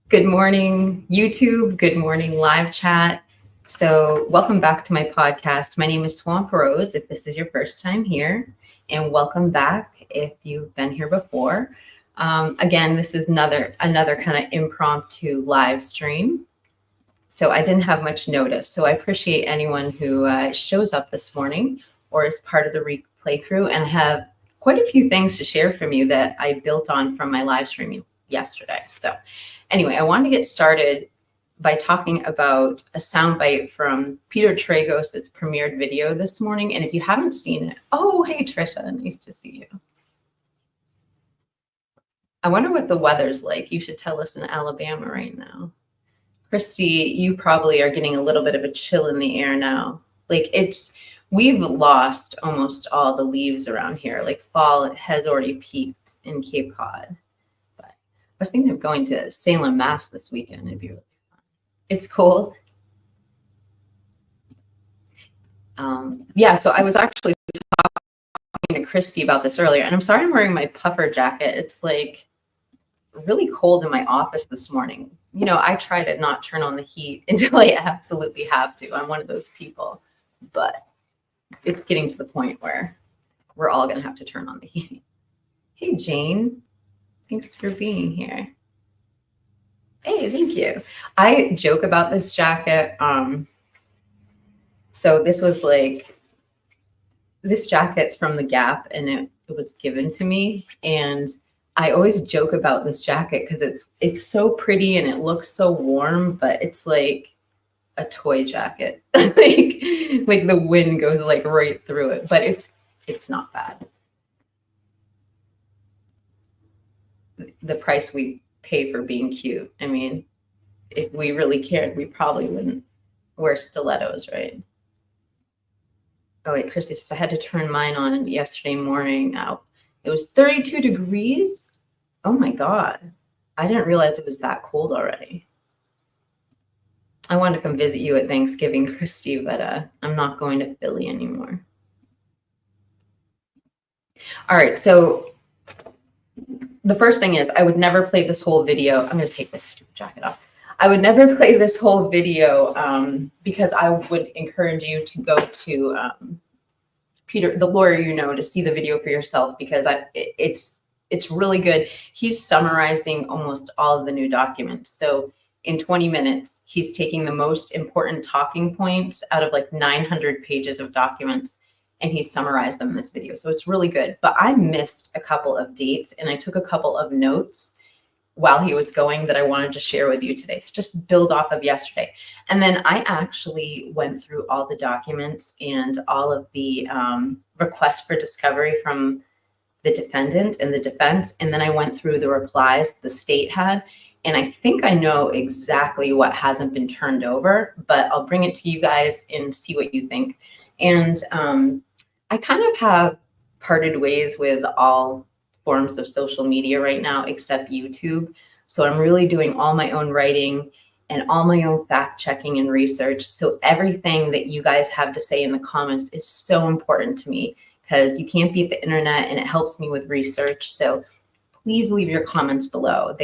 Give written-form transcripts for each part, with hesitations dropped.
Good morning, YouTube. Good morning, live chat. So welcome back to my podcast. My name is Swamp Rose, if this is your first time here, and welcome back if you've been here before. Again, this is another kind of impromptu live stream. So I didn't have much notice. So I appreciate anyone who shows up this morning or is part of the replay crew, and I have quite a few things to share from you that I built on from my live streaming yesterday. So anyway, I wanted to get started by talking about a soundbite from Peter Tragos' premiered video this morning. And if you haven't seen it, oh, hey, Trisha, nice to see you. I wonder what the weather's like. You should tell us in Alabama right now. Christy, you probably are getting a little bit of a chill in the air now. Like we've lost almost all the leaves around here. Like fall has already peaked in Cape Cod. But I was thinking of going to Salem, Mass this weekend. It'd be really fun. It's cold. Yeah, so I was actually talking to Christy about this earlier, and I'm sorry I'm wearing my puffer jacket. It's like really cold in my office this morning. You know, I try to not turn on the heat until I absolutely have to. I'm one of those people, but it's getting to the point where we're all going to have to turn on the heat. Hey, Jane, thanks for being here. Hey, thank you. I joke about this jacket. So this jacket's from the Gap, and it was given to me, and I always joke about this jacket because it's so pretty and it looks so warm, but it's like a toy jacket. like the wind goes like right through it, but it's not bad. The price we pay for being cute. I mean, if we really cared, we probably wouldn't wear stilettos, right? Oh wait, Christy says I had to turn mine on yesterday morning. Out. It was 32 degrees. Oh my God. I didn't realize it was that cold already. I wanted to come visit you at Thanksgiving, Christy, but I'm not going to Philly anymore. All right, so the first thing is I would never play this whole video. I'm going to take this stupid jacket off. I would never play this whole video because I would encourage you to go to Peter, the lawyer, to see the video for yourself, because it's really good. He's summarizing almost all of the new documents. So in 20 minutes, he's taking the most important talking points out of like 900 pages of documents, and he summarized them in this video. So it's really good. But I missed a couple of dates, and I took a couple of notes while he was going that I wanted to share with you today. So just build off of yesterday. And then I actually went through all the documents and all of the requests for discovery from the defendant and the defense. And then I went through the replies the state had. And I think I know exactly what hasn't been turned over, but I'll bring it to you guys and see what you think. And I kind of have parted ways with all forms of social media right now, except YouTube. So I'm really doing all my own writing and all my own fact checking and research. So everything that you guys have to say in the comments is so important to me, because you can't beat the internet and it helps me with research. So please leave your comments below.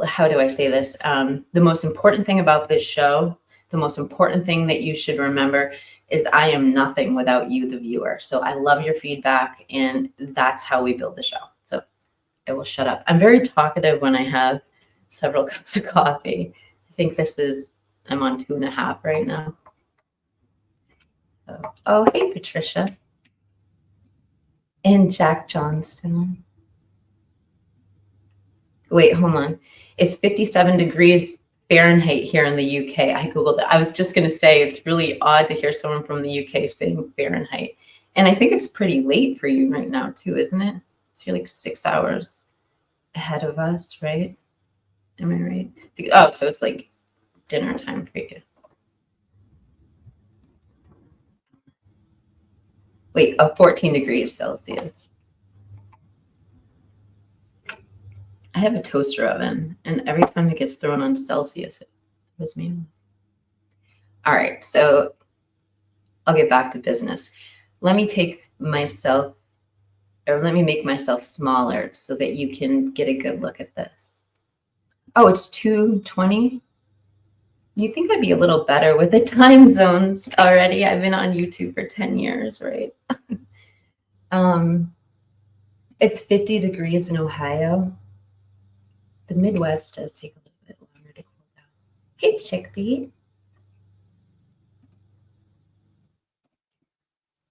How do I say this? The most important thing about this show, the most important thing that you should remember is I am nothing without you, the viewer. So I love your feedback, and that's how we build the show. So I will shut up. I'm very talkative when I have several cups of coffee. I think I'm on 2.5 right now. So, oh, hey, Patricia. And Jack Johnstone. Wait, hold on. It's 57 degrees Fahrenheit here in the UK. I Googled it. I was just going to say it's really odd to hear someone from the UK saying Fahrenheit. And I think it's pretty late for you right now too, isn't it? So you're like 6 hours ahead of us, right? Am I right? Oh, so it's like dinner time for you. Wait, 14 degrees Celsius. I have a toaster oven, and every time it gets thrown on Celsius, it was me. All right, so I'll get back to business. Let me take myself or let me make myself smaller so that you can get a good look at this. Oh, it's 2:20. You think I'd be a little better with the time zones already? I've been on YouTube for 10 years, right? It's 50 degrees in Ohio. The Midwest does take a little bit longer to cool down. Hey, chickpea.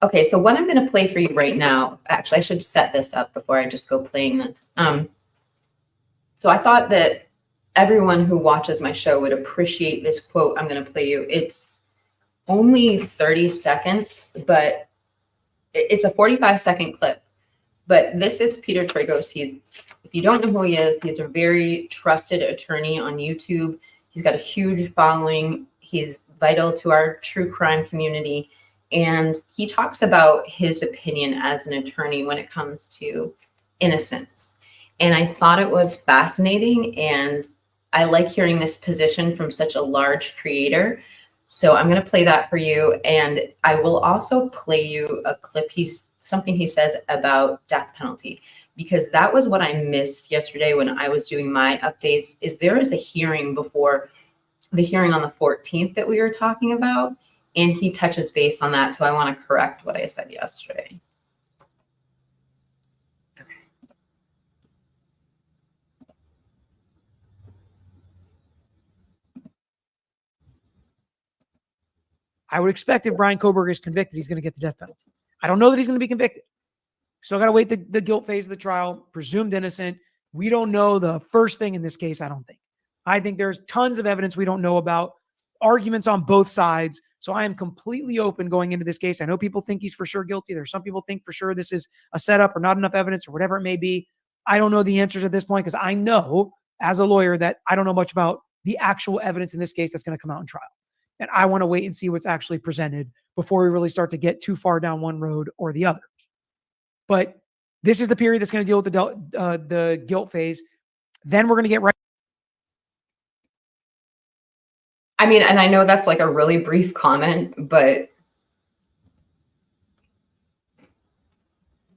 Okay, so what I'm going to play for you right now, actually, I should set this up before I just go playing this. So I thought that everyone who watches my show would appreciate this quote I'm going to play you. It's only 30 seconds, but it's a 45-second clip. But this is Peter Trigos. If you don't know who he is, he's a very trusted attorney on YouTube. He's got a huge following. He's vital to our true crime community. And he talks about his opinion as an attorney when it comes to innocence. And I thought it was fascinating. And I like hearing this position from such a large creator. So I'm going to play that for you. And I will also play you a clip. Something he says about death penalty, because that was what I missed yesterday when I was doing my updates. Is there is a hearing before the hearing on the 14th that we were talking about, and he touches base on that. So I want to correct what I said yesterday. I would expect if Brian Kohberger is convicted, he's going to get the death penalty. I don't know that he's going to be convicted. Still got to wait the guilt phase of the trial, presumed innocent. We don't know the first thing in this case, I don't think. I think there's tons of evidence we don't know about, arguments on both sides. So I am completely open going into this case. I know people think he's for sure guilty. There's some people think for sure this is a setup or not enough evidence or whatever it may be. I don't know the answers at this point because I know as a lawyer that I don't know much about the actual evidence in this case that's going to come out in trial. And I want to wait and see what's actually presented before we really start to get too far down one road or the other. But this is the period that's going to deal with the guilt phase. Then we're going to get right. I mean, and I know that's like a really brief comment, but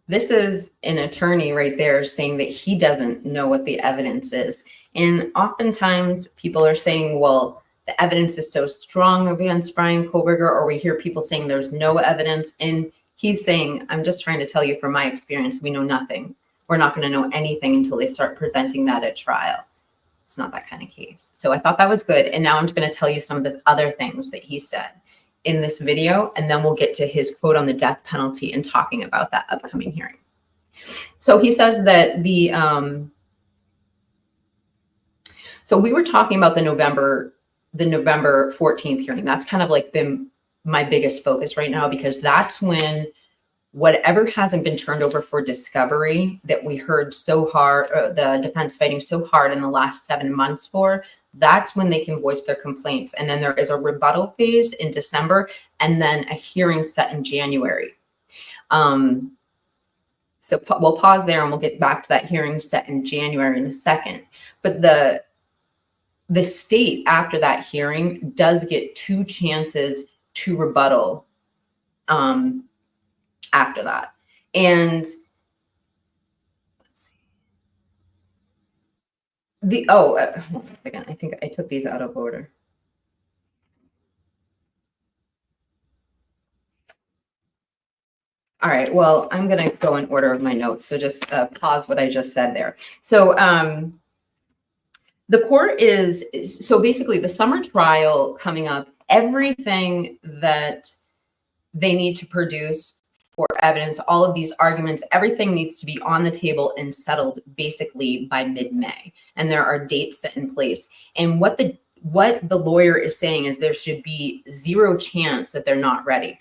this is an attorney right there saying that he doesn't know what the evidence is. And oftentimes people are saying, well, the evidence is so strong against Brian Kohberger, or we hear people saying there's no evidence. And he's saying, I'm just trying to tell you from my experience, we know nothing. We're not going to know anything until they start presenting that at trial. It's not that kind of case. So I thought that was good. And now I'm just going to tell you some of the other things that he said in this video, and then we'll get to his quote on the death penalty and talking about that upcoming hearing. So he says that so we were talking about the November 14th hearing. That's kind of like been my biggest focus right now, because that's when whatever hasn't been turned over for discovery that we heard so hard, the defense fighting so hard in the last 7 months for, that's when they can voice their complaints. And then there is a rebuttal phase in December, and then a hearing set in January. So we'll pause there and we'll get back to that hearing set in January in a second. But the state after that hearing does get 2 chances to rebuttal after that. And let's see. Again, I think I took these out of order. All right, well, I'm going to go in order of my notes. So just pause what I just said there. So the court so basically the summer trial coming up, everything that they need to produce for evidence, all of these arguments, everything needs to be on the table and settled basically by mid-May. And there are dates set in place. And what the lawyer is saying is there should be 0 chance that they're not ready.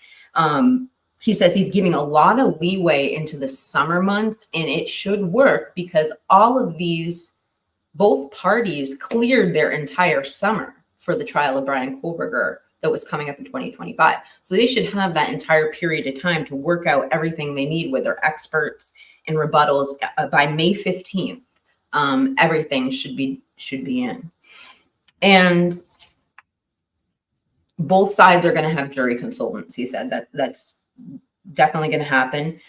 He says he's giving a lot of leeway into the summer months, and it should work because both parties cleared their entire summer for the trial of Brian Kohberger that was coming up in 2025. So they should have that entire period of time to work out everything they need with their experts and rebuttals by May 15th. Everything should be in. And both sides are going to have jury consultants, he said. That's definitely going to happen.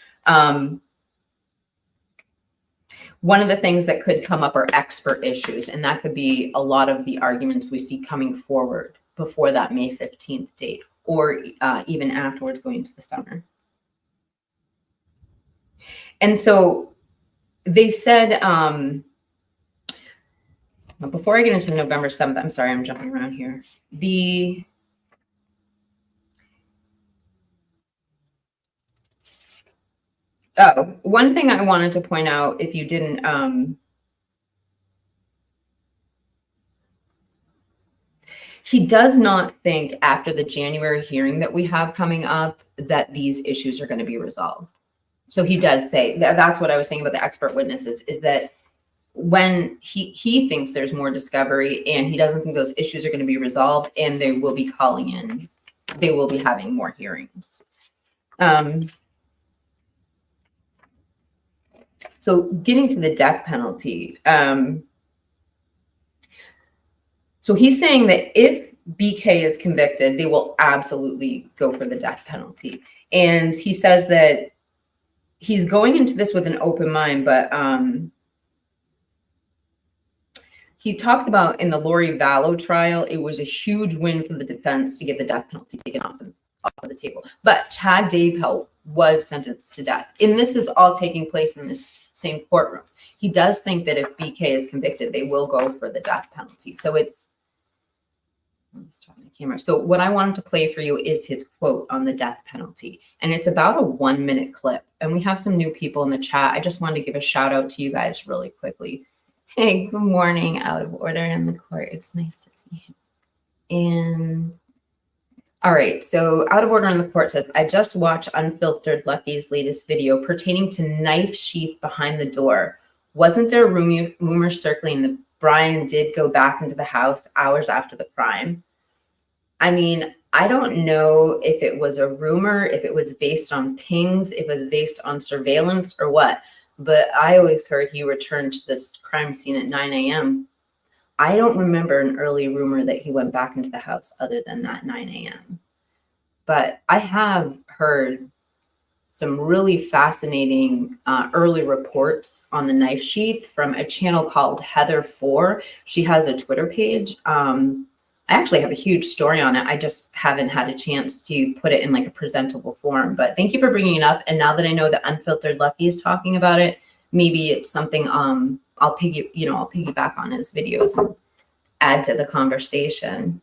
One of the things that could come up are expert issues, and that could be a lot of the arguments we see coming forward before that May 15th date, or even afterwards going into the summer. And so they said, before I get into November 7th, I'm sorry, I'm jumping around here. One thing I wanted to point out, if you didn't, he does not think after the January hearing that we have coming up that these issues are going to be resolved. So he does say that's what I was saying about the expert witnesses, is that when he thinks there's more discovery and he doesn't think those issues are going to be resolved, and they will be calling in, they will be having more hearings. So getting to the death penalty. So he's saying that if BK is convicted, they will absolutely go for the death penalty. And he says that he's going into this with an open mind, but he talks about in the Lori Vallow trial, it was a huge win for the defense to get the death penalty taken off of the table. But Chad Daybell was sentenced to death. And this is all taking place in this same courtroom. He does think that if BK is convicted, they will go for the death penalty. So it's, I'm just talking to the camera. So what I wanted to play for you is his quote on the death penalty. And it's about a 1-minute clip. And we have some new people in the chat. I just wanted to give a shout out to you guys really quickly. Hey, good morning, Out of Order in the Court. It's nice to see you. And all right, so Out of Order in the Court says, I just watched Unfiltered Lucky's latest video pertaining to knife sheath behind the door. Wasn't there a rumor circling that Brian did go back into the house hours after the crime? I mean, I don't know if it was a rumor, if it was based on pings, if it was based on surveillance or what, but I always heard he returned to this crime scene at 9 a.m. I don't remember an early rumor that he went back into the house other than that 9 a.m. But I have heard some really fascinating early reports on the knife sheath from a channel called Heather4. She has a Twitter page. I actually have a huge story on it. I just haven't had a chance to put it in like a presentable form. But thank you for bringing it up. And now that I know that Unfiltered Lucky is talking about it, maybe it's something I'll piggyback on his videos and add to the conversation.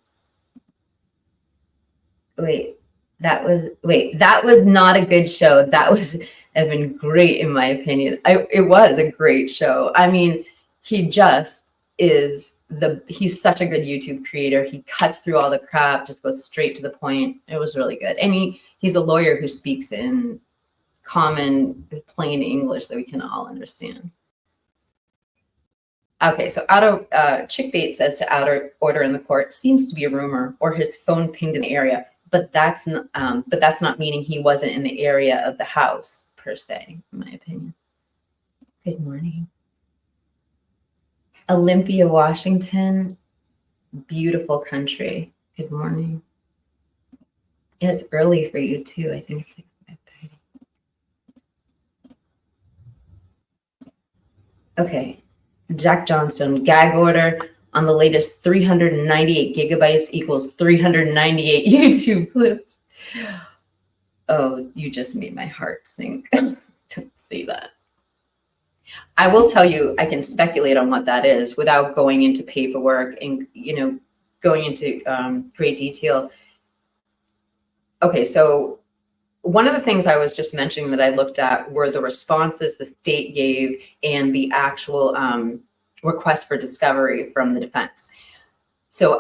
That was not a good show. That was been great in my opinion. It was a great show. I mean, he just is he's such a good YouTube creator. He cuts through all the crap, just goes straight to the point. It was really good. And he's a lawyer who speaks in common, plain English that we can all understand. Okay, so Chickbait says to Outer Order in the Court, seems to be a rumor or his phone pinged in the area, but that's not meaning he wasn't in the area of the house per se, in my opinion. Good morning. Olympia, Washington, beautiful country. Good morning. Yeah, it's early for you too. I think it's like 5:30. Okay. Jack Johnstone, gag order on the latest 398 gigabytes equals 398 YouTube clips. Oh, you just made my heart sink. Don't say that. I will tell you, I can speculate on what that is without going into paperwork and, going into great detail. Okay, so one of the things I was just mentioning that I looked at were the responses the state gave and the actual request for discovery from the defense. So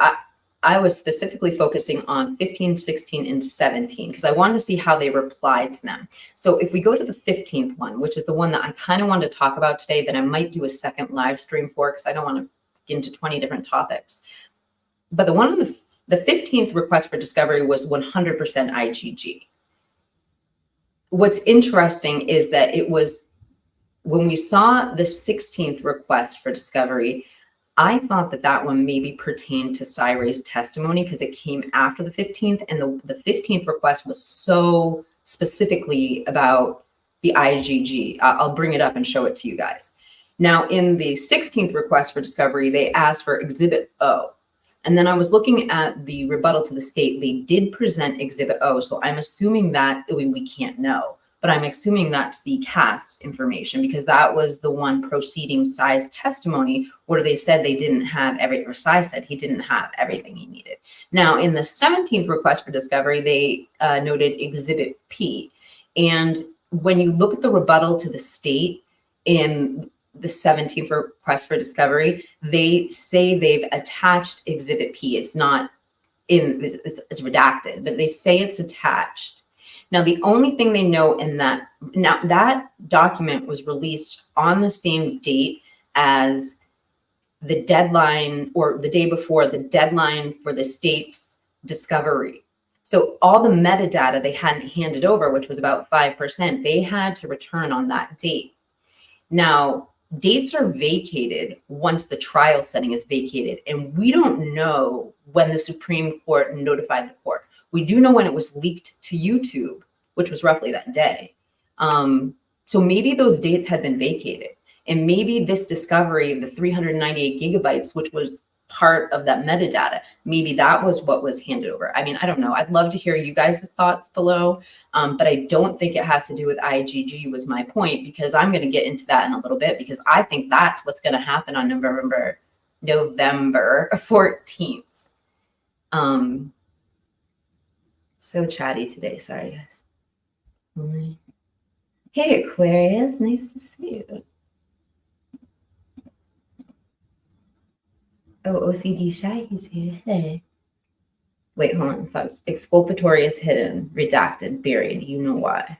I was specifically focusing on 15, 16, and 17 because I wanted to see how they replied to them. So if we go to the 15th one, which is the one that I kind of wanted to talk about today, that I might do a second live stream for because I don't want to get into 20 different topics. But the one on the 15th request for discovery was 100% IgG. What's interesting is that it was when we saw the 16th request for discovery, I thought that one maybe pertained to Cyray's testimony because it came after the 15th, and the 15th request was so specifically about the IgG. I'll bring it up and show it to you guys. Now, in the 16th request for discovery, they asked for Exhibit O. And then I was looking at the rebuttal to the state. They did present Exhibit O. So I'm assuming that we can't know, but I'm assuming that's the cast information, because that was the one proceeding Sai's testimony where they said they didn't have or Sai said he didn't have everything he needed. Now, in the 17th request for discovery, they noted Exhibit P. And when you look at the rebuttal to the state in the 17th request for discovery, they say they've attached Exhibit P. It's not it's redacted, but they say it's attached. Now, the only thing they know in that, now that document was released on the same date as the deadline, or the day before the deadline for the state's discovery. So all the metadata they hadn't handed over, which was about 5%, they had to return on that date. Now, dates are vacated once the trial setting is vacated, and we don't know when the Supreme Court notified the court. We do know when it was leaked to YouTube, which was roughly that day. So maybe those dates had been vacated, and maybe this discovery, the 398 gigabytes, which was part of that metadata, maybe that was what was handed over. I mean, I don't know. I'd love to hear you guys' thoughts below, but I don't think it has to do with IGG was my point, because I'm going to get into that in a little bit, because I think that's what's going to happen on November 14th. So chatty today. Sorry, guys. Hey, Aquarius. Nice to see you. Oh, OCD Shy, he's here. Hey. Wait, hold on, folks. Exculpatory is hidden, redacted, buried. You know why.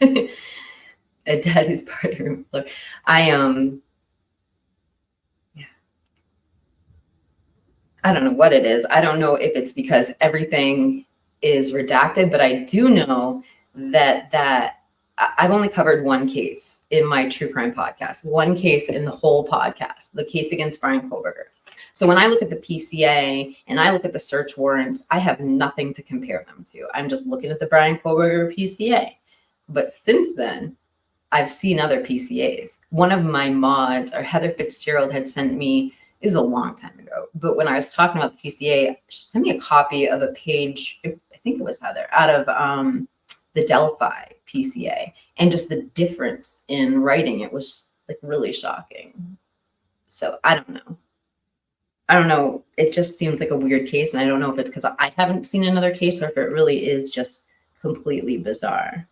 A daddy's party room floor. Yeah. I don't know what it is. I don't know if it's because everything is redacted, but I do know that I've only covered one case in my true crime podcast, one case in the whole podcast, the case against Brian Koberger. So when I look at the PCA and I look at the search warrants, I have nothing to compare them to. I'm just looking at the Brian Koberger PCA. But since then, I've seen other PCAs. One of my mods, or Heather Fitzgerald, had sent me, this is a long time ago, but when I was talking about the PCA, she sent me a copy of a page, I think it was Heather, out of the Delphi PCA, and just the difference in writing, it was like really shocking. So I don't know. It just seems like a weird case, and I don't know if it's because I haven't seen another case or if it really is just completely bizarre.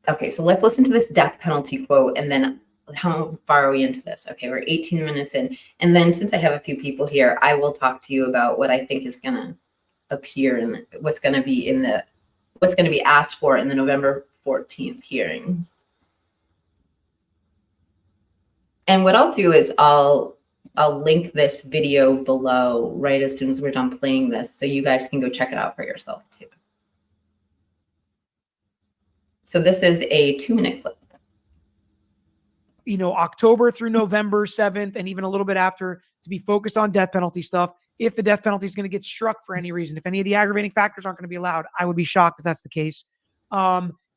Okay, so let's listen to this death penalty quote, and then how far are we into this? Okay, we're 18 minutes in. And then since I have a few people here, I will talk to you about what I think is going to appear and what's going to be asked for in the November 14th hearings. And what I'll do is I'll link this video below right as soon as we're done playing this, so you guys can go check it out for yourself too. So this is a 2-minute clip. You know, October through November 7th, and even a little bit after, to be focused on death penalty stuff. If the death penalty is going to get struck for any reason, if any of the aggravating factors aren't going to be allowed, I would be shocked if that's the case.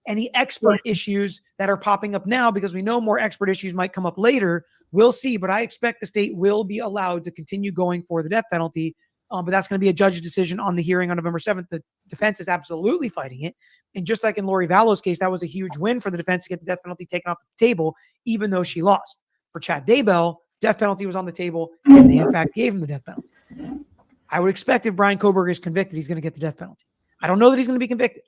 Any expert issues that are popping up now, because we know more expert issues might come up later, we'll see. But I expect the state will be allowed to continue going for the death penalty. But that's going to be a judge's decision on the hearing on November 7th. The defense is absolutely fighting it. And just like in Lori Vallow's case, that was a huge win for the defense to get the death penalty taken off the table, even though she lost. For Chad Daybell, death penalty was on the table, and they in fact gave him the death penalty. I would expect if Brian Koberger is convicted, he's going to get the death penalty. I don't know that he's going to be convicted.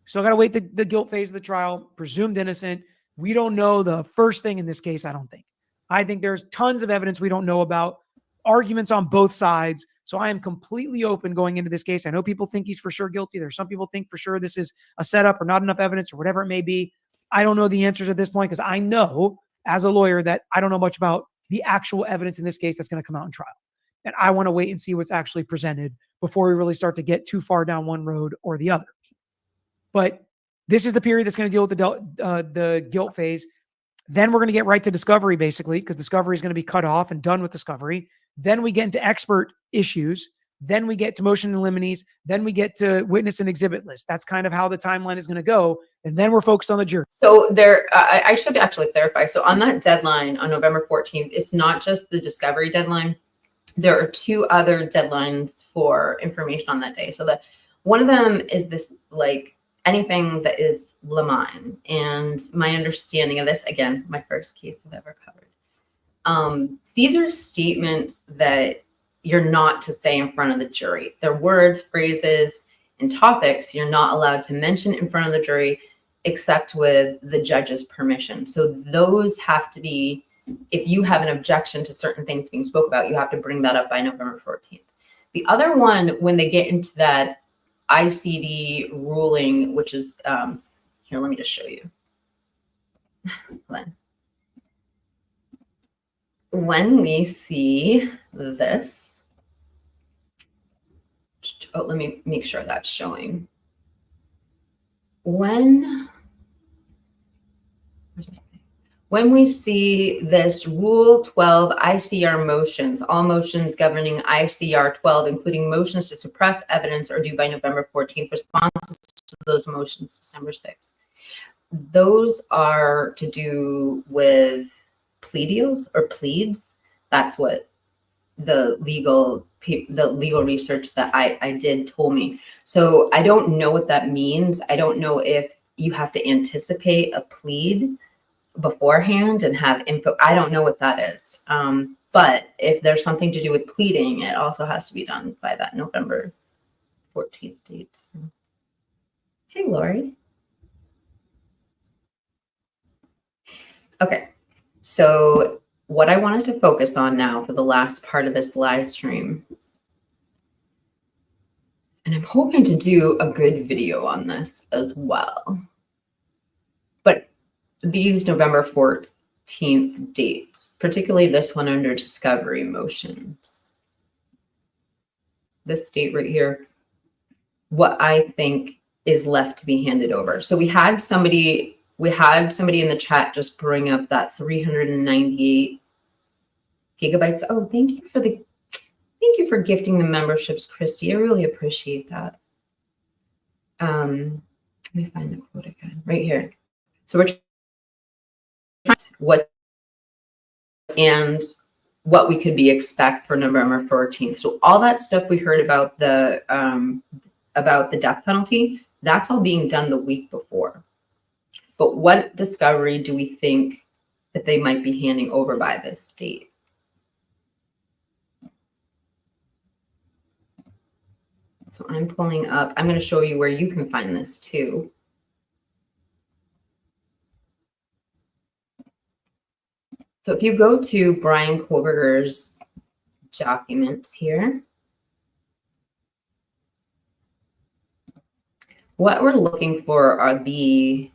Still got to wait the guilt phase of the trial, presumed innocent. We don't know the first thing in this case, I don't think. I think there's tons of evidence we don't know about, arguments on both sides. So I am completely open going into this case. I know people think he's for sure guilty. There's some people think for sure this is a setup or not enough evidence or whatever it may be. I don't know the answers at this point, because I know as a lawyer that I don't know much about the actual evidence in this case that's going to come out in trial. And I want to wait and see what's actually presented before we really start to get too far down one road or the other. But this is the period that's going to deal with the guilt phase. Then we're going to get right to discovery, basically, because discovery is going to be cut off and done with discovery. Then we get into expert issues. Then we get to motion in limines. Then we get to witness and exhibit list. That's kind of how the timeline is going to go. And then we're focused on the jury. So there, I should actually clarify. So on that deadline on November 14th, it's not just the discovery deadline. There are two other deadlines for information on that day. So one of them is this, like, anything that is limine. And my understanding of this, again, my first case I've ever covered. These are statements that you're not to say in front of the jury. They're words, phrases, and topics you're not allowed to mention in front of the jury except with the judge's permission. So those have to be, if you have an objection to certain things being spoke about, you have to bring that up by November 14th. The other one, when they get into that ICD ruling, which is, here, let me just show you. When we see this, oh, let me make sure that's showing. When we see this Rule 12 ICR motions, all motions governing ICR 12, including motions to suppress evidence, are due by November 14th, responses to those motions December 6th. Those are to do with plea deals or pleads. That's what the legal research that I did told me. So I don't know what that means. I don't know if you have to anticipate a plead beforehand and have info. I don't know what that is. But if there's something to do with pleading, it also has to be done by that November 14th date. Hey, Lori. Okay, so what I wanted to focus on now for the last part of this live stream, and I'm hoping to do a good video on this as well, but these November 14th dates, particularly this one under discovery motions, this date right here, what I think is left to be handed over. So we had somebody in the chat just bring up that 398 gigabytes. Oh, thank you for gifting the memberships, Christy. I really appreciate that. Let me find the quote again right here. So we're what we could expect for November 14th. So all that stuff we heard about the death penalty, that's all being done the week before. But what discovery do we think that they might be handing over by this date? So I'm pulling up, I'm going to show you where you can find this too. So if you go to Brian Koberger's documents here, what we're looking for are the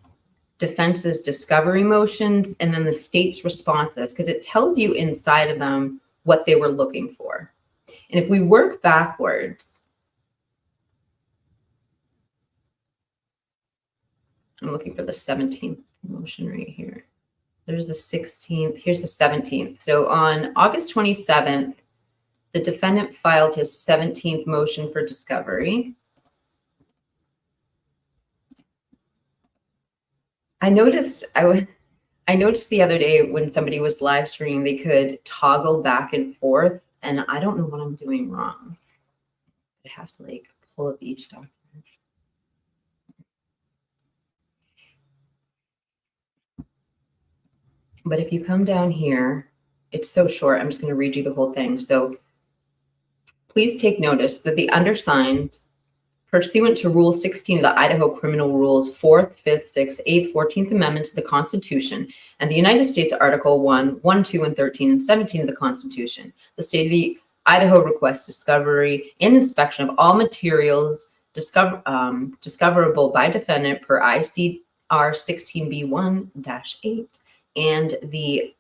defense's discovery motions and then the state's responses, because it tells you inside of them what they were looking for. And if we work backwards, I'm looking for the 17th motion right here. There's the 16th, here's the 17th. So on August 27th, the defendant filed his 17th motion for discovery. I noticed the other day when somebody was live streaming, they could toggle back and forth, and I don't know what I'm doing wrong. I have to like pull up each document. But if you come down here, it's so short. I'm just going to read you the whole thing. So please take notice that the undersigned, pursuant to Rule 16 of the Idaho Criminal Rules 4th, 5th, 6th, 8th, 14th Amendments to the Constitution, and the United States Article 1, 1, 2, and 13, and 17 of the Constitution, the state of the Idaho requests discovery and inspection of all materials discoverable by defendant per ICR 16B1-8 and the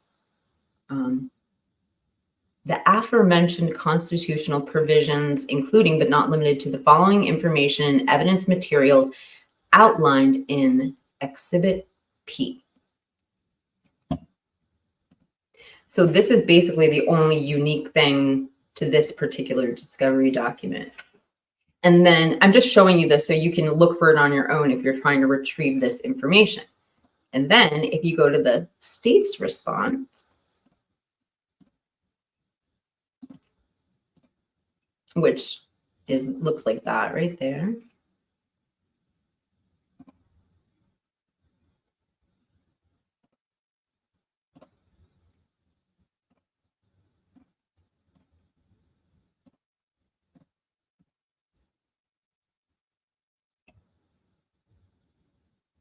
aforementioned constitutional provisions, including but not limited to the following information, evidence materials outlined in Exhibit P. So this is basically the only unique thing to this particular discovery document. And then I'm just showing you this so you can look for it on your own if you're trying to retrieve this information. And then if you go to the state's response, which looks like that right there.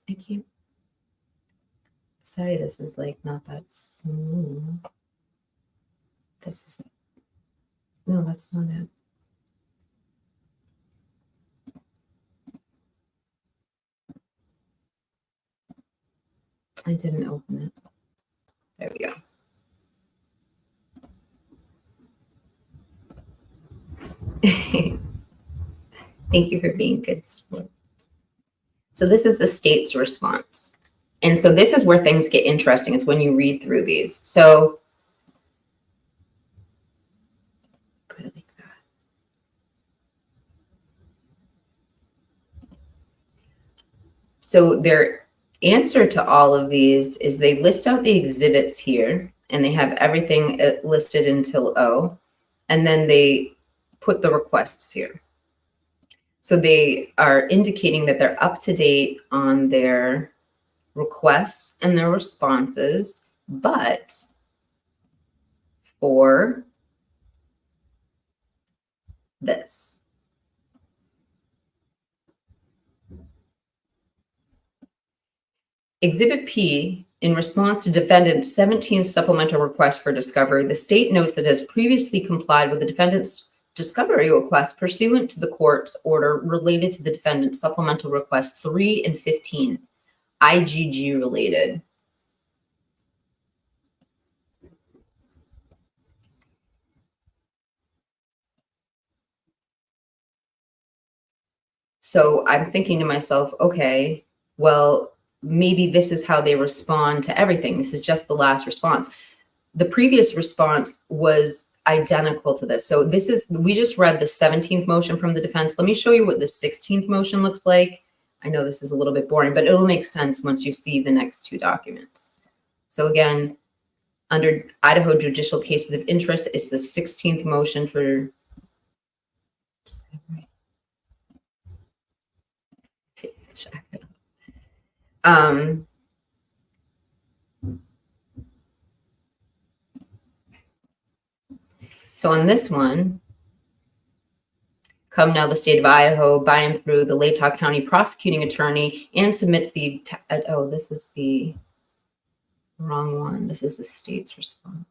I can't. Sorry, this is like not that smooth. This is, no, that's not it. I didn't open it. There we go. Thank you for being good sport. So this is the state's response. And so this is where things get interesting. It's when you read through these. So put it like that. So their answer to all of these is they list out the exhibits here, and they have everything listed until O, and then they put the requests here. So they are indicating that they're up to date on their requests and their responses, but for this. Exhibit P, in response to defendant's 17th supplemental request for discovery, the state notes that it has previously complied with the defendant's discovery request pursuant to the court's order related to the defendant's supplemental requests 3 and 15, IGG related. So I'm thinking to myself, okay, well, maybe this is how they respond to everything. This is just the last response. The previous response was identical to this. So this is, we just read the 17th motion from the defense. Let me show you what the 16th motion looks like. I know this is a little bit boring, but it'll make sense once you see the next two documents. So again, under Idaho judicial cases of interest, it's the 16th motion for so on this one, come now the state of Idaho by and through the Latah County prosecuting attorney and submits the, oh, this is the wrong one. This is the state's response.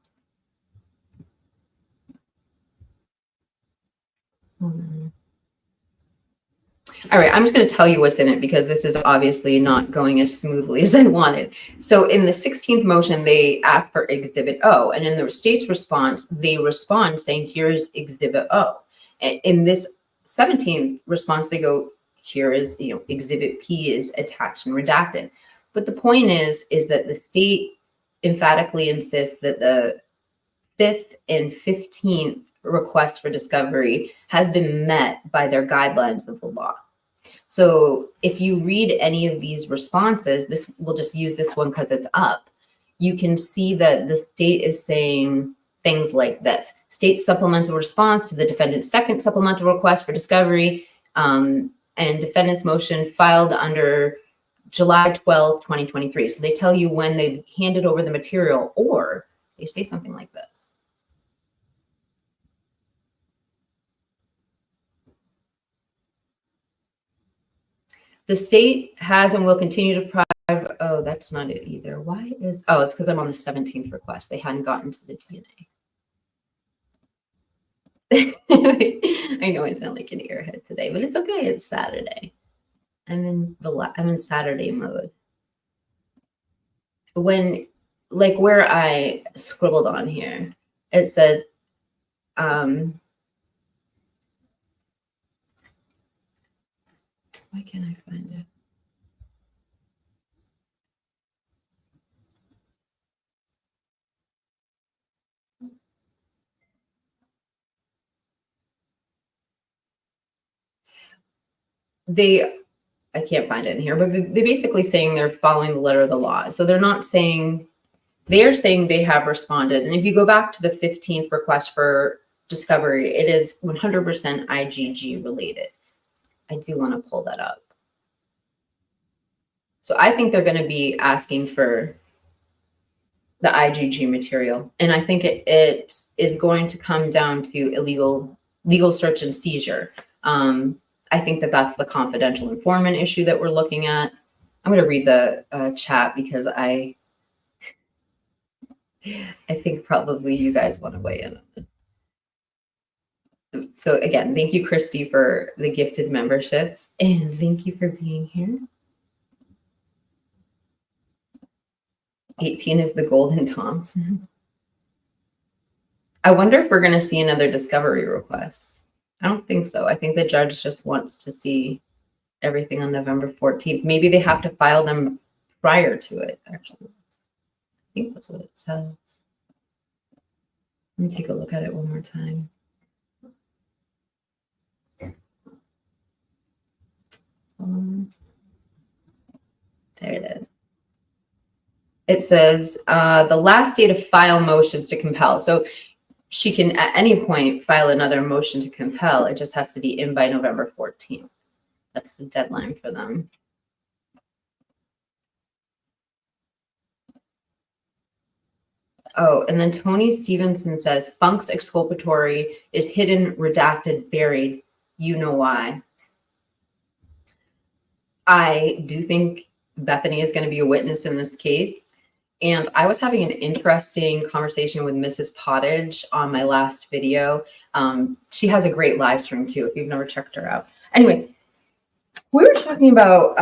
All right, I'm just going to tell you what's in it because this is obviously not going as smoothly as I wanted. So in the 16th motion, they ask for Exhibit O, and in the state's response, they respond saying, here's Exhibit O. And in this 17th response, they go, here is, Exhibit P is attached and redacted. But the point is that the state emphatically insists that the 5th and 15th request for discovery has been met by their guidelines of the law. So if you read any of these responses, this we'll just use this one because it's up. You can see that the state is saying things like this: state supplemental response to the defendant's second supplemental request for discovery and defendant's motion filed under July 12th, 2023. So they tell you when they handed over the material, or they say something like this. The state has and will continue to provide, oh, that's not it either. Why is, oh, it's because I'm on the 17th request. They hadn't gotten to the DNA. I know I sound like an airhead today, but it's okay. It's Saturday. I'm in Saturday mode. When, like where I scribbled on here, it says, why can't I find it? I can't find it in here, but they're basically saying they're following the letter of the law. So they're not saying, they are saying they have responded. And if you go back to the 15th request for discovery, it is 100% IGG related. I do want to pull that up. So I think they're going to be asking for the IGG material. And I think it is going to come down to legal search and seizure. I think that that's the confidential informant issue that we're looking at. I'm going to read the chat because I think probably you guys want to weigh in on it. So again, thank you, Christy, for the gifted memberships, and thank you for being here. 18 is the Golden Thompson. I wonder if we're going to see another discovery request. I don't think so. I think the judge just wants to see everything on November 14th. Maybe they have to file them prior to it, actually. I think that's what it says. Let me take a look at it one more time. There it is. It says the last day to file motions to compel. So she can at any point file another motion to compel. It just has to be in by November 14th. That's the deadline for them. Oh, and then Tony Stevenson says Funk's exculpatory is hidden, redacted, buried. You know why. I do think Bethany is going to be a witness in this case. And I was having an interesting conversation with Mrs. Pottage on my last video. She has a great live stream too, if you've never checked her out. Anyway, we were talking about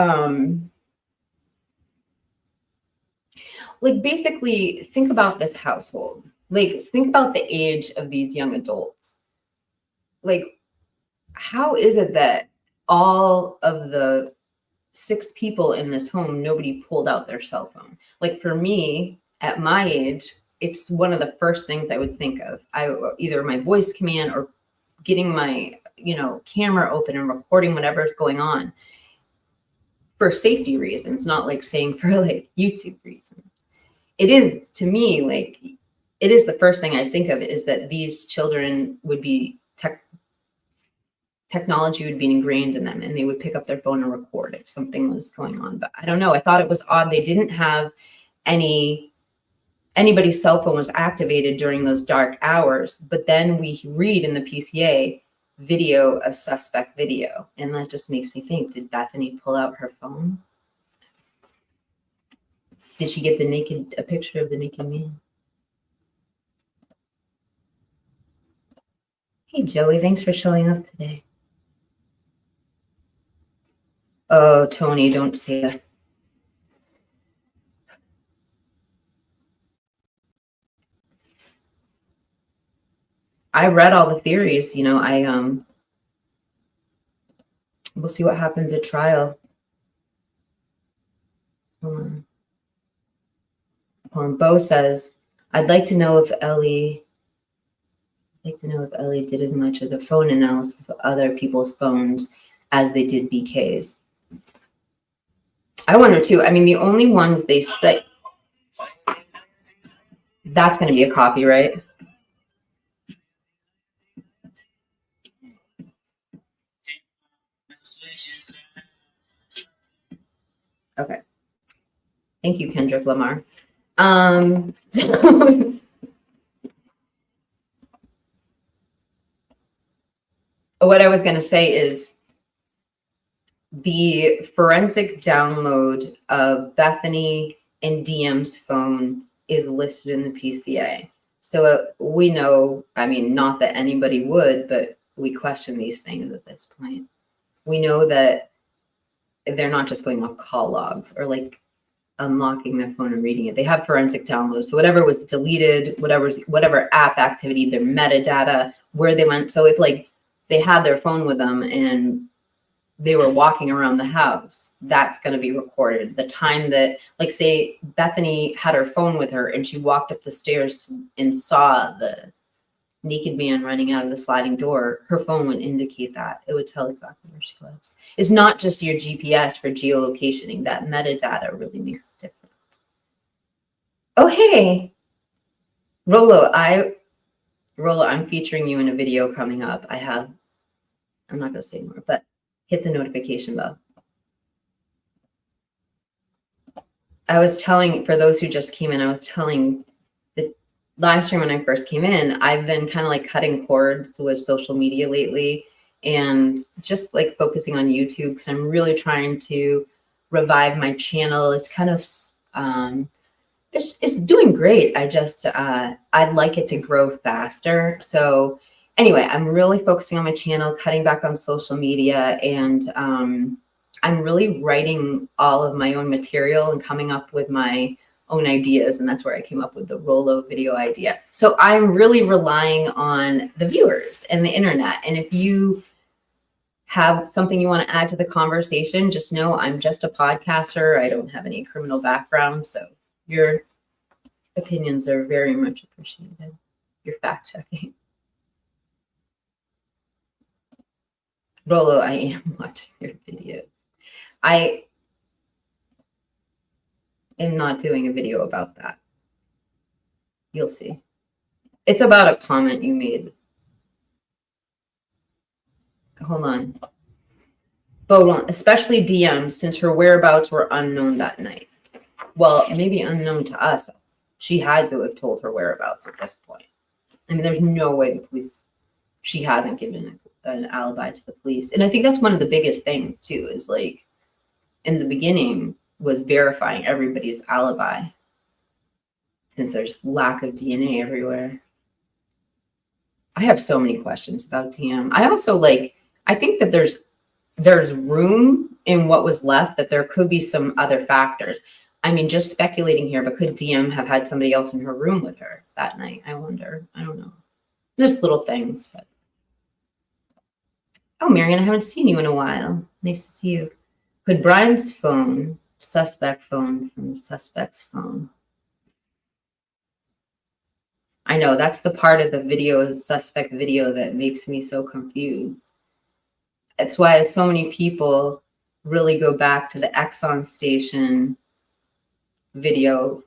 like basically think about this household. Like think about the age of these young adults. Like how is it that all of the 6 people in this home, nobody pulled out their cell phone? Like for me, at my age, it's one of the first things I would think of. Either my voice command or getting my, camera open and recording whatever's going on for safety reasons, not like saying for like YouTube reasons. It is, to me, like it is the first thing I think of is that these children would be technology would be ingrained in them and they would pick up their phone and record if something was going on. But I don't know. I thought it was odd. They didn't have anybody's cell phone was activated during those dark hours. But then we read in the PCA video, a suspect video. And that just makes me think, did Bethany pull out her phone? Did she get a picture of the naked man? Hey, Joey, thanks for showing up today. Oh, Tony, don't say that. I read all the theories, we'll see what happens at trial. Hold on. Bo says, I'd like to know if Ellie did as much as a phone analysis of other people's phones as they did BK's. I wonder too. I mean, the only ones they say, that's going to be a copyright. Okay. Thank you, Kendrick Lamar. What I was going to say is the forensic download of Bethany and DM's phone is listed in the PCA. So we know, I mean, not that anybody would, but we question these things at this point. We know that they're not just going off call logs or like unlocking their phone and reading it. They have forensic downloads. So whatever was deleted, whatever app activity, their metadata, where they went. So if like they had their phone with them and they were walking around the house, that's going to be recorded. The time that, like, say Bethany had her phone with her and she walked up the stairs and saw the naked man running out of the sliding door, her phone would indicate that. It would tell exactly where she was. It's not just your GPS for geolocating. That metadata really makes a difference. Oh, hey, Rolo, I'm featuring you in a video coming up. I'm not going to say more, but hit the notification bell. I was telling, for those who just came in, I was telling the live stream when I first came in, I've been kind of like cutting cords with social media lately and just like focusing on YouTube because I'm really trying to revive my channel. It's kind of, it's doing great. I'd like it to grow faster. So anyway, I'm really focusing on my channel, cutting back on social media, and I'm really writing all of my own material and coming up with my own ideas. And that's where I came up with the Rolo video idea. So I'm really relying on the viewers and the internet. And if you have something you want to add to the conversation, just know I'm just a podcaster. I don't have any criminal background. So your opinions are very much appreciated. Your fact checking. Rolo, I am watching your videos. I am not doing a video about that. You'll see. It's about a comment you made. Hold on. But especially DMs, since her whereabouts were unknown that night. Well, maybe unknown to us. She had to have told her whereabouts at this point. I mean, there's no way the police, she hasn't given an alibi to the police. And I think that's one of the biggest things too, is like in the beginning was verifying everybody's alibi, since there's lack of DNA everywhere. I have so many questions about DM. I also I think that there's room in what was left, that there could be some other factors. I mean, just speculating here, but could DM have had somebody else in her room with her that night? I wonder. I don't know. There's little things, but. Oh, Marion, I haven't seen you in a while. Nice to see you. Could Brian's phone, suspect phone from suspect's phone? I know that's the part of the video, suspect video, that makes me so confused. That's why so many people really go back to the Exxon station video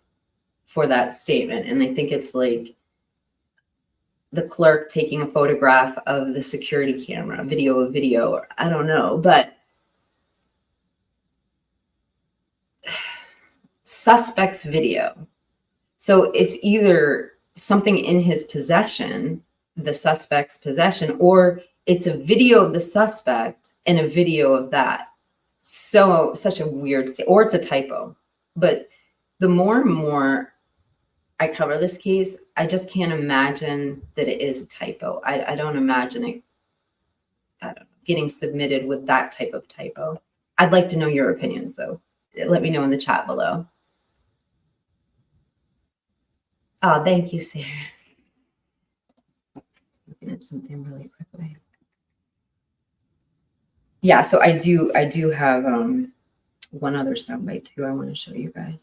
for that statement. And they think it's like the clerk taking a photograph of the security camera, video of video, or I don't know, but suspect's video. So it's either something in his possession, the suspect's possession, or it's a video of the suspect and a video of that. So such a weird state, or it's a typo. But the more and more I cover this case, I just can't imagine that it is a typo. I don't imagine it getting submitted with that type of typo. I'd like to know your opinions, though. Let me know in the chat below. Oh, thank you, Sarah. Looking at something really quickly. Yeah, so I do have one other soundbite too I want to show you guys.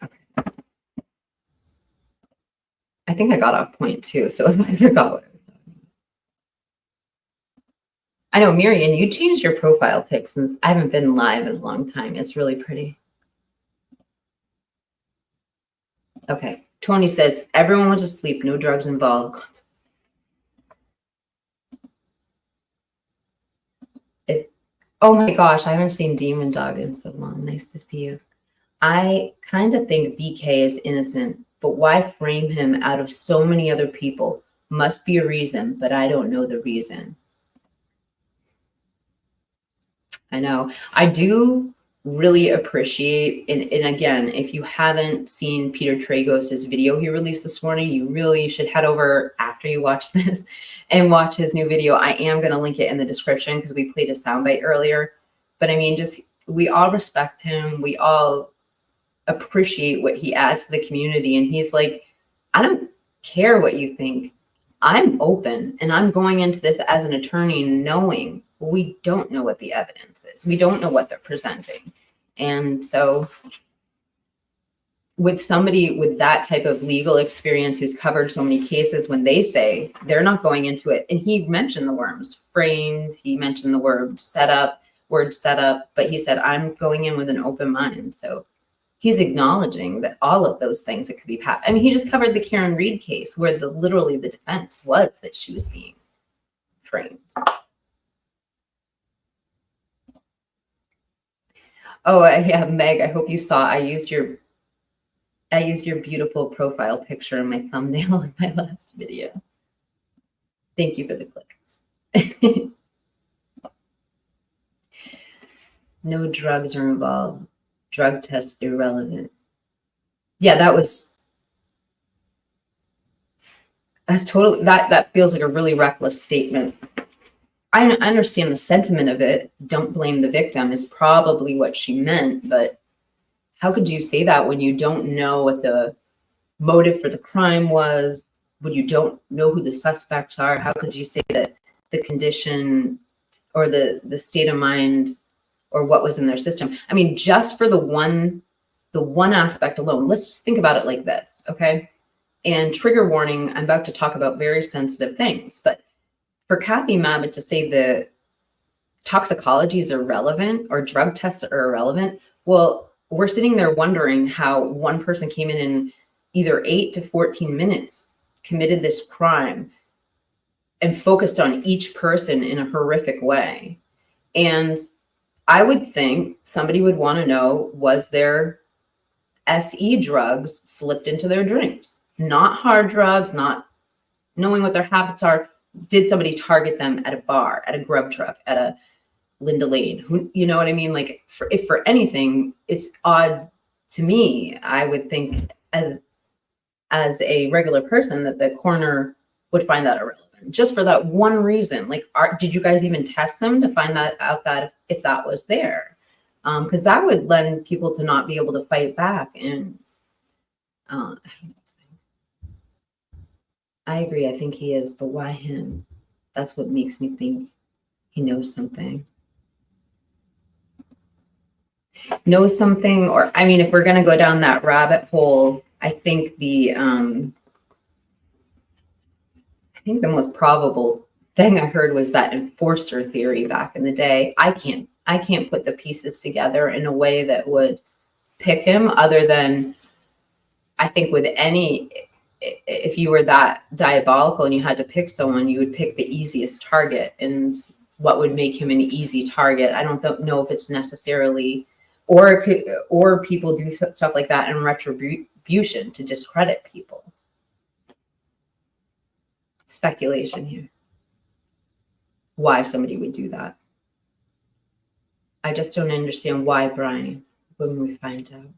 Okay. I think I got off point too, so if I forgot what I was talking about. I know, Miriam, you changed your profile pic since I haven't been live in a long time. It's really pretty. Okay, Tony says, everyone was asleep, no drugs involved. Oh my gosh, I haven't seen Demon Dog in so long. Nice to see you. I kind of think BK is innocent, but why frame him out of so many other people? Must be a reason, but I don't know the reason. I know. I do really appreciate, and again, if you haven't seen Peter Tragos' video he released this morning, you really should head over after you watch this and watch his new video. I am going to link it in the description because we played a soundbite earlier. But I mean, just we all respect him. We all appreciate what he adds to the community. And he's like, I don't care what you think. I'm open, and I'm going into this as an attorney knowing we don't know what the evidence is. We don't know what they're presenting. And so with somebody with that type of legal experience who's covered so many cases, when they say they're not going into it, and he mentioned the words framed, he mentioned the word setup, but he said, I'm going in with an open mind. So he's acknowledging that all of those things that could be passed. I mean, he just covered the Karen Reed case where literally the defense was that she was being framed. Oh, yeah, Meg, I hope you saw, I used your beautiful profile picture in my thumbnail in my last video. Thank you for the clicks. No drugs are involved. Drug tests irrelevant. Yeah, that's totally, that feels like a really reckless statement. I understand the sentiment of it. Don't blame the victim is probably what she meant, but how could you say that when you don't know what the motive for the crime was, when you don't know who the suspects are? How could you say that the condition or the state of mind or what was in their system? I mean, just for the one aspect alone, let's just think about it like this, okay? And trigger warning, I'm about to talk about very sensitive things, but for Kathy Mabbitt to say the toxicology is irrelevant or drug tests are irrelevant, well, we're sitting there wondering how one person came in either 8 to 14 minutes, committed this crime, and focused on each person in a horrific way. And I would think somebody would want to know, was there SE drugs slipped into their drinks? Not hard drugs, not knowing what their habits are. Did somebody target them at a bar, at a grub truck, at a Linda Lane? Who, you know what I mean? Like, if for anything, it's odd to me. I would think as a regular person that the coroner would find that irrelevant, just for that one reason. Like, did you guys even test them to find that out, that if that was there? Because that would lend people to not be able to fight back. And I don't know. I agree. I think he is, but why him? That's what makes me think he knows something. Knows something, or I mean, if we're gonna go down that rabbit hole, I think the most probable thing I heard was that enforcer theory back in the day. I can't put the pieces together in a way that would pick him, other than I think with any, if you were that diabolical and you had to pick someone, you would pick the easiest target. And what would make him an easy target? I don't know if it's necessarily, or people do stuff like that in retribution to discredit people. Speculation here. Why somebody would do that. I just don't understand why, Brian, when we find out.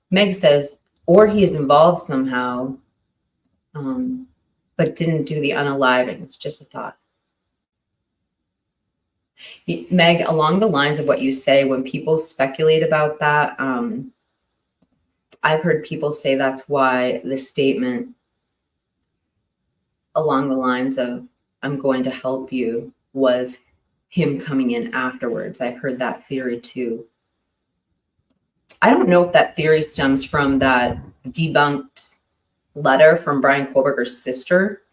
Meg says, or he is involved somehow, but didn't do the unaliving. It's just a thought. Meg, along the lines of what you say, when people speculate about that, I've heard people say that's why the statement along the lines of, I'm going to help you, was him coming in afterwards. I've heard that theory too. I don't know if that theory stems from that debunked letter from Brian Kohlberger's sister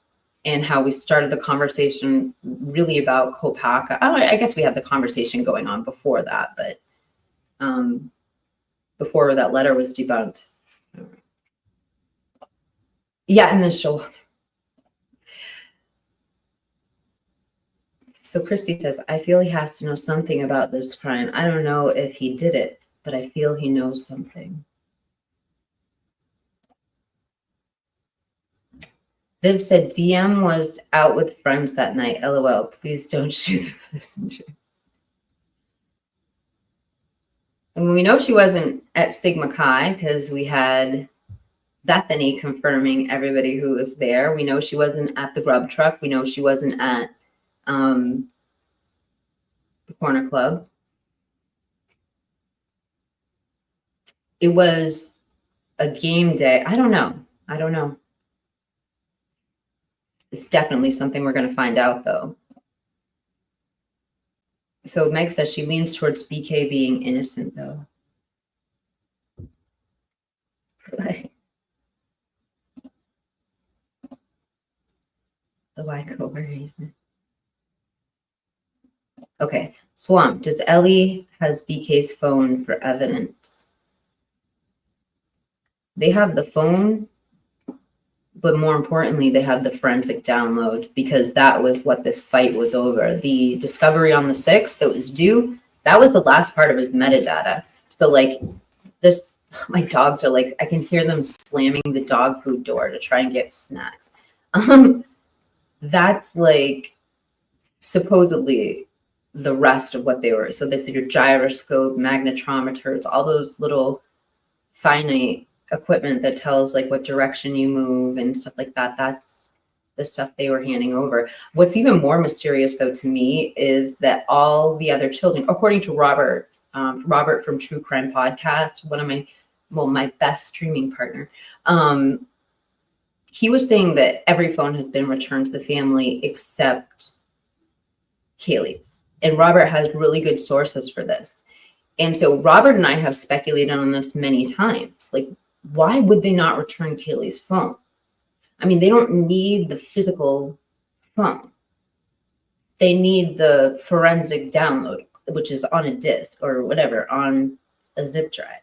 and how we started the conversation really about Kopaka. I guess we had the conversation going on before that, but before that letter was debunked. Yeah, and the shoulder. So Christy says, I feel he has to know something about this crime. I don't know if he did it, but I feel he knows something. Viv said, DM was out with friends that night. LOL, please don't shoot the messenger. And we know she wasn't at Sigma Chi because we had Bethany confirming everybody who was there. We know she wasn't at the grub truck. We know she wasn't at the corner club. It was a game day. I don't know. It's definitely something we're going to find out, though. So Meg says she leans towards BK being innocent, though. Back over reason. Okay. Swamp. Does Ellie has BK's phone for evidence? They have the phone, but more importantly, they have the forensic download, because that was what this fight was over. The discovery on the 6th that was due, that was the last part of his metadata. So like this, my dogs are like, I can hear them slamming the dog food door to try and get snacks. That's like supposedly the rest of what they were. So this is your gyroscope, magnetometers, all those little finite equipment that tells like what direction you move and stuff like that. That's the stuff they were handing over. What's even more mysterious though to me is that all the other children, according to Robert from True Crime Podcast, one of my best streaming partner, he was saying that every phone has been returned to the family except Kaylee's. And Robert has really good sources for this. And so Robert and I have speculated on this many times. Like, why would they not return Kaylee's phone? I mean, they don't need the physical phone. They need the forensic download, which is on a disk or whatever, on a zip drive.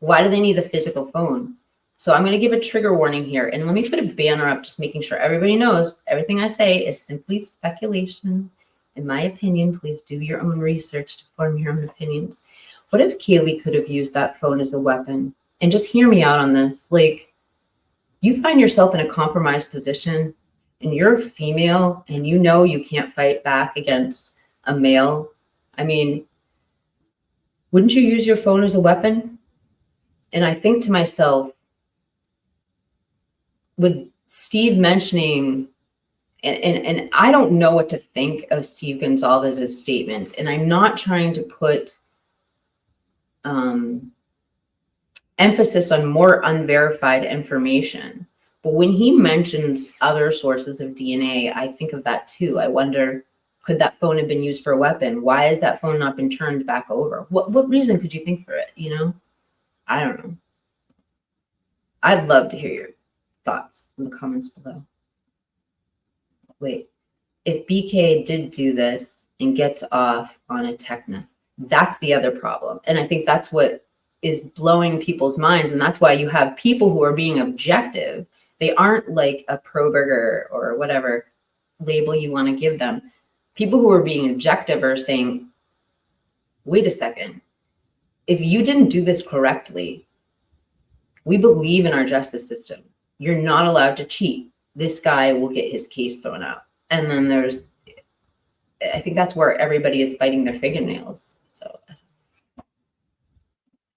Why do they need the physical phone? So I'm going to give a trigger warning here. And let me put a banner up, just making sure everybody knows everything I say is simply speculation. In my opinion, please do your own research to form your own opinions. What if Kaylee could have used that phone as a weapon? And just hear me out on this. Like, you find yourself in a compromised position and you're a female and you know you can't fight back against a male. I mean, wouldn't you use your phone as a weapon? And I think to myself, with Steve mentioning, and I don't know what to think of Steve Gonzalez's statements, and I'm not trying to put emphasis on more unverified information. But when he mentions other sources of DNA, I think of that too. I wonder, could that phone have been used for a weapon? Why has that phone not been turned back over? What reason could you think for it? You know, I don't know. I'd love to hear your thoughts in the comments below. Wait, if BK did do this and gets off on a Techna, that's the other problem. And I think that's what is blowing people's minds. And that's why you have people who are being objective. They aren't like a pro burger or whatever label you want to give them. People who are being objective are saying, wait a second, if you didn't do this correctly, we believe in our justice system. You're not allowed to cheat. This guy will get his case thrown out. And then I think that's where everybody is biting their fingernails. So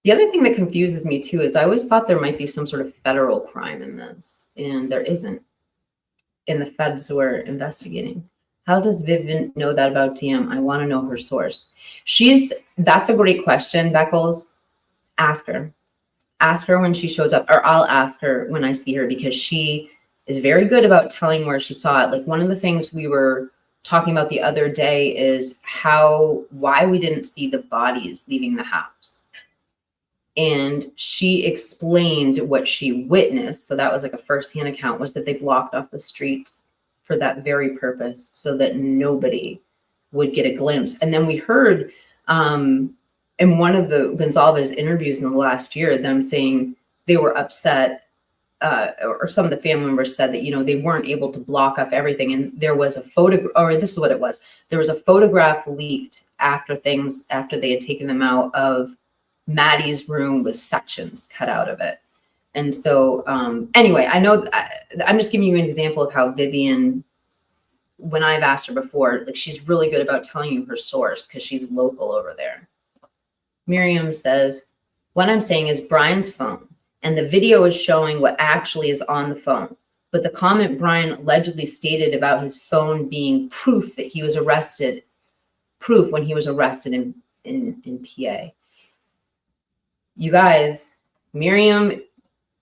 the other thing that confuses me too is I always thought there might be some sort of federal crime in this, and there isn't. And the feds were investigating. How does Vivian know that about DM? I want to know her source. That's a great question, Beckles. Ask her. Ask her when she shows up, or I'll ask her when I see her, because she is very good about telling where she saw it. Like, one of the things we were talking about the other day is why we didn't see the bodies leaving the house. And she explained what she witnessed. So that was like a firsthand account, was that they blocked off the streets for that very purpose, so that nobody would get a glimpse. And then we heard in one of the Gonzalez interviews in the last year, them saying they were upset, or some of the family members said that, you know, they weren't able to block off everything. And there was a photograph, or this is what it was. There was a photograph leaked after they had taken them out, of Maddie's room with sections cut out of it. And so anyway, I know I'm just giving you an example of how Vivian, when I've asked her before, like, she's really good about telling you her source because she's local over there. Miriam says, what I'm saying is Brian's phone, and the video is showing what actually is on the phone. But the comment Brian allegedly stated about his phone being proof that he was arrested, proof when he was arrested in PA. You guys, Miriam,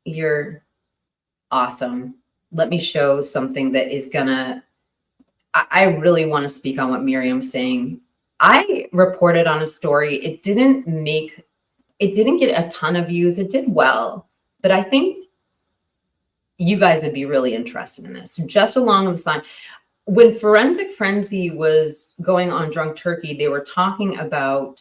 you're awesome. Let me show something that is gonna, I really want to speak on what Miriam's saying. I reported on a story. It didn't get a ton of views. It did well, but I think you guys would be really interested in this. Just along the line, when Forensic Frenzy was going on Drunk Turkey, they were talking about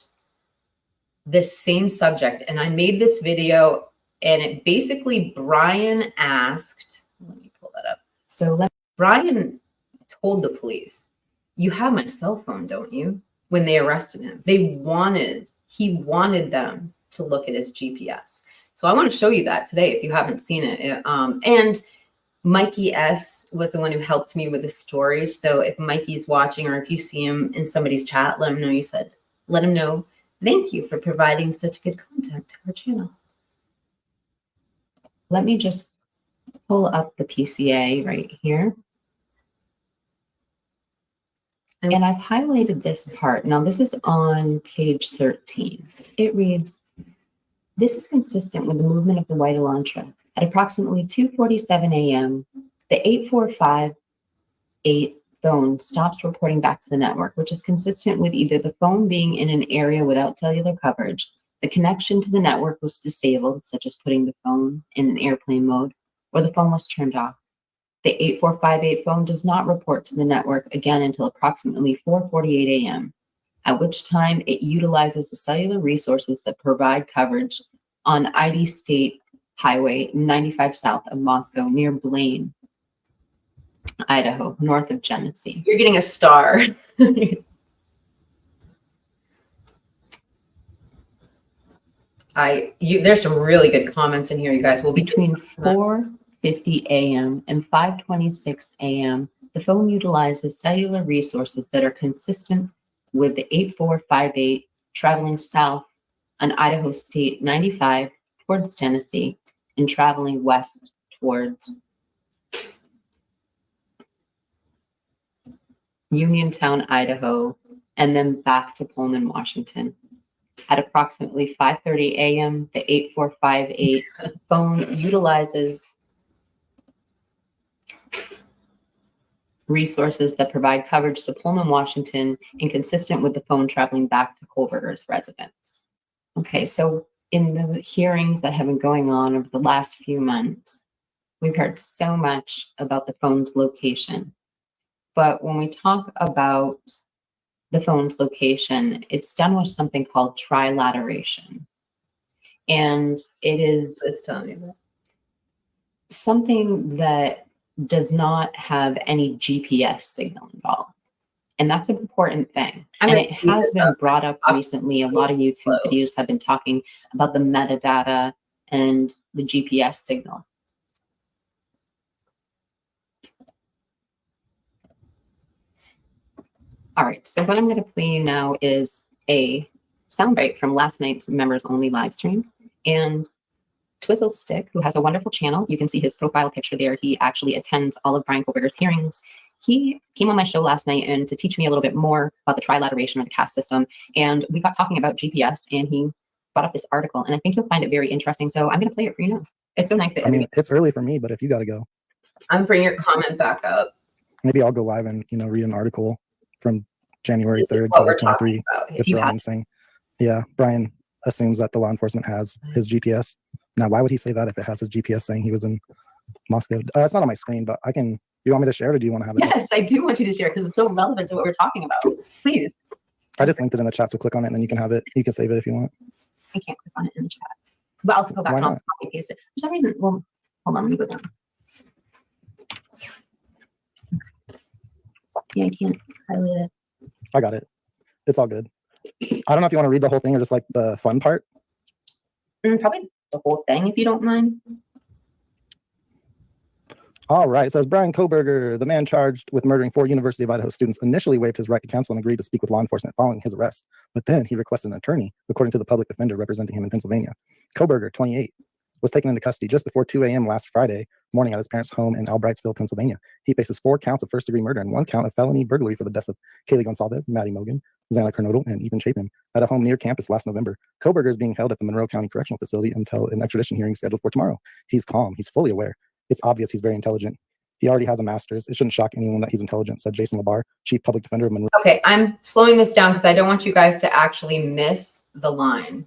this same subject. And I made this video, and it basically, Brian asked, let me pull that up. So Brian told the police, you have my cell phone, don't you? When they arrested him, he wanted them to look at his GPS. So I want to show you that today if you haven't seen it. And Mikey S was the one who helped me with the story. So if Mikey's watching, or if you see him in somebody's chat, let him know let him know. Thank you for providing such good content to our channel. Let me just pull up the PCA right here. And I've highlighted this part. Now this is on page 13. It reads, this is consistent with the movement of the White Elantra. At approximately 2:47 a.m., the 8458 phone stops reporting back to the network, which is consistent with either the phone being in an area without cellular coverage, the connection to the network was disabled, such as putting the phone in an airplane mode, or the phone was turned off. The 8458 phone does not report to the network again until approximately 4:48 a.m., at which time it utilizes the cellular resources that provide coverage on ID State Highway 95 south of Moscow near Blaine, Idaho, north of Genesee. You're getting a star. There's some really good comments in here, you guys. Well, between 4:50 a.m. and 5:26 a.m., the phone utilizes cellular resources that are consistent with the 8458 traveling south on Idaho State 95 towards Tennessee and traveling west towards Uniontown, Idaho, and then back to Pullman, Washington. At approximately 5:30 a.m., the 8458 phone utilizes resources that provide coverage to Pullman, Washington, and consistent with the phone traveling back to Kohlberger's residence. Okay, so in the hearings that have been going on over the last few months, we've heard so much about the phone's location. But when we talk about the phone's location, it's done with something called trilateration. And it is something that does not have any GPS signal involved. And that's an important thing. And it has been brought up recently. A lot of YouTube videos have been talking about the metadata and the GPS signal. All right, so what I'm going to play you now is a soundbite from last night's members only live stream. And Twizzle Stick, who has a wonderful channel, you can see his profile picture there. He actually attends all of Brian Kohlberger's hearings. He came on my show last night and to teach me a little bit more about the trilateration of the caste system. And we got talking about GPS, and he brought up this article, and I think you'll find it very interesting. So I'm going to play it for you now. It's so nice that it's early for me, but if you got to go, I'm bringing your comment back up. Maybe I'll go live and read an article from January 3rd, 2023 with Brian saying, yeah, Brian assumes that the law enforcement has his GPS. Now, why would he say that if it has his GPS saying he was in Moscow? It's not on my screen, but I can. Do you want me to share it, or do you want to have it? Yes, I do want you to share because it's so relevant to what we're talking about. Please. I just linked it in the chat, so click on it and then you can have it. You can save it if you want. I can't click on it in the chat. But I'll also go back and I'll copy paste it. For some reason, well, hold on, let me go down. Yeah, I can't highlight it. I got it. It's all good. I don't know if you want to read the whole thing or just like the fun part. Probably the whole thing, if you don't mind. All right. It says Brian Kohlberger, the man charged with murdering 4 University of Idaho students, initially waived his right to counsel and agreed to speak with law enforcement following his arrest. But then he requested an attorney, according to the public defender representing him in Pennsylvania. Kohlberger, 28, was taken into custody just before 2 a.m. last Friday morning at his parents' home in Albrightsville, Pennsylvania. He faces 4 counts of first-degree murder and 1 count of felony burglary for the deaths of Kaylee Gonsalves, Maddie Mogan, Xana Kernodle, and Ethan Chapin at a home near campus last November. Kohlberger is being held at the Monroe County Correctional Facility until an extradition hearing scheduled for tomorrow. He's calm. He's fully aware. It's obvious he's very intelligent. He already has a master's. It shouldn't shock anyone that he's intelligent, said Jason Labar, chief public defender of Monroe. Okay, I'm slowing this down because I don't want you guys to actually miss the line.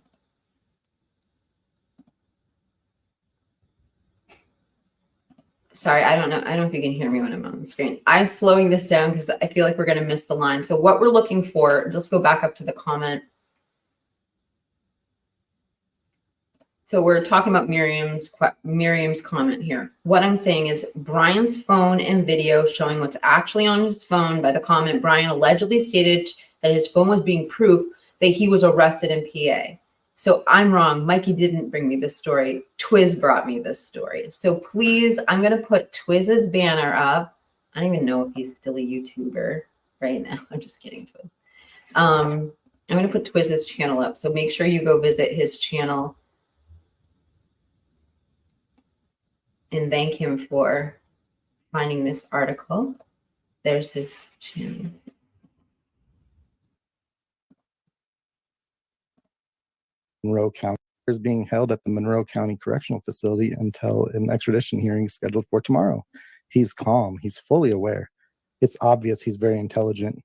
Sorry, I don't know. I don't know if you can hear me when I'm on the screen. I'm slowing this down because I feel like we're going to miss the line. So what we're looking for, let's go back up to the comment. So we're talking about Miriam's comment here. What I'm saying is Brian's phone and video showing what's actually on his phone. By the comment, Brian allegedly stated that his phone was being proof that he was arrested in PA. So I'm wrong. Mikey didn't bring me this story. Twiz brought me this story. So please, I'm going to put Twiz's banner up. I don't even know if he's still a YouTuber right now. I'm just kidding, Twiz. I'm going to put Twiz's channel up. So make sure you go visit his channel and thank him for finding this article. There's his channel. Monroe County is being held at the Monroe County Correctional Facility until an extradition hearing is scheduled for tomorrow. He's calm. He's fully aware. It's obvious he's very intelligent.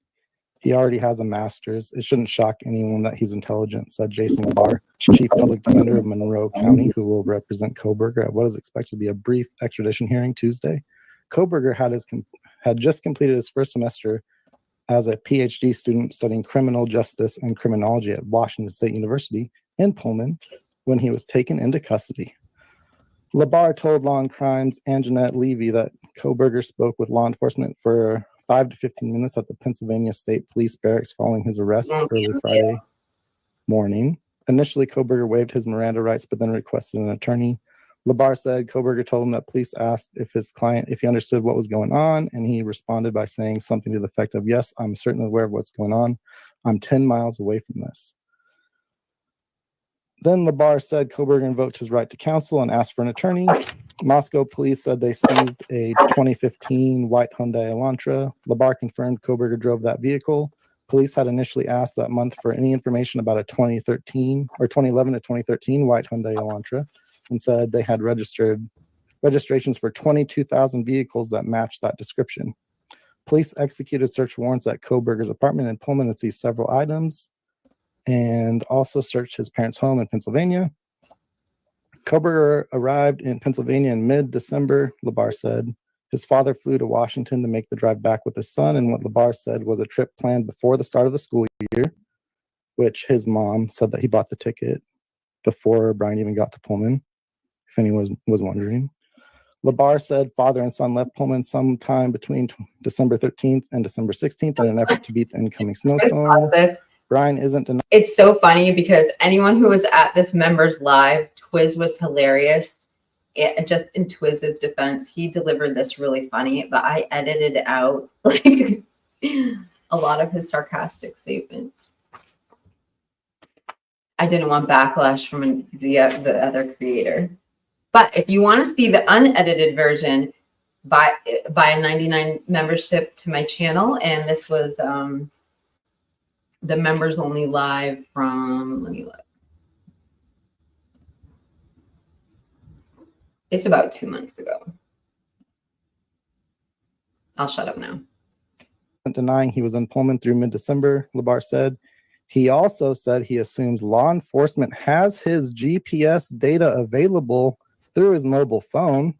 He already has a master's. It shouldn't shock anyone that he's intelligent, said Jason Labar, Chief Public Defender of Monroe County, who will represent Koberger at what is expected to be a brief extradition hearing Tuesday. Koberger had just completed his first semester as a PhD student studying criminal justice and criminology at Washington State University in Pullman when he was taken into custody. Labar told Law and Crimes and Jeanette Levy that Koberger spoke with law enforcement for 5 to 15 minutes at the Pennsylvania State Police Barracks following his arrest early Friday morning. Initially, Koberger waived his Miranda rights, but then requested an attorney. Labar said Koberger told him that police asked if he understood what was going on, and he responded by saying something to the effect of, "Yes, I'm certainly aware of what's going on. I'm 10 miles away from this." Then Labar said Koberger invoked his right to counsel and asked for an attorney. Moscow police said they seized a 2015 white Hyundai Elantra. Labar confirmed Koberger drove that vehicle. Police had initially asked that month for any information about a 2013 or 2011 to 2013 white Hyundai Elantra and said they had registrations for 22,000 vehicles that matched that description. Police executed search warrants at Koberger's apartment in Pullman to seize several items and also searched his parents' home in Pennsylvania. Koberger arrived in Pennsylvania in mid-December, Labar said. His father flew to Washington to make the drive back with his son, and what Labar said was a trip planned before the start of the school year, which his mom said that he bought the ticket before Brian even got to Pullman, if anyone was wondering. Labar said father and son left Pullman sometime between December 13th and December 16th in an effort to beat the incoming snowstorm. Brian isn't denying. It's so funny because anyone who was at this members live, Twiz was hilarious. Just in Twiz's defense, he delivered this really funny, but I edited out like a lot of his sarcastic statements. I didn't want backlash from the other creator. But if you want to see the unedited version, buy a 99 membership to my channel, and this was the members only live from, let me look. It's about 2 months ago. I'll shut up now. Denying he was in Pullman through mid-December, Labar said. He also said he assumes law enforcement has his GPS data available through his mobile phone.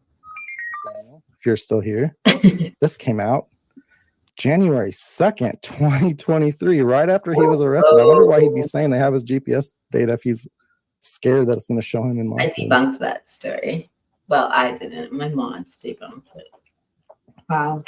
If you're still here, this came out January 2nd, 2023, right after he was arrested. I wonder why he'd be saying they have his GPS data if he's scared that it's going to show him in Moscow. I debunked that story. Well, I didn't. My mods debunked it. Wow.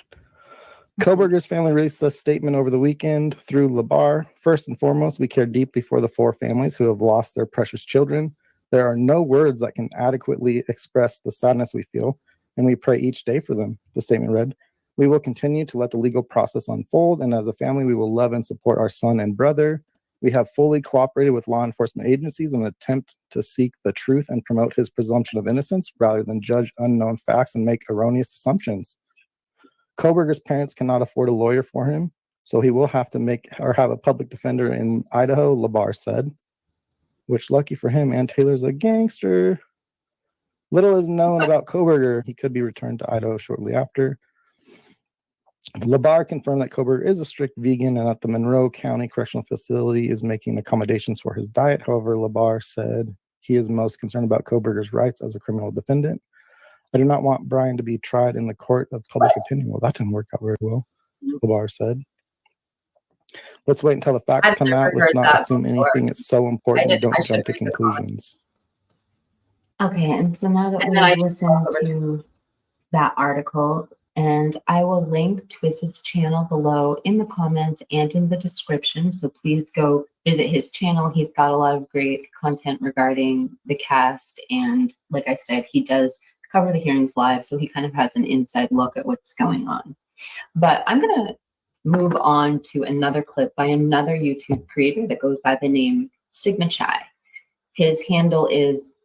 Koberger's family released a statement over the weekend through Labar. First and foremost, we care deeply for the 4 families who have lost their precious children. There are no words that can adequately express the sadness we feel, and we pray each day for them, the statement read. We will continue to let the legal process unfold, and as a family, we will love and support our son and brother. We have fully cooperated with law enforcement agencies in an attempt to seek the truth and promote his presumption of innocence rather than judge unknown facts and make erroneous assumptions. Koberger's parents cannot afford a lawyer for him, so he will have to have a public defender in Idaho, Labar said, which lucky for him, Ann Taylor's a gangster. Little is known about Koberger. He could be returned to Idaho shortly after. Labar confirmed that Koberger is a strict vegan and that the Monroe County Correctional Facility is making accommodations for his diet. However, Labar said he is most concerned about Koberger's rights as a criminal defendant. I do not want Brian to be tried in the court of public opinion. Well, that didn't work out very well, Labar said. Let's wait until the facts I've come never out. Let's heard not that assume before. anything. It's so important we I don't should jump to read the comments. conclusions. Okay, and so now that And then I we've just listened walk over to that article, and I will link Twiz's channel below in the comments and in the description. So please go visit his channel. He's got a lot of great content regarding the cast. And like I said, he does cover the hearings live. So he kind of has an inside look at what's going on. But I'm going to move on to another clip by another YouTube creator that goes by the name Sigma Chai. His handle is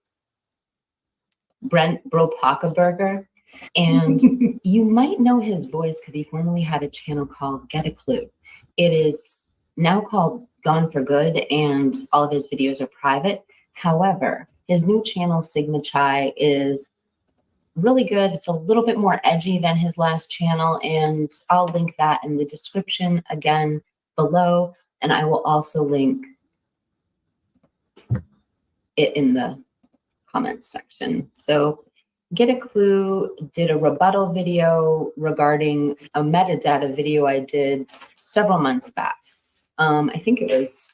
Brent Bropakaberger. And you might know his voice because he formerly had a channel called Get a Clue. It is now called Gone for Good, and all of his videos are private. However, his new channel, Sigma Chai, is really good. It's a little bit more edgy than his last channel, and I'll link that in the description again below. And I will also link it in the comments section. So Get a Clue did a rebuttal video regarding a metadata video I did several months back. I think it was,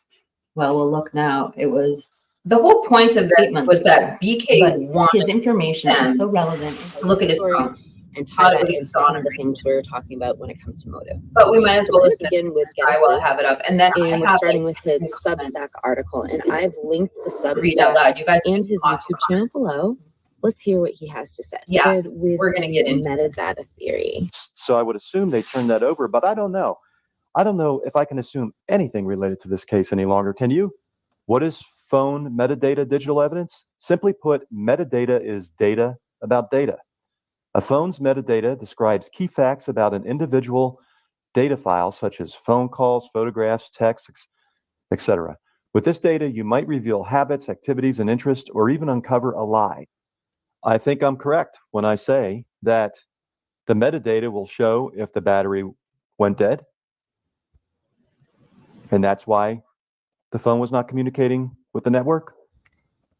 well, we'll look now. It was The whole point of this 8 months was that ago. BK But wanted his information them is so relevant. to look at his story phone. and How tie did that we into get some of the on? things we were talking about when it comes to motive. But we might as So well we're listen gonna to begin with Get I a will Clue, have it up. And then I and we're have starting like, with his in the comments. Substack article, and I've linked the Read out Substack loud. You guys and make his awesome YouTube channel comments. below. Let's hear what he has to say. Yeah, Started with we're gonna get the into metadata theory. So I would assume they turned that over, but I don't know. I don't know if I can assume anything related to this case any longer. Can you? What is phone metadata digital evidence? Simply put, metadata is data about data. A phone's metadata describes key facts about an individual data file, such as phone calls, photographs, texts, etc. With this data, you might reveal habits, activities, and interests, or even uncover a lie. I think I'm correct when I say that the metadata will show if the battery went dead. And that's why the phone was not communicating with the network.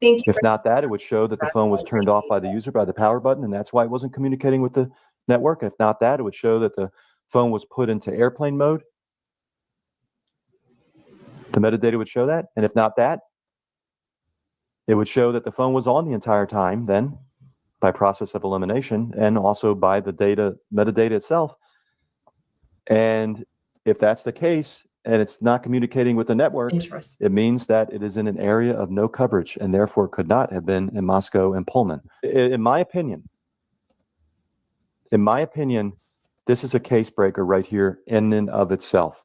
Thank you. If not that, it would show that the phone was turned off by the user by the power button, and that's why it wasn't communicating with the network. If not that, it would show that the phone was put into airplane mode. The metadata would show that. And if not that, it would show that the phone was on the entire time then by process of elimination, and also by the data metadata itself. And if that's the case, and it's not communicating with the network, Interesting. it means that it is in an area of no coverage and therefore could not have been in Moscow and Pullman. In my opinion, this is a case breaker right here in and of itself.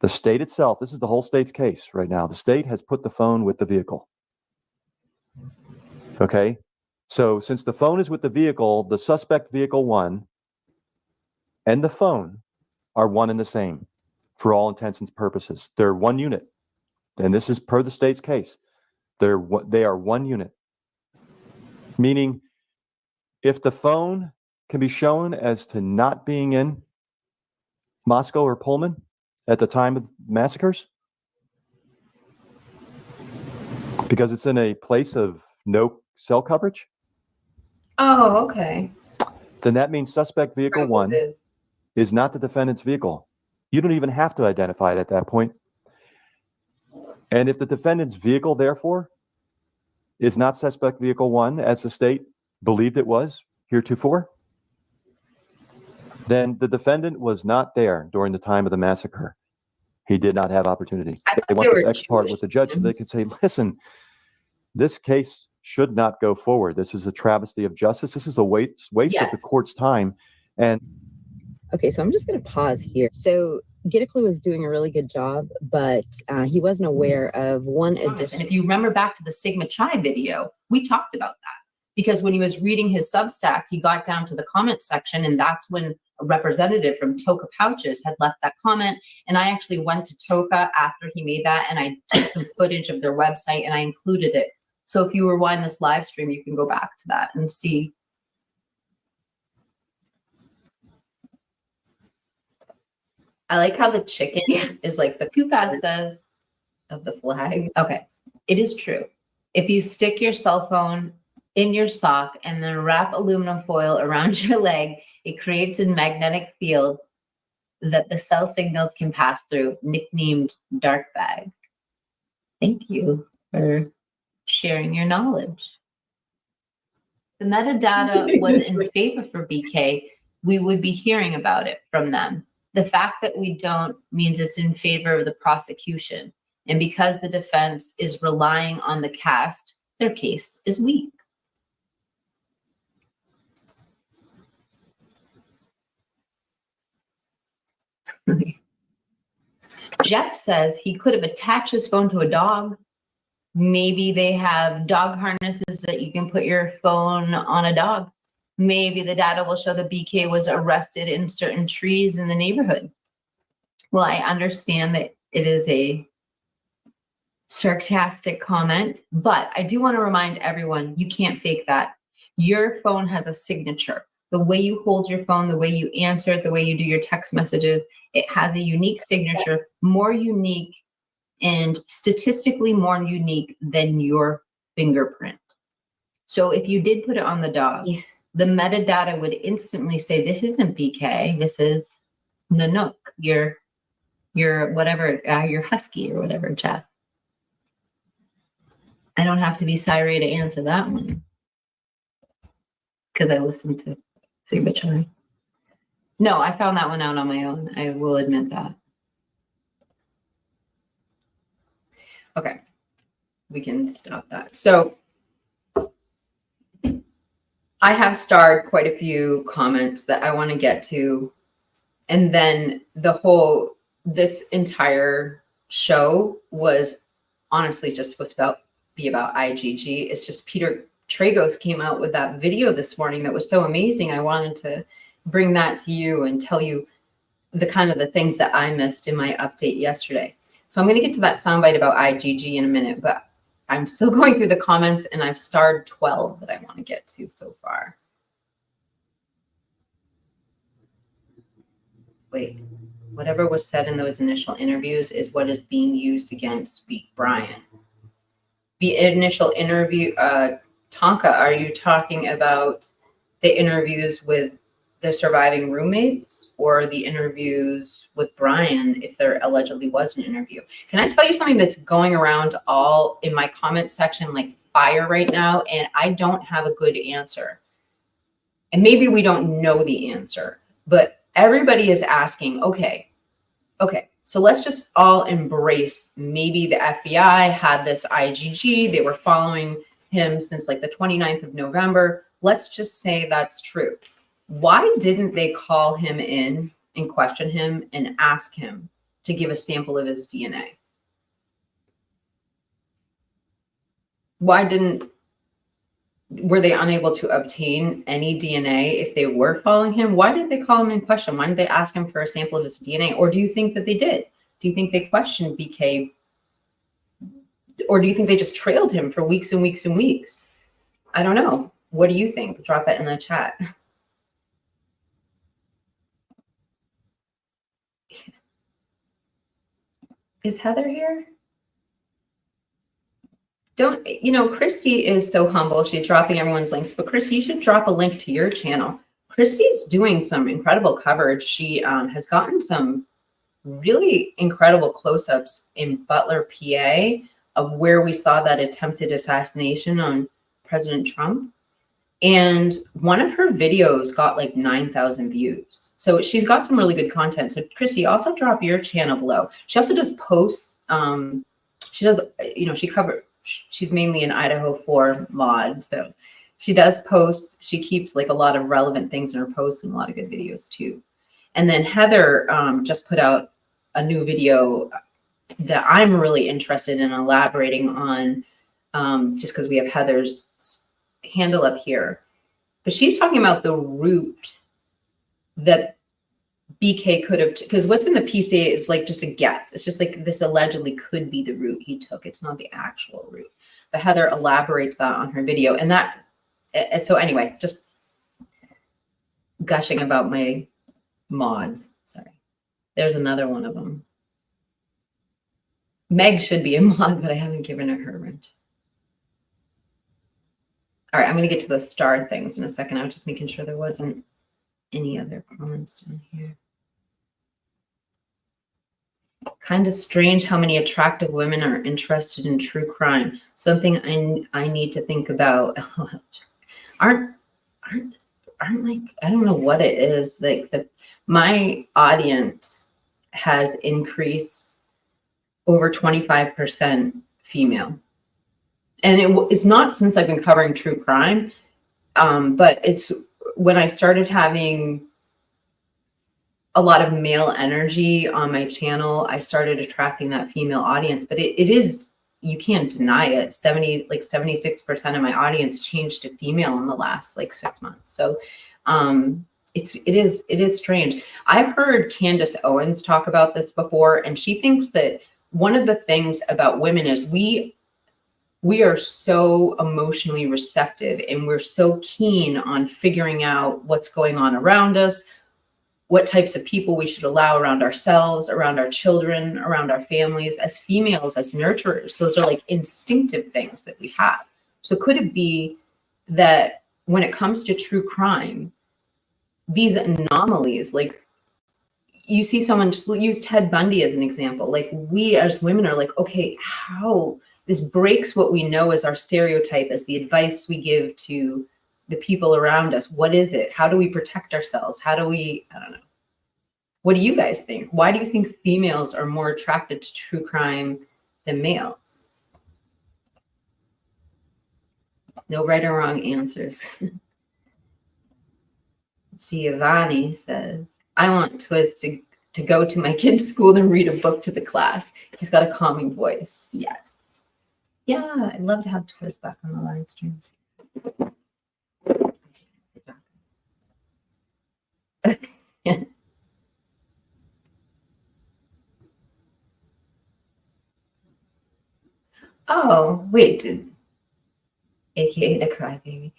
The state itself, this is the whole state's case right now. The state has put the phone with the vehicle. Okay? So since the phone is with the vehicle, the suspect vehicle 1 and the phone are one and the same for all intents and purposes. They're one unit. And this is per the state's case. They are one unit. Meaning, if the phone can be shown as to not being in Moscow or Pullman at the time of massacres, because it's in a place of no cell coverage, Oh, okay. then that means suspect vehicle 1 is not the defendant's vehicle. You don't even have to identify it at that point. And if the defendant's vehicle, therefore, is not suspect vehicle 1, as the state believed it was heretofore, then the defendant was not there during the time of the massacre. He did not have opportunity. I thought They want they this were ex parte Jewish with the judge so they names. can say, listen, this case should not go forward. This is a travesty of justice. This is a waste of the Yes. court's time. And Okay, so I'm just going to pause here. So Get a Clue is doing a really good job, but he wasn't aware of one And addition. if you remember back to the Sigma Chai video, we talked about that. Because when he was reading his Substack, he got down to the comment section, and that's when a representative from Toka Pouches had left that comment. And I actually went to Toka after he made that, and I took some footage of their website and I included it. So if you rewind this live stream, you can go back to that and see. I like how the chicken is like the Kuka says of the flag. Okay, it is true. If you stick your cell phone in your sock and then wrap aluminum foil around your leg. It creates a magnetic field that the cell signals can pass through, nicknamed dark bag. Thank you for sharing your knowledge. The metadata was in favor for BK, we would be hearing about it from them. The fact that we don't means it's in favor of the prosecution. And because the defense is relying on the cast, their case is weak. Jeff says he could have attached his phone to a dog. Maybe they have dog harnesses that you can put your phone on a dog. Maybe the data will show that BK was arrested in certain trees in the neighborhood. Well, I understand that it is a sarcastic comment, but I do want to remind everyone, you can't fake that. Your phone has a signature. The way you hold your phone, the way you answer it, the way you do your text messages, it has a unique signature, more unique and statistically more unique than your fingerprint. So if you did put it on the dog, the metadata would instantly say, this isn't BK, this is Nanook, your whatever, your husky or whatever, Jeff. I don't have to be Siri to answer that one because I listened to Signature. No, I found that one out on my own. I will admit that. Okay, we can stop that. So I have starred quite a few comments that I want to get to. And then this entire show was honestly just supposed to be about IGG. It's just Peter Tragos came out with that video this morning that was so amazing. I wanted to bring that to you and tell you the kind of the things that I missed in my update yesterday. So I'm going to get to that soundbite about IGG in a minute, but I'm still going through the comments and I've starred 12 that I want to get to so far. Wait, whatever was said in those initial interviews is what is being used against Brian. The initial interview, Tonka, are you talking about the interviews with the surviving roommates or the interviews with Brian, if there allegedly was an interview? Can I tell you something that's going around all in my comment section like fire right now, and I don't have a good answer. And maybe we don't know the answer, but everybody is asking, okay, so let's just all embrace maybe the FBI had this IGG, they were following him since like the 29th of November. Let's just say that's true. Why didn't they call him in and question him and ask him to give a sample of his DNA? Were they unable to obtain any DNA if they were following him? Why did they call him in question? Why didn't they ask him for a sample of his DNA? Or do you think that they did? Do you think they questioned BK? Or do you think they just trailed him for weeks and weeks and weeks? I don't know. What do you think? Drop it in the chat. Is Heather here? Christy is so humble. She's dropping everyone's links, but Christy, you should drop a link to your channel. Christy's doing some incredible coverage. She has gotten some really incredible close-ups in Butler, PA, of where we saw that attempted assassination on President Trump. And one of her videos got like 9,000 views. So she's got some really good content. So Christy, also drop your channel below. She also does posts. She's mainly an Idaho 4 mod. So she does posts. She keeps like a lot of relevant things in her posts and a lot of good videos too. And then Heather just put out a new video that I'm really interested in elaborating on, just because we have Heather's handle up here. But she's talking about the route that BK could have, because what's in the PCA is like just a guess. It's just like this allegedly could be the route he took. It's not the actual route. But Heather elaborates that on her video. And so anyway, just gushing about my mods. Sorry. There's another one of them. Meg should be a mod, but I haven't given her wrench. All right, I'm going to get to those star things in a second. I was just making sure there wasn't any other comments in here. Kind of strange how many attractive women are interested in true crime. Something I need to think about. aren't like, I don't know what it is. Like my audience has increased over 25% female. And it's not since I've been covering true crime, but it's when I started having a lot of male energy on my channel, I started attracting that female audience. But it is, you can't deny it. 76% of my audience changed to female in the last like 6 months. So it is strange. I've heard Candace Owens talk about this before, and she thinks that one of the things about women is we are so emotionally receptive, and we're so keen on figuring out what's going on around us, what types of people we should allow around ourselves, around our children, around our families. As females, as nurturers, those are like instinctive things that we have. So could it be that when it comes to true crime, these anomalies, like you see someone, just use Ted Bundy as an example, like we as women are like, okay, how this breaks what we know as our stereotype, as the advice we give to the people around us. What is it? How do we protect ourselves? How do we, I don't know. What do you guys think? Why do you think females are more attracted to true crime than males? No right or wrong answers. Giovanni says, I want Twiz to go to my kid's school and read a book to the class. He's got a calming voice. Yes. Yeah, I'd love to have Twiz back on the live streams. Oh, wait. AKA the crybaby.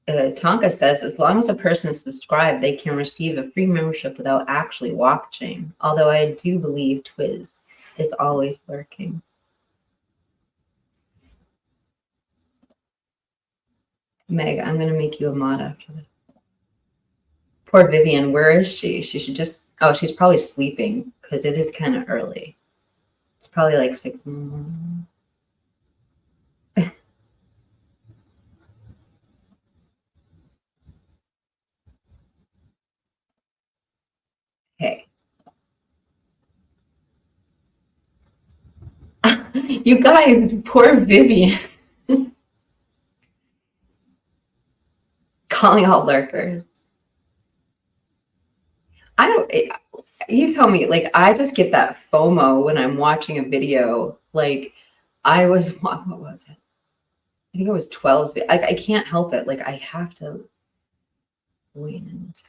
Tonka says, as long as a person is subscribed, they can receive a free membership without actually watching. Although I do believe Twiz is always lurking. Meg, I'm going to make you a mod after this. Poor Vivian, where is she? She should just, oh, she's probably sleeping because it is kind of early. It's probably like 6 in the morning. Hey. You guys, poor Vivian. Calling all lurkers. You tell me, like, I just get that FOMO when I'm watching a video. Like, what was it? I think it was 12's. I can't help it. Like, I have to lean into.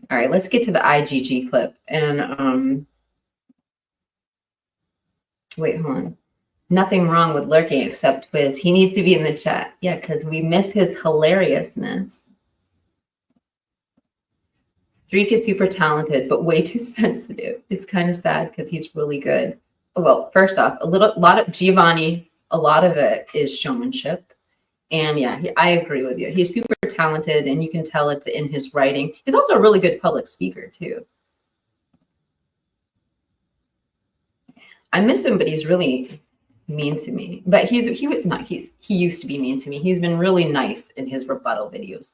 All right, let's get to the IGG clip. And, wait, hold on. Nothing wrong with lurking except Twiz. He needs to be in the chat. Yeah, because we miss his hilariousness. Streak is super talented, but way too sensitive. It's kind of sad because he's really good. Well, first off, a lot of Giovanni, a lot of it is showmanship. And yeah, I agree with you. He's super talented, and you can tell it's in his writing. He's also a really good public speaker too. I miss him, but he's really mean to me. But he used to be mean to me. He's been really nice in his rebuttal videos.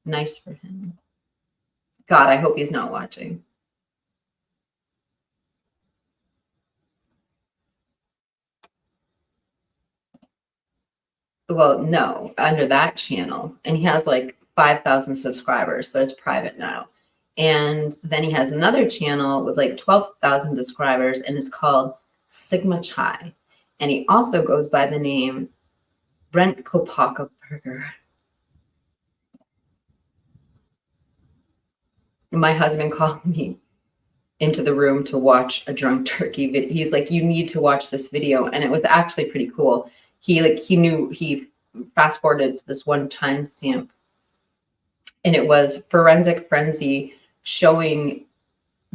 Nice for him. God, I hope he's not watching. Well, no, under that channel. And he has like 5,000 subscribers, but it's private now. And then he has another channel with like 12,000 subscribers, and it's called Sigma Chai. And he also goes by the name Brent Kopaka Burger. My husband called me into the room to watch a drunk turkey video. He's like, you need to watch this video. And it was actually pretty cool. He fast forwarded to this one timestamp, and it was Forensic Frenzy showing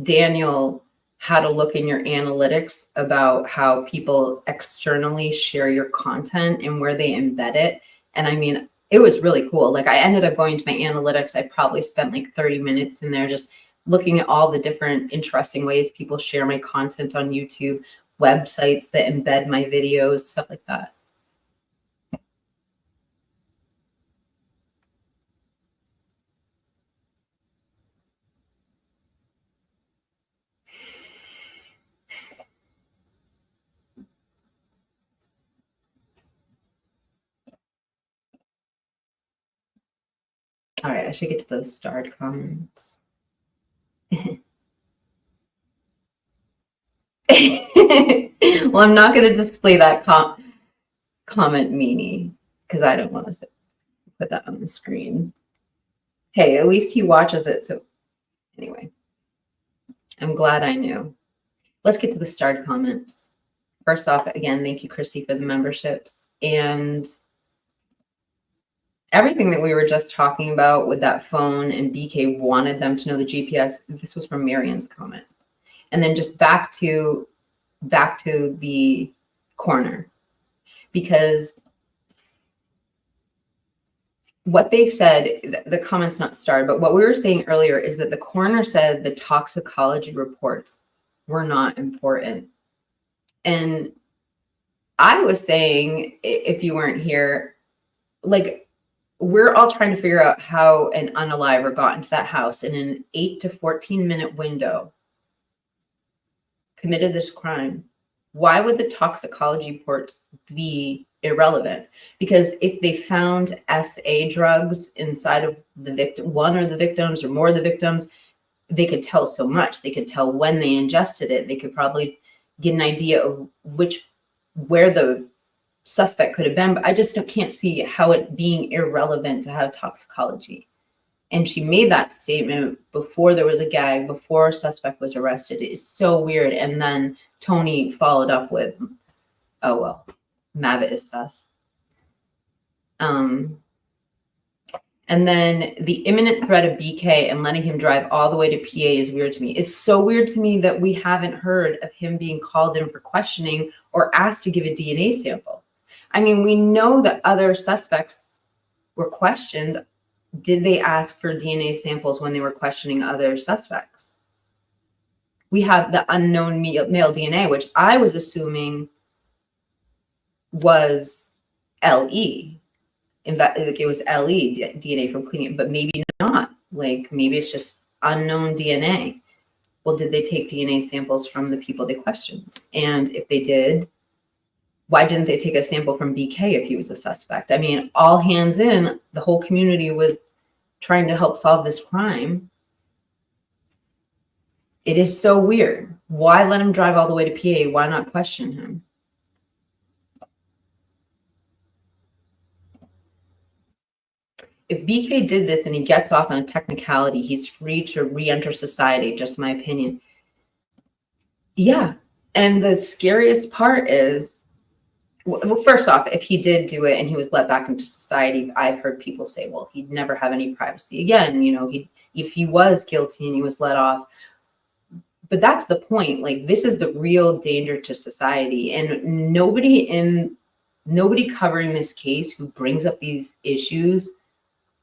Daniel how to look in your analytics about how people externally share your content and where they embed it. And I mean, it was really cool. Like I ended up going to my analytics. I probably spent like 30 minutes in there just looking at all the different interesting ways people share my content on YouTube, websites that embed my videos, stuff like that. All right, I should get to those starred comments. Well, I'm not going to display that comment meanie because I don't want to put that on the screen. Hey, at least he watches it. So anyway, I'm glad I knew. Let's get to the starred comments. First off, again, thank you, Christy, for the memberships. And everything that we were just talking about with that phone and BK wanted them to know the GPS. This was from Marion's comment. And then just back to the corner, because what they said, the comment's not starred, but what we were saying earlier is that the coroner said the toxicology reports were not important. And I was saying, if you weren't here, like, we're all trying to figure out how an unaliver got into that house in an 8 to 14 minute window, committed this crime. Why would the toxicology reports be irrelevant? Because if they found SA drugs inside of the victim, one or the victims or more of the victims, they could tell so much. They could tell when they ingested it. They could probably get an idea of where the suspect could have been, but I just can't see how it being irrelevant to have toxicology. And she made that statement before there was a gag, before a suspect was arrested. It is so weird. And then Tony followed up with, oh, well, Mavitt is sus. And then the imminent threat of BK and letting him drive all the way to PA is weird to me. It's so weird to me that we haven't heard of him being called in for questioning or asked to give a DNA sample. I mean, we know that other suspects were questioned. Did they ask for DNA samples when they were questioning other suspects? We have the unknown male DNA, which I was assuming was LE. In fact, like it was LE DNA from cleaning, but maybe not. Like maybe it's just unknown DNA. Well, did they take DNA samples from the people they questioned? And if they did, why didn't they take a sample from BK if he was a suspect? I mean, all hands in, the whole community was trying to help solve this crime. It is so weird. Why let him drive all the way to PA? Why not question him? If BK did this and he gets off on a technicality, he's free to re-enter society, just my opinion. Yeah. And the scariest part is, well, first off, if he did do it and he was let back into society, I've heard people say, well, he'd never have any privacy again. You know, if he was guilty and he was let off. But that's the point. Like, this is the real danger to society. And nobody covering this case who brings up these issues,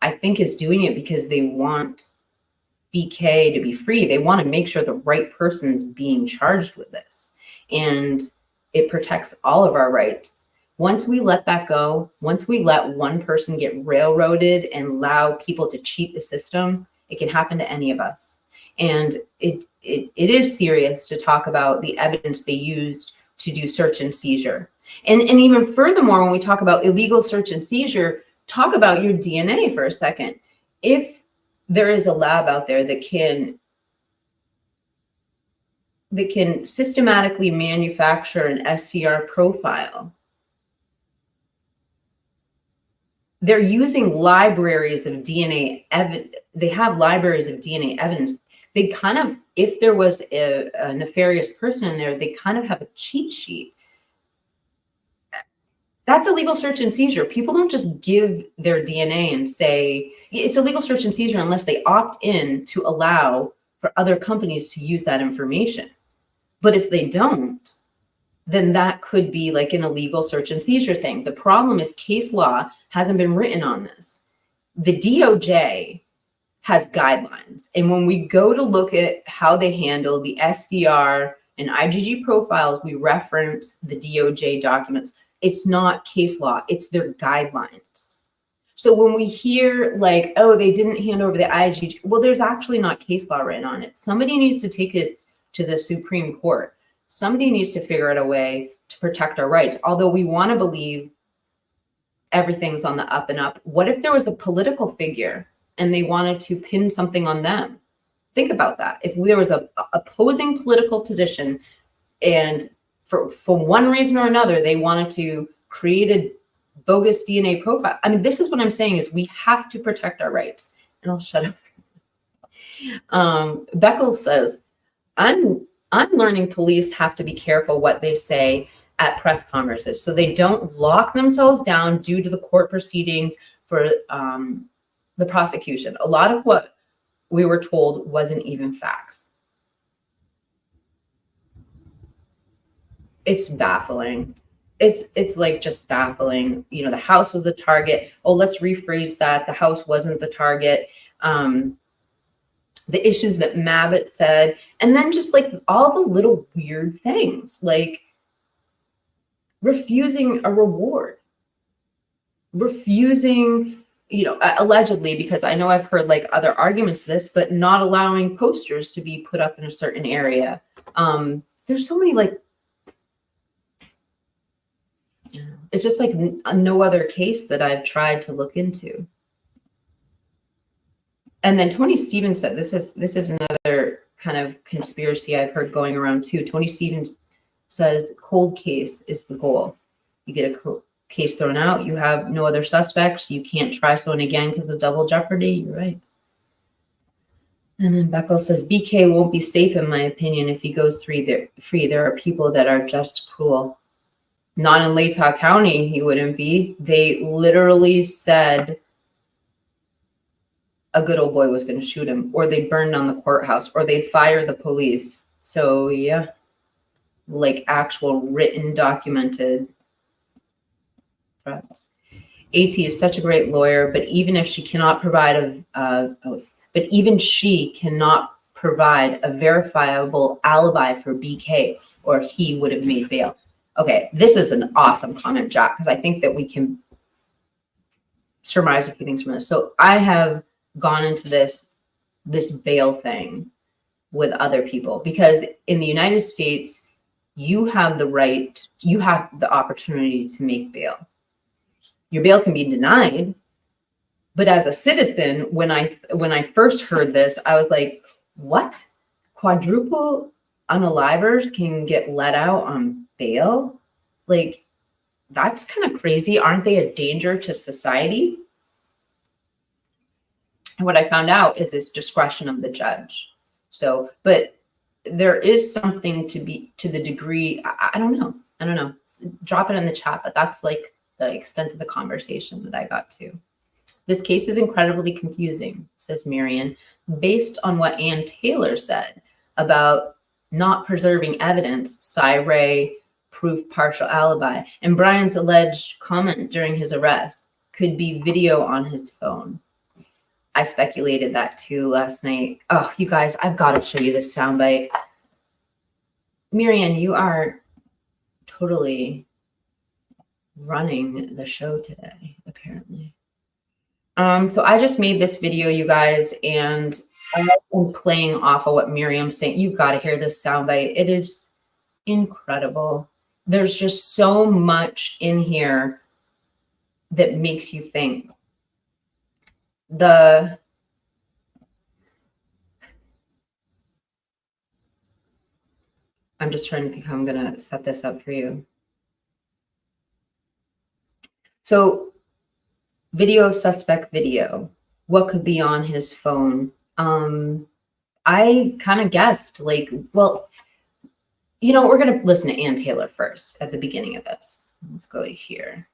I think, is doing it because they want BK to be free. They want to make sure the right person's being charged with this. And it protects all of our rights. Once we let that go, once we let one person get railroaded and allow people to cheat the system, it can happen to any of us. And it is serious to talk about the evidence they used to do search and seizure. And even furthermore, when we talk about illegal search and seizure, talk about your DNA for a second. If there is a lab out there that can systematically manufacture an STR profile, they're using libraries of DNA evidence. They have libraries of DNA evidence. They kind of, if there was a nefarious person in there, they kind of have a cheat sheet. That's illegal search and seizure. People don't just give their DNA and say, it's illegal search and seizure unless they opt in to allow for other companies to use that information. But if they don't, then that could be like an illegal search and seizure thing. The problem is case law hasn't been written on this. The DOJ has guidelines. And when we go to look at how they handle the SDR and IgG profiles, we reference the DOJ documents. It's not case law, it's their guidelines. So when we hear like, oh, they didn't hand over the IgG, well, there's actually not case law written on it. Somebody needs to take this to the Supreme Court. Somebody needs to figure out a way to protect our rights. Although we want to believe everything's on the up and up. What if there was a political figure and they wanted to pin something on them? Think about that. If there was a opposing political position and for one reason or another, they wanted to create a bogus DNA profile. I mean, this is what I'm saying is we have to protect our rights. And I'll shut up. Beckles says, I'm learning police have to be careful what they say at press conferences so they don't lock themselves down due to the court proceedings for the prosecution. A lot of what we were told wasn't even facts. It's baffling. It's like just baffling. You know, the house was the target. Oh, let's rephrase that. The house wasn't the target. The issues that Mabbitt said, and then just like all the little weird things, like refusing a reward, refusing, you know, allegedly, because I know I've heard like other arguments to this, but not allowing posters to be put up in a certain area. There's so many like, it's just like no other case that I've tried to look into. And then Tony Stevens said, this is another kind of conspiracy I've heard going around too. Tony Stevens says cold case is the goal. You get a case thrown out, you have no other suspects, you can't try someone again because of double jeopardy. You're right. And then Beckles says, BK won't be safe in my opinion if he goes free. There are people that are just cruel. Not in Latah County, he wouldn't be. They literally said a good old boy was going to shoot him, or they burned down the courthouse, or they'd fire the police. So yeah, like actual written, documented threats. AT is such a great lawyer, but even if she cannot provide a verifiable alibi for BK, or he would have made bail. Okay, this is an awesome comment, Jack, because I think that we can surmise a few things from this. So I have gone into this bail thing with other people because in the United States, you have the right, you have the opportunity to make bail. Your bail can be denied, but as a citizen, when I first heard this, I was like, what? Quadruple unalivers can get let out on bail? Like, that's kind of crazy. Aren't they a danger to society? And what I found out is it's discretion of the judge. So, but there is something to the degree, I don't know. Drop it in the chat, but that's like the extent of the conversation that I got to. This case is incredibly confusing, says Marion, based on what Ann Taylor said about not preserving evidence, Cy-Ray, proof partial alibi, and Brian's alleged comment during his arrest could be video on his phone. I speculated that too last night. Oh, you guys, I've got to show you this soundbite. Marianne, you are totally running the show today, apparently. So I just made this video, you guys, and I'm playing off of what Miriam's saying. You've got to hear this soundbite. It is incredible. There's just so much in here that makes you think. I'm just trying to think how I'm going to set this up for you. So video, suspect video, what could be on his phone? I kind of guessed, like, well, you know, we're going to listen to Ann Taylor first at the beginning of this. Let's go here.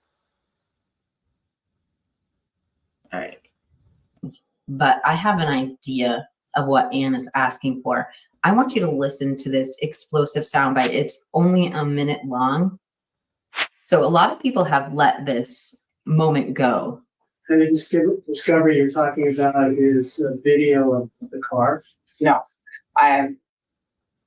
All right. But I have an idea of what Ann is asking for. I want you to listen to this explosive soundbite. It's only a minute long. So a lot of people have let this moment go. And the discovery you're talking about is a video of the car. No,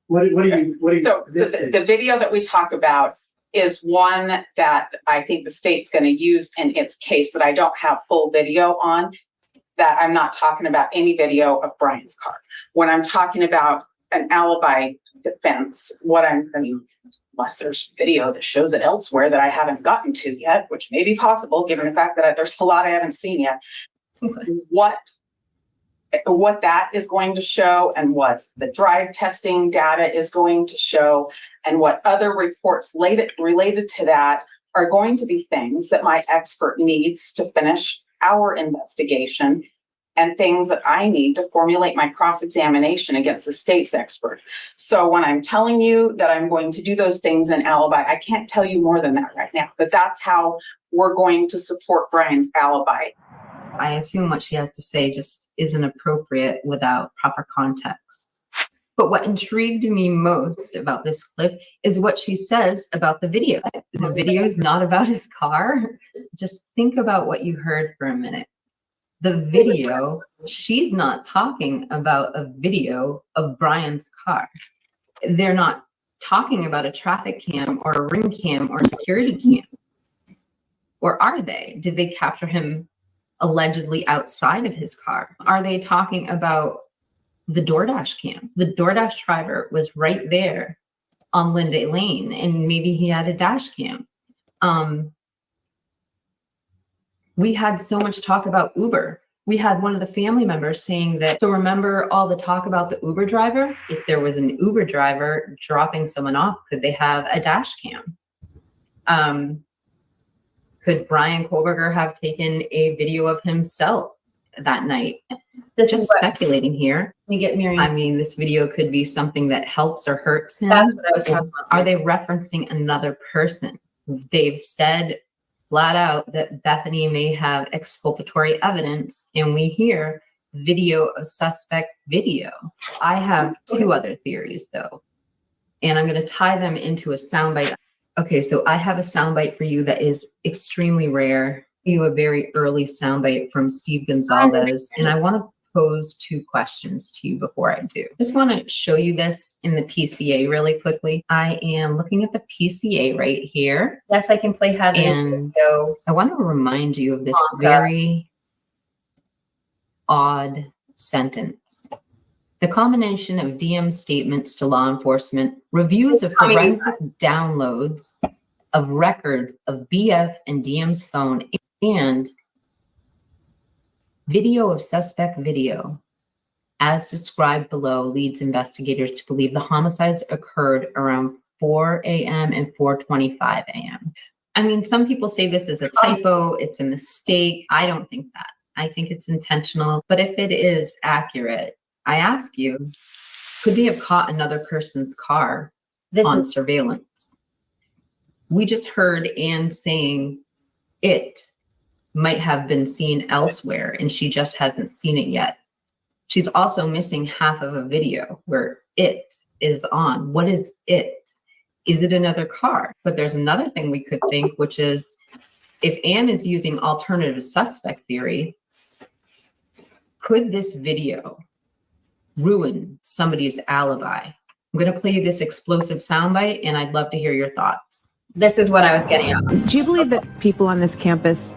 What do you? so the video that we talk about is one that I think the state's going to use in its case that I don't have full video on, that I'm not talking about any video of Brian's car. When I'm talking about an alibi defense, unless there's video that shows it elsewhere that I haven't gotten to yet, which may be possible given the fact that there's a lot I haven't seen yet. Okay. What that is going to show and what the drive testing data is going to show and what other reports related to that are going to be things that my expert needs to finish our investigation and things that I need to formulate my cross-examination against the state's expert. So when I'm telling you that I'm going to do those things in alibi, I can't tell you more than that right now, but that's how we're going to support Brian's alibi. I assume what she has to say just isn't appropriate without proper context. But what intrigued me most about this clip is what she says about the video. The video is not about his car. Just think about what you heard for a minute. The video, she's not talking about a video of Brian's car. They're not talking about a traffic cam or a ring cam or a security cam. Or are they? Did they capture him allegedly outside of his car? Are they talking about the DoorDash cam? The DoorDash driver was right there on Linday Lane, and maybe he had a dash cam. We had so much talk about Uber. We had one of the family members saying that, so remember all the talk about the Uber driver? If there was an Uber driver dropping someone off, could they have a dash cam? Could Brian Kohlberger have taken a video of himself that night? This Just is what, speculating here. let me get Miriam. I mean, this video could be something that helps or hurts him. That's what I was talking about. Are they referencing another person? They've said flat out that Bethany may have exculpatory evidence, and we hear video of suspect video. I have two other theories though, and I'm going to tie them into a soundbite. Okay, so I have a soundbite for you that is extremely rare. You a very early soundbite from Steve Gonzalez, and I want to pose two questions to you before I do. Just want to show you this in the PCA really quickly. I am looking at the PCA right here. Yes, I can play Heather. And So I want to remind you of this very odd sentence. The combination of DM's statements to law enforcement, reviews of forensic downloads of records of BF and DM's phone, and video of suspect video, as described below, leads investigators to believe the homicides occurred around 4 a.m. and 4:25 a.m. I mean, some people say this is a typo, it's a mistake. I don't think that. I think it's intentional. But if it is accurate, I ask you, could they have caught another person's car on surveillance? We just heard Anne saying it might have been seen elsewhere and she just hasn't seen it yet. She's also missing half of a video where it is on. What is it? Is it another car? But there's another thing we could think, which is if Anne is using alternative suspect theory, could this video ruin somebody's alibi? I'm going to play you this explosive soundbite and I'd love to hear your thoughts. this is what I was getting at. Do you believe that people on this campus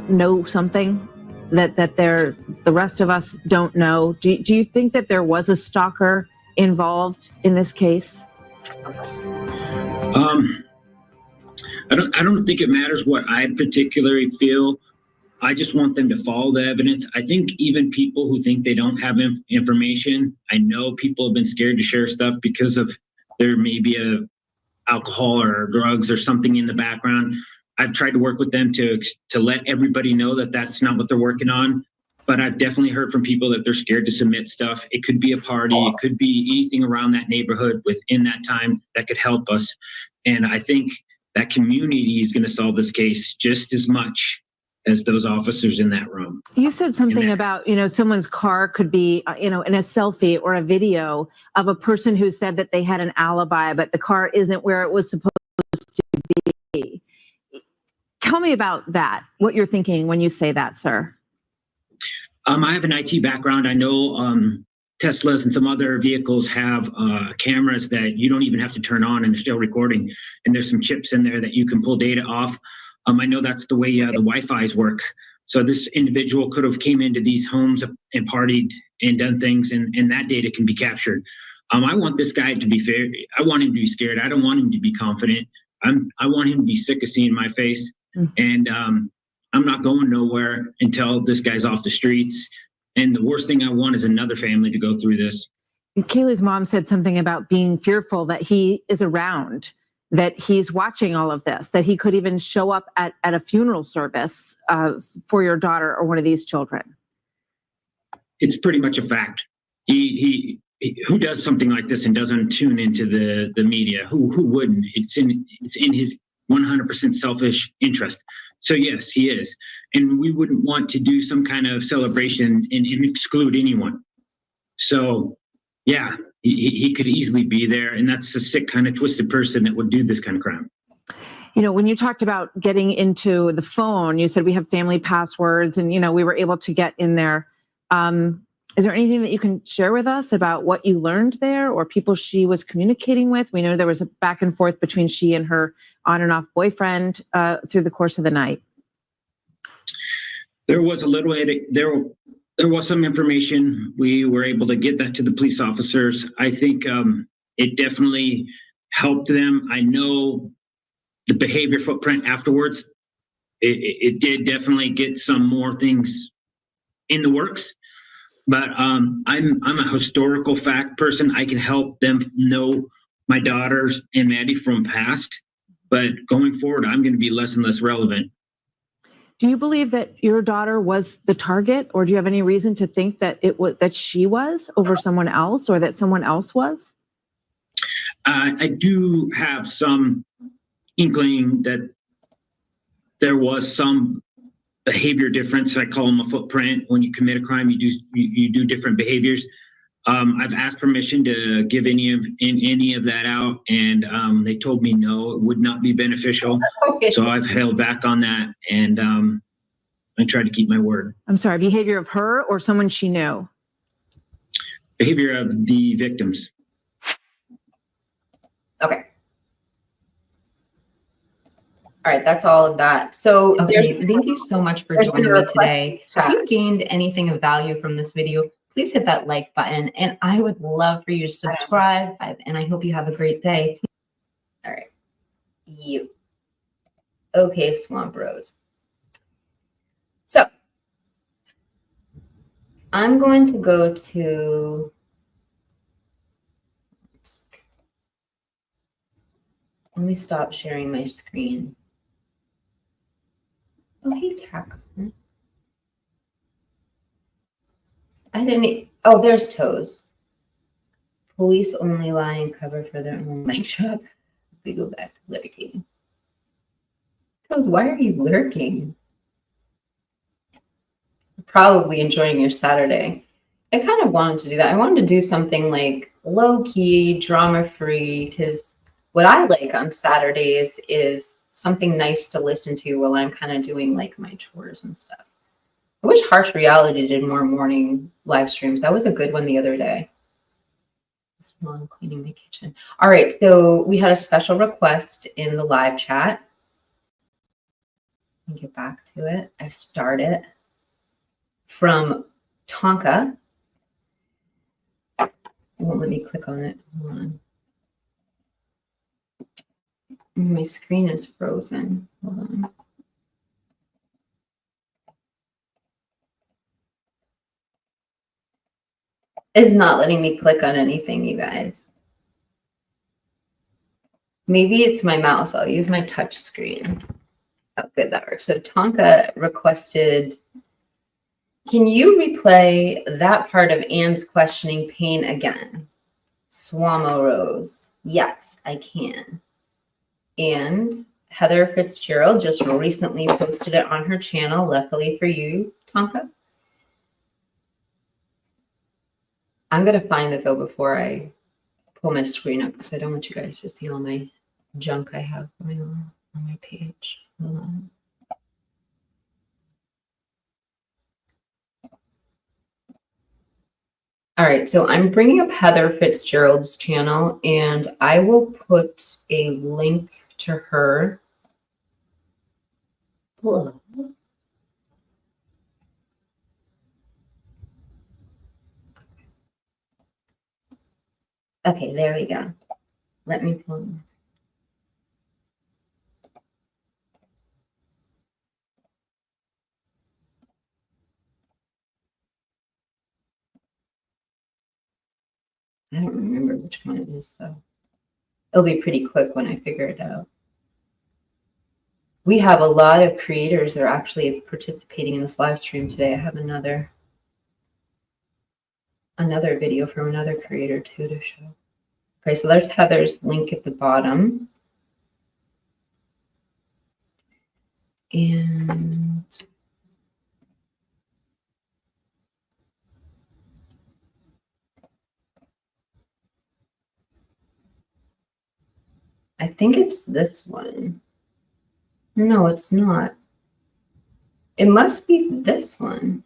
know something that the rest of us don't know? Do you think that there was a stalker involved in this case? I don't think it matters what I particularly feel. I just want them to follow the evidence. I think even people who think they don't have information, I know people have been scared to share stuff because of there may be a alcohol or drugs or something in the background. I've tried to work with them to let everybody know that that's not what they're working on. But I've definitely heard from people that they're scared to submit stuff. It could be a party. It could be anything around that neighborhood within that time that could help us. And I think that community is going to solve this case just as much as those officers in that room. You said something about, someone's car could be, in a selfie or a video of a person who said that they had an alibi, but the car isn't where it was supposed to be. Tell me about that, what you're thinking when you say that, sir. I have an IT background. I know Teslas and some other vehicles have cameras that you don't even have to turn on and they're still recording. And there's some chips in there that you can pull data off. I know that's the way the Wi-Fi's work. So this individual could have came into these homes and partied and done things, and that data can be captured. I want this guy to be fair. I want him to be scared. I don't want him to be confident. I want him to be sick of seeing my face. And I'm not going nowhere until this guy's off the streets. And the worst thing I want is another family to go through this. Kaylee's mom said something about being fearful that he is around, that he's watching all of this, that he could even show up at a funeral service for your daughter or one of these children. It's pretty much a fact. He who does something like this and doesn't tune into the media? Who wouldn't? It's in his 100% selfish interest. So yes, he is. And we wouldn't want to do some kind of celebration and exclude anyone. So yeah, he could easily be there. And that's a sick kind of twisted person that would do this kind of crime. When you talked about getting into the phone, you said we have family passwords and, we were able to get in there. Is there anything that you can share with us about what you learned there or people she was communicating with? We know there was a back and forth between she and her on and off boyfriend through the course of the night. There was a little, there was some information. We were able to get that to the police officers. I think it definitely helped them. I know the behavior footprint afterwards, it did definitely get some more things in the works. But I'm a historical fact person. I can help them know my daughters and Maddie from past, but going forward, I'm going to be less and less relevant. Do you believe that your daughter was the target, or do you have any reason to think that that she was over someone else, or that someone else was? I do have some inkling that there was some behavior difference. I call them a footprint. When you commit a crime, you do different behaviors. I've asked permission to give any of that out, and they told me no, it would not be beneficial. Okay. So I've held back on that, and I try to keep my word. I'm sorry, behavior of her or someone she knew? Behavior of the victims. Okay. All right, that's all of that. So thank you so much for joining me today. If you gained anything of value from this video, please hit that like button, and I would love for you to subscribe, and I hope you have a great day. All right. You. Okay, Swamp Rose. So I'm going to go to let me stop sharing my screen. Oh, hey, Taxman. I didn't. Oh, there's Toes. Police only lie and cover for their own mic shop. We go back to lurking. Toes, why are you lurking? Probably enjoying your Saturday. I kind of wanted to do that. I wanted to do something like low key, drama free, because what I like on Saturdays is something nice to listen to while I'm kind of doing like my chores and stuff. I wish Harsh Reality did more morning live streams. That was a good one the other day. While I'm cleaning my kitchen. All right, so we had a special request in the live chat. Let me get back to it. I started from Tonka. It won't let me click on it. Hold on. My screen is frozen. Hold on. It's not letting me click on anything, you guys. Maybe it's my mouse. I'll use my touch screen. Oh, good, that works. So Tonka requested, can you replay that part of Anne's questioning pain again? Swamo Rose. Yes, I can. And Heather Fitzgerald just recently posted it on her channel. Luckily for you, Tonka. I'm going to find it though before I pull my screen up because I don't want you guys to see all my junk I have going on my page. Hold on. All right, so I'm bringing up Heather Fitzgerald's channel, and I will put a link to her. Hold on. Okay, there we go. Let me pull. I don't remember which one it is, though. It'll be pretty quick when I figure it out. We have a lot of creators that are actually participating in this live stream today. I have another video from another creator too to show. Okay, so there's Heather's link at the bottom. And I think it's this one. No, it's not. It must be this one.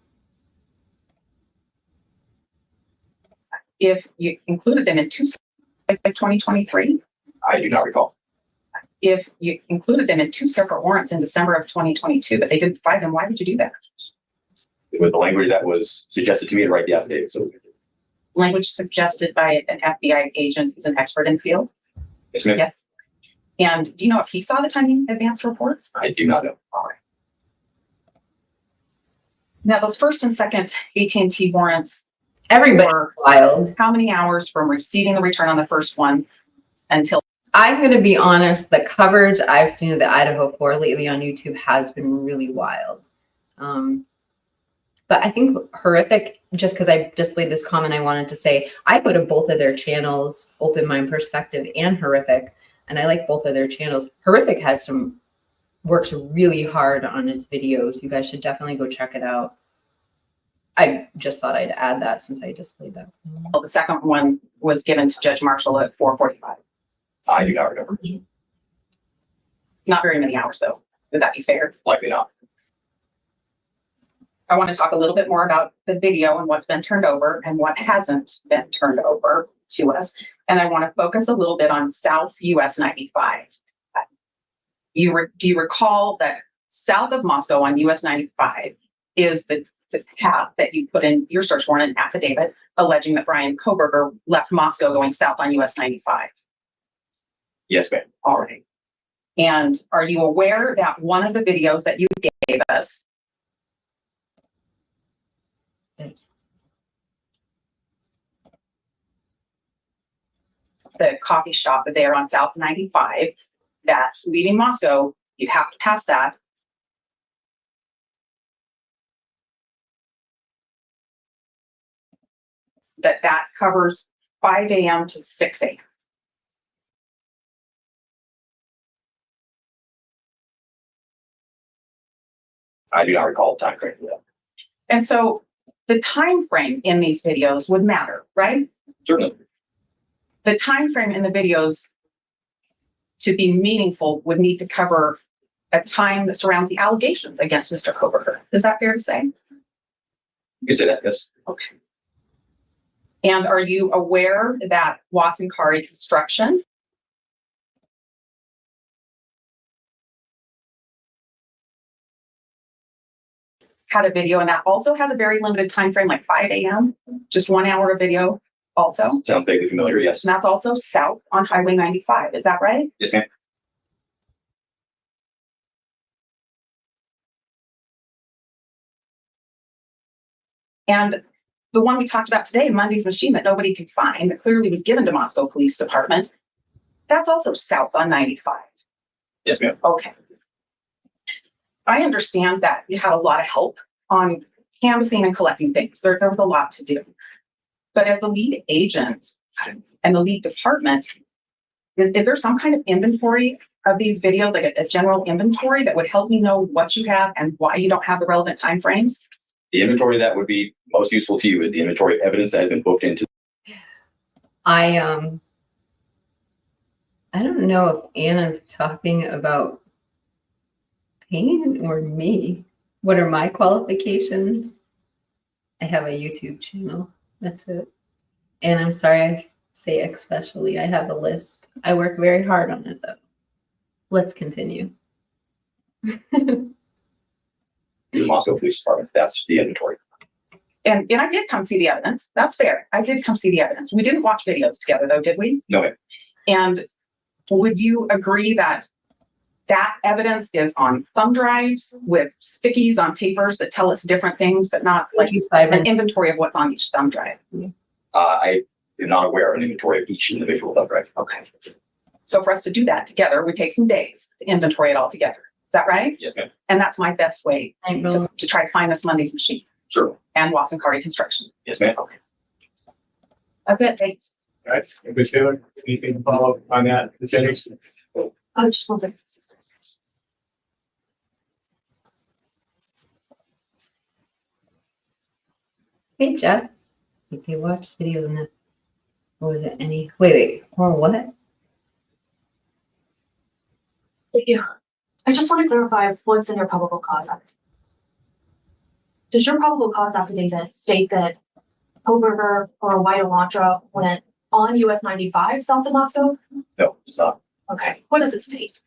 If you included them in 2023, I do not recall. if you included them in 2 separate warrants in December of 2022, but they didn't find them, why would you do that? It was the language that was suggested to me to write the affidavit. So, Language suggested by an FBI agent who's an expert in the field? yes, ma'am. Yes. And do you know if he saw the timing advance reports? I do not know. All right. Now, those first and second AT&T warrants, Everybody were wild. how many hours from receiving the return on the first one until? I'm going to be honest, the coverage I've seen of the Idaho 4 lately on YouTube has been really wild. But I think horrific, just because I displayed this comment, I wanted to say, I go to both of their channels, Open Mind Perspective and Horrific, and I like both of their channels. Horrific works really hard on his videos. You guys should definitely go check it out. I just thought I'd add that since I displayed that. Well, the second one was given to Judge Marshall at 4:45. I do not remember. Not very many hours, though. Would that be fair? Likely not. I want to talk a little bit more about the video and what's been turned over and what hasn't been turned over to us. And I want to focus a little bit on South US 95. Do you recall that south of Moscow on US 95 is the path that you put in your search warrant and affidavit alleging that Brian Koberger left Moscow going south on US 95? Yes, ma'am. All right. And are you aware that one of the videos that you gave us, the coffee shop there on South 95, that leaving Moscow, you have to pass that. That covers 5 a.m. to 6 a.m. I do not recall the time frame. And so the time frame in these videos would matter, right? Certainly. The time frame in the videos to be meaningful would need to cover a time that surrounds the allegations against Mr. Koberger. Is that fair to say? You can say that, yes. Okay. And are you aware that Wasankari Construction had a video, and that also has a very limited time frame, like 5 a.m., just 1 hour of video also? Sound vaguely familiar, yes. And that's also south on Highway 95. Is that right? Yes, ma'am. And the one we talked about today, Monday's machine that nobody could find, that clearly was given to Moscow Police Department, that's also south on 95. Yes, ma'am. Okay. I understand that you had a lot of help on canvassing and collecting things. There was a lot to do. But as the lead agent and the lead department, is there some kind of inventory of these videos, like a general inventory that would help me know what you have and why you don't have the relevant timeframes? The inventory that would be most useful to you is the inventory of evidence that has been booked into. I don't know if Anna's talking about pain or me. What are my qualifications? I have a YouTube channel. That's it. And I'm sorry I say especially. I have a lisp. I work very hard on it though. Let's continue. The Moscow Police Department. That's the inventory. And I did come see the evidence. That's fair. I did come see the evidence. We didn't watch videos together though, did we? No, ma'am. And would you agree that that evidence is on thumb drives with stickies on papers that tell us different things, but not like Thank you, Simon. an inventory of what's on each thumb drive? I am not aware of an inventory of each individual thumb drive. Okay. So for us to do that together would take some days to inventory it all together. Is that right? Yes, ma'am. And that's my best way to try to find this Monday's machine Sure. and Watson Carty Construction. Yes, ma'am. Okay. That's it. Thanks. All right, Ms. Taylor, anything to follow up on that? Jennings? Oh, just one second. Hey, Jeff. If you watch videos on that, what was it? Wait, or what? Thank you. I just want to clarify what's in your probable cause affidavit. Does your probable cause affidavit state that Koberger or a white Elantra went on US 95 south of Moscow? No, it's not. Okay. What does it state?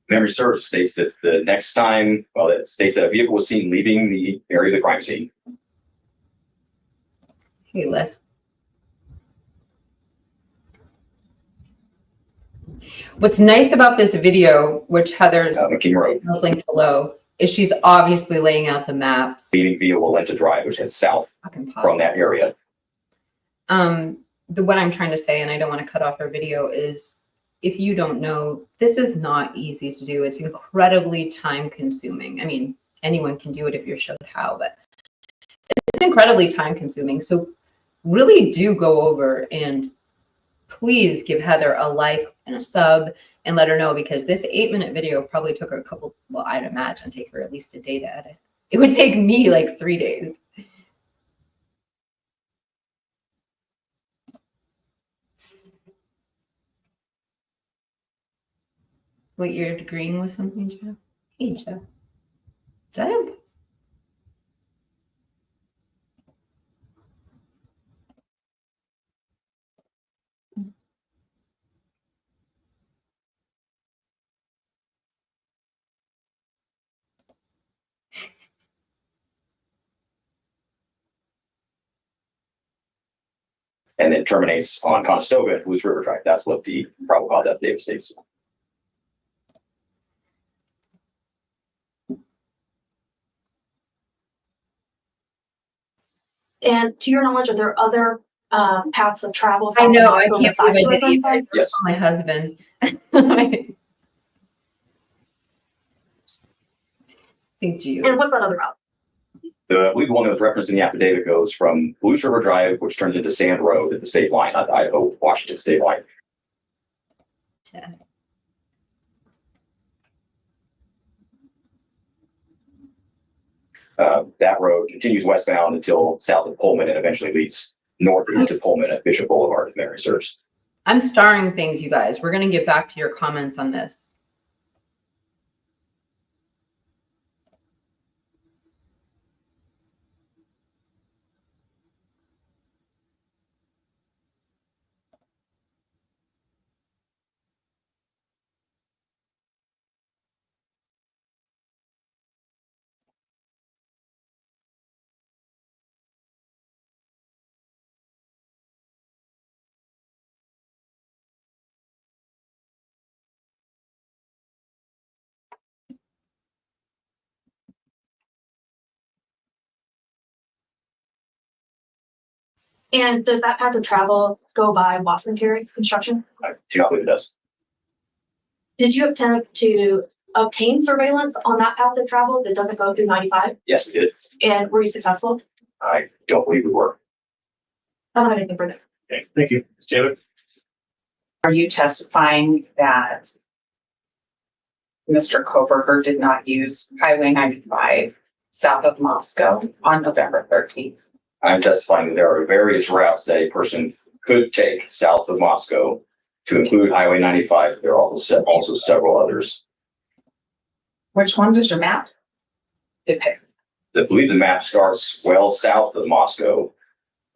Memory serves states that the next time, well, it states that a vehicle was seen leaving the area of the crime scene. Hey, Les. What's nice about this video, which Heather's McKean Road. linked below, is she's obviously laying out the maps. Leaving via Walenta Drive, which heads south from that area. What I'm trying to say, and I don't want to cut off our video, is if you don't know, this is not easy to do. It's incredibly time consuming. I mean, anyone can do it if you're showed how, but it's incredibly time consuming. So really do go over and please give Heather a like and a sub and let her know, because this 8-minute video probably took her a couple, well, I'd imagine take her at least a day to edit. It would take me like 3 days. Wait, you're agreeing with something, Jeff? Hey, Jeff. Jeff? And then terminates on Conestoga and Moose River Drive. That's what the probable cause affidavit states. And to your knowledge, are there other paths of travel? I know, I Moscow can't besides believe I US did 95? either. Yes. My husband. Thank you. And what's that other route? I believe the one that was referenced in the affidavit goes from Moose River Drive, which turns into Sand Road at the state line, not the Idaho-Washington state line. That road continues westbound until south of Pullman and eventually leads north into Pullman at Bishop Boulevard, if memory serves. I'm starring things, you guys. We're going to get back to your comments on this. And does that path of travel go by Watson Carey Construction? I do not believe it does. Did you attempt to obtain surveillance on that path of travel that doesn't go through 95? Yes, we did. And were you successful? I don't believe we were. I don't have anything further. Okay, thank you. Ms. Taylor? Are you testifying that Mr. Koberger did not use Highway 95 south of Moscow on November 13th. I'm testifying that there are various routes that a person could take south of Moscow to include Highway 95. There are also several others. Which one does your map depict? I believe the map starts well south of Moscow,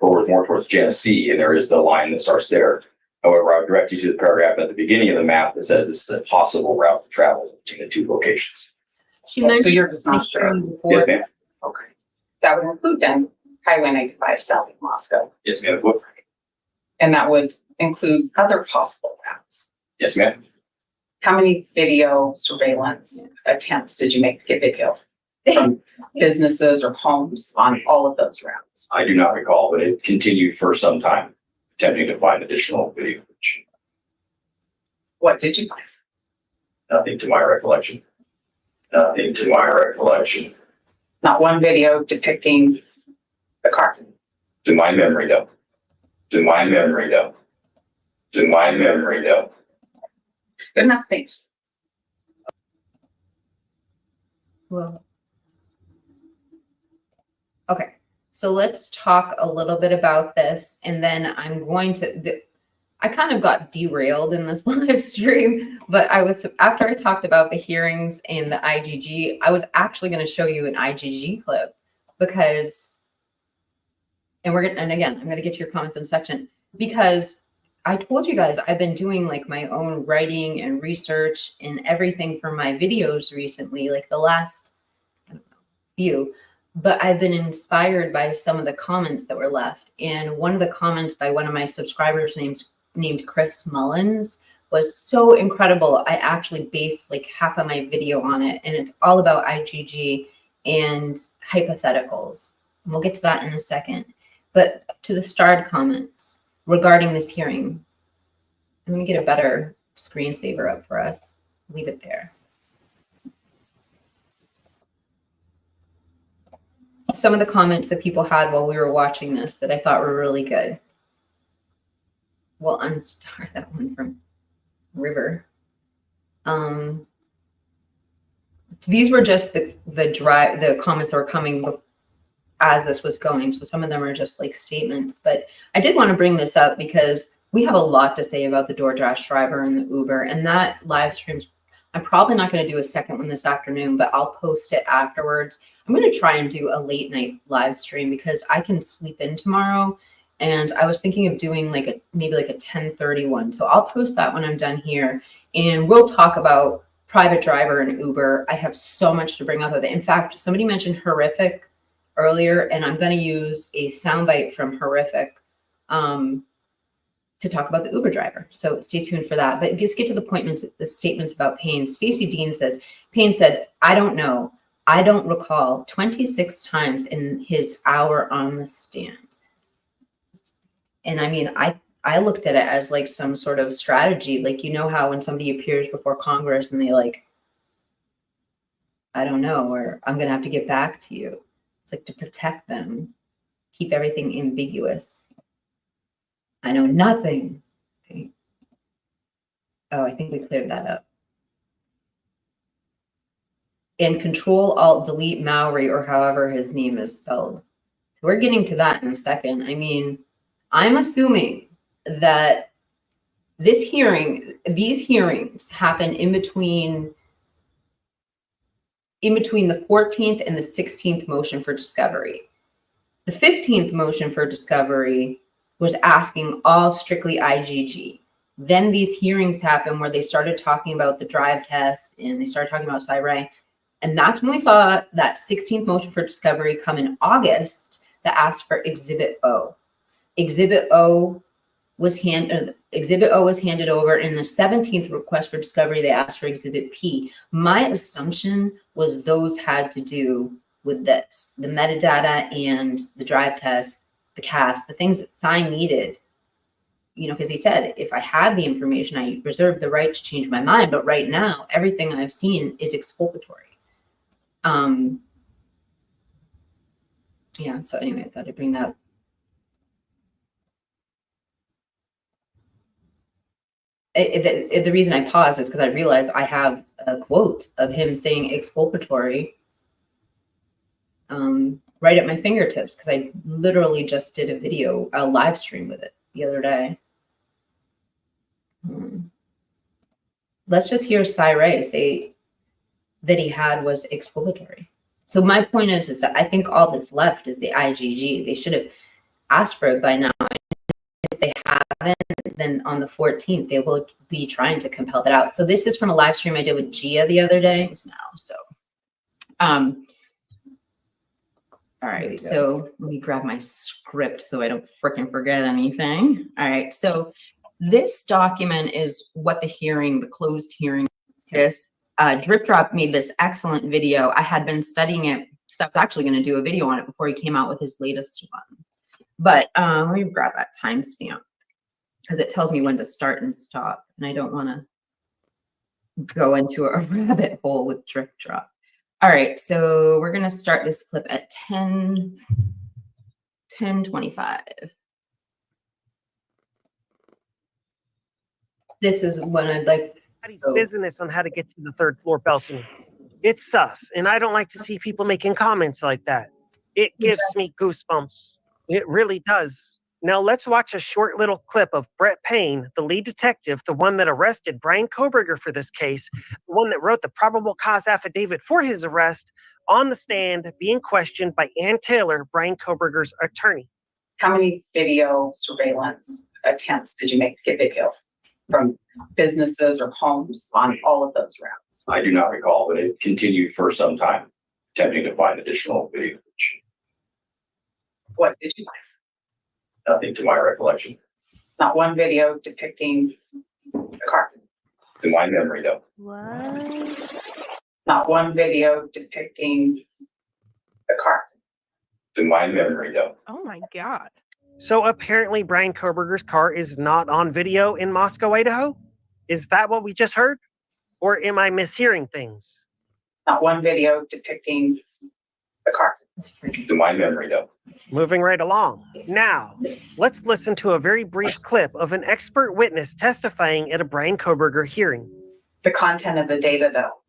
more towards Genesee, and there is the line that starts there. However, I would direct you to the paragraph at the beginning of the map that says this is a possible route to travel between the two locations. She So mentioned you're just not sure. before. Yes, ma'am. Okay. That would include then Highway 95 south of Moscow. Yes, ma'am. And that would include other possible routes. Yes, ma'am. How many video surveillance attempts did you make to get video from businesses or homes on all of those routes? I do not recall, but it continued for some time, attempting to find additional video footage. What did you find? Nothing to my recollection. Nothing to my recollection. Not one video depicting the car. To my memory, no. To my memory, no. To my memory, no. Good enough, thanks. Well, okay, so let's talk a little bit about this, and then I'm going to, I kind of got derailed in this live stream, but after I talked about the hearings and the IGG, I was actually going to show you an IGG clip because, and again, I'm going to get to your comments in a section, because I told you guys I've been doing like my own writing and research and everything for my videos recently, like the last, I don't know, few, but I've been inspired by some of the comments that were left. And one of the comments by one of my subscribers named Chris Mullins was so incredible. I actually based like half of my video on it, and it's all about IGG and hypotheticals. And we'll get to that in a second. But to the starred comments regarding this hearing, let me get a better screensaver up for us. Leave it there. Some of the comments that people had while we were watching this that I thought were really good. We'll unstar that one from River. These were just the comments that were coming as this was going. So some of them are just like statements, but I did want to bring this up because we have a lot to say about the DoorDash driver and the Uber, and that live streams. I'm probably not going to do a second one this afternoon, but I'll post it afterwards. I'm going to try and do a late night live stream because I can sleep in tomorrow. And I was thinking of doing maybe like a 10:30 one. So I'll post that when I'm done here, and we'll talk about private driver and Uber. I have so much to bring up of it. In fact, somebody mentioned horrific earlier, and I'm going to use a soundbite from horrific to talk about the Uber driver. So stay tuned for that. But let's get to the statements about Payne. Stacey Dean says, Payne said, I don't know. I don't recall 26 times in his hour on the stand. And I mean, I looked at it as like some sort of strategy. Like, you know how when somebody appears before Congress and they like, I don't know, or I'm going to have to get back to you. It's like to protect them, keep everything ambiguous. I know nothing. Okay. Oh, I think we cleared that up. And Control Alt Delete Maori, or however his name is spelled. We're getting to that in a second. I mean, I'm assuming that these hearings happen in between the 14th and the 16th motion for discovery. The 15th motion for discovery was asking all strictly IGG. Then these hearings happened where they started talking about the drive test and they started talking about Cyray. And that's when we saw that 16th motion for discovery come in August that asked for Exhibit O. Exhibit O was handed over. In the 17th request for discovery, they asked for Exhibit P. My assumption was those had to do with this, the metadata and the drive test, the CAS, the things that Sign needed, you know, because he said, if I had the information, I reserved the right to change my mind. But right now, everything I've seen is exculpatory. Yeah, so anyway, I thought I'd bring that up. The reason I paused is because I realized I have a quote of him saying exculpatory right at my fingertips, because I literally just did a live stream with it the other day. Let's just hear Cy Ray say that he had was exculpatory. So my point is that I think all that's left is the IGG. They should have asked for it by now. If they haven't, then on the 14th, they will be trying to compel that out. So this is from a live stream I did with Gia the other day. All right, so let me grab my script so I don't freaking forget anything. All right, so this document is what the closed hearing is. Drip Drop made this excellent video. I had been studying it because I was actually going to do a video on it before he came out with his latest one. But let me grab that timestamp because it tells me when to start and stop, and I don't want to go into a rabbit hole with Drip Drop. All right, so we're going to start this clip at 10:25. This is when I'd like business on how to get to the third floor balcony. It's sus, and I don't like to see people making comments like that. It gives me goosebumps. It really does. Now let's watch a short little clip of Brett Payne, the lead detective, the one that arrested Brian Koberger for this case, the one that wrote the probable cause affidavit for his arrest, on the stand being questioned by Ann Taylor, Brian Koberger's attorney. How many video surveillance attempts did you make to get video from businesses or homes on all of those routes? I do not recall, but it continued for some time, attempting to find additional video footage. What did you find? Nothing to my recollection. Not one video depicting the car. To my memory, though. What? Not one video depicting the car. To my memory, though. Oh my God. So apparently Brian Koberger's car is not on video in Moscow, Idaho? Is that what we just heard? Or am I mishearing things? Not one video depicting the car. To my memory, though. Moving right along. Now, let's listen to a very brief clip of an expert witness testifying at a Brian Koberger hearing. The content of the data, though,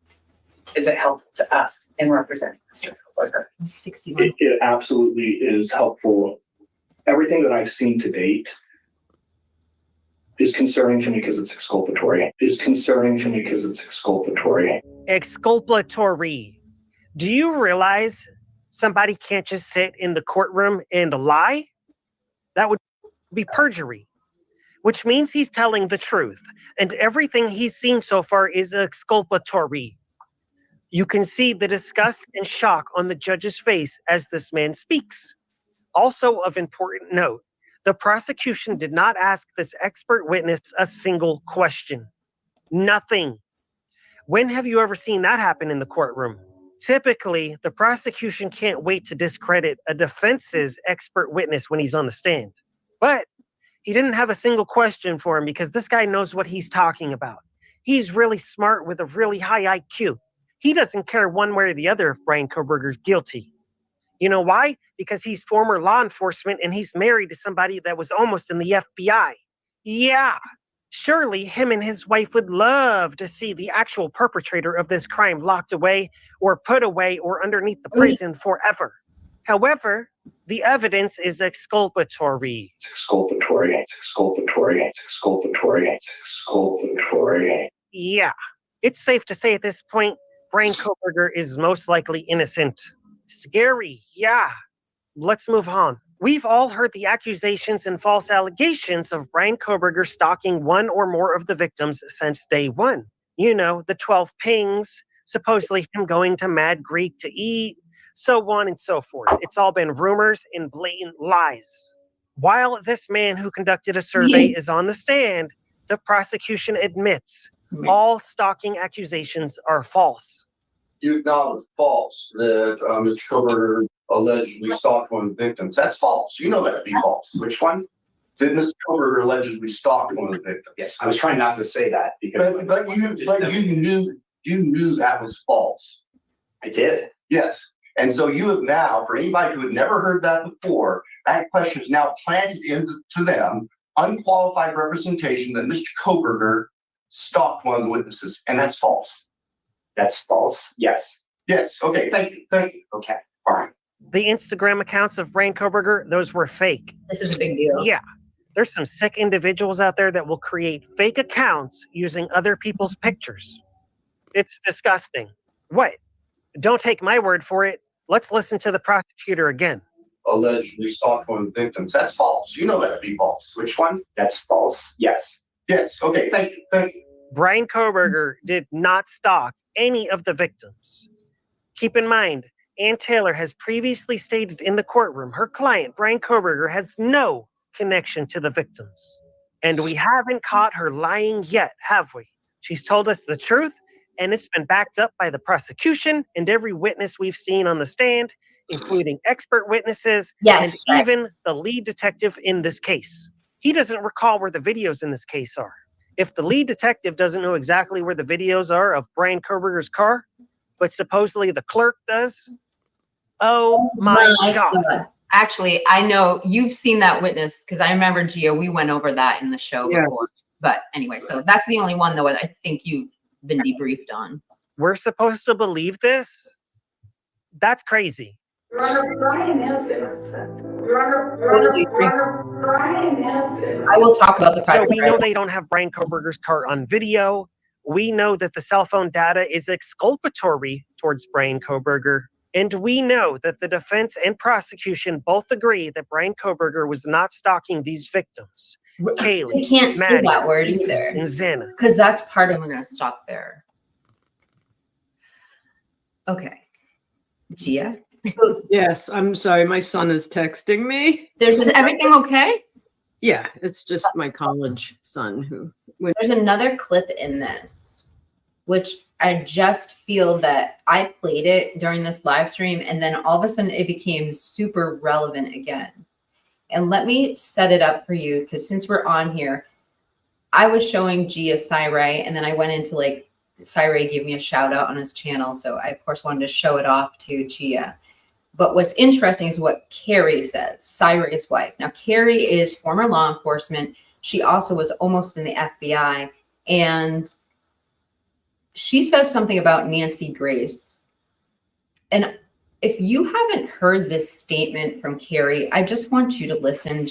is it helpful to us in representing Mr. Koberger? 61. It absolutely is helpful. Everything that I've seen to date is concerning to me because it's exculpatory. Exculpatory. Do you realize somebody can't just sit in the courtroom and lie? That would be perjury, which means he's telling the truth. And everything he's seen so far is exculpatory. You can see the disgust and shock on the judge's face as this man speaks. Also of important note, the prosecution did not ask this expert witness a single question. Nothing. When have you ever seen that happen in the courtroom? Typically, the prosecution can't wait to discredit a defense's expert witness when he's on the stand. But he didn't have a single question for him because this guy knows what he's talking about. He's really smart with a really high IQ. He doesn't care one way or the other if Brian Koberger's guilty. You know why? Because he's former law enforcement and he's married to somebody that was almost in the FBI. Yeah, surely him and his wife would love to see the actual perpetrator of this crime locked away or put away or underneath the prison forever. However, the evidence is exculpatory. Yeah, it's safe to say at this point, Brian Koberger is most likely innocent. Scary, yeah. Let's move on. We've all heard the accusations and false allegations of Brian Koberger stalking one or more of the victims since day one. You know, the 12 pings, supposedly him going to Mad Greek to eat, so on and so forth. It's all been rumors and blatant lies. While this man who conducted a survey is on the stand, the prosecution admits all stalking accusations are false. You acknowledge false that Mr. Koberger allegedly stalked one of the victims. That's false. You know that to be false. Which one? Did Mr. Koberger allegedly stalk one of the victims? Yes, I was trying not to say that because. But you knew that was false. I did. Yes. And so you have now, for anybody who had never heard that before, that question is now planted into them, unqualified representation that Mr. Koberger stalked one of the witnesses, and that's false. That's false. Yes. Yes, okay, thank you, thank you. Okay. All right. The Instagram accounts of Brian Koberger, those were fake. This is a big deal. Yeah. There's some sick individuals out there that will create fake accounts using other people's pictures. It's disgusting. What? Don't take my word for it. Let's listen to the prosecutor again. Allegedly stalked one of the victims. That's false. You know that to be false. Which one? That's false. Yes. Yes, okay, thank you, thank you. Brian Koberger did not stalk any of the victims. Keep in mind, Ann Taylor has previously stated in the courtroom her client, Brian Koberger, has no connection to the victims. And we haven't caught her lying yet, have we? She's told us the truth, and it's been backed up by the prosecution and every witness we've seen on the stand, including expert witnesses and even the lead detective in this case. He doesn't recall where the videos in this case are. If the lead detective doesn't know exactly where the videos are of Brian Koberger's car, but supposedly the clerk does, oh my God. Actually, I know you've seen that witness because I remember, Gio, we went over that in the show before. But anyway, so that's the only one, though, I think you've been debriefed on. We're supposed to believe this? That's crazy. Your Honor, Brian is innocent. Your Totally agree. Honor, Brian is innocent. I will talk about the So private we know driver. they don't have Brian Koberger's car on video. We know that the cell phone data is exculpatory towards Brian Koberger. And we know that the defense and prosecution both agree that Brian Koberger was not stalking these victims. Kaylee, They can't say Maddie, that word Ethan, either. and Xana. Because that's part of, we're going to stop there. Okay. Gia? Yes, I'm sorry. My son is texting me. Is everything okay? Yeah, it's just my college son who went. There's another clip in this, which I just feel that I played it during this live stream, and then all of a sudden it became super relevant again. And let me set it up for you, because since we're on here, I was showing Gia Cyray, and then I went into like, Cyray gave me a shout out on his channel. So I, of course, wanted to show it off to Gia. But what's interesting is what Carrie says, Cyray's wife. Now, Carrie is former law enforcement. She also was almost in the FBI. And she says something about Nancy Grace. And if you haven't heard this statement from Carrie, I just want you to listen.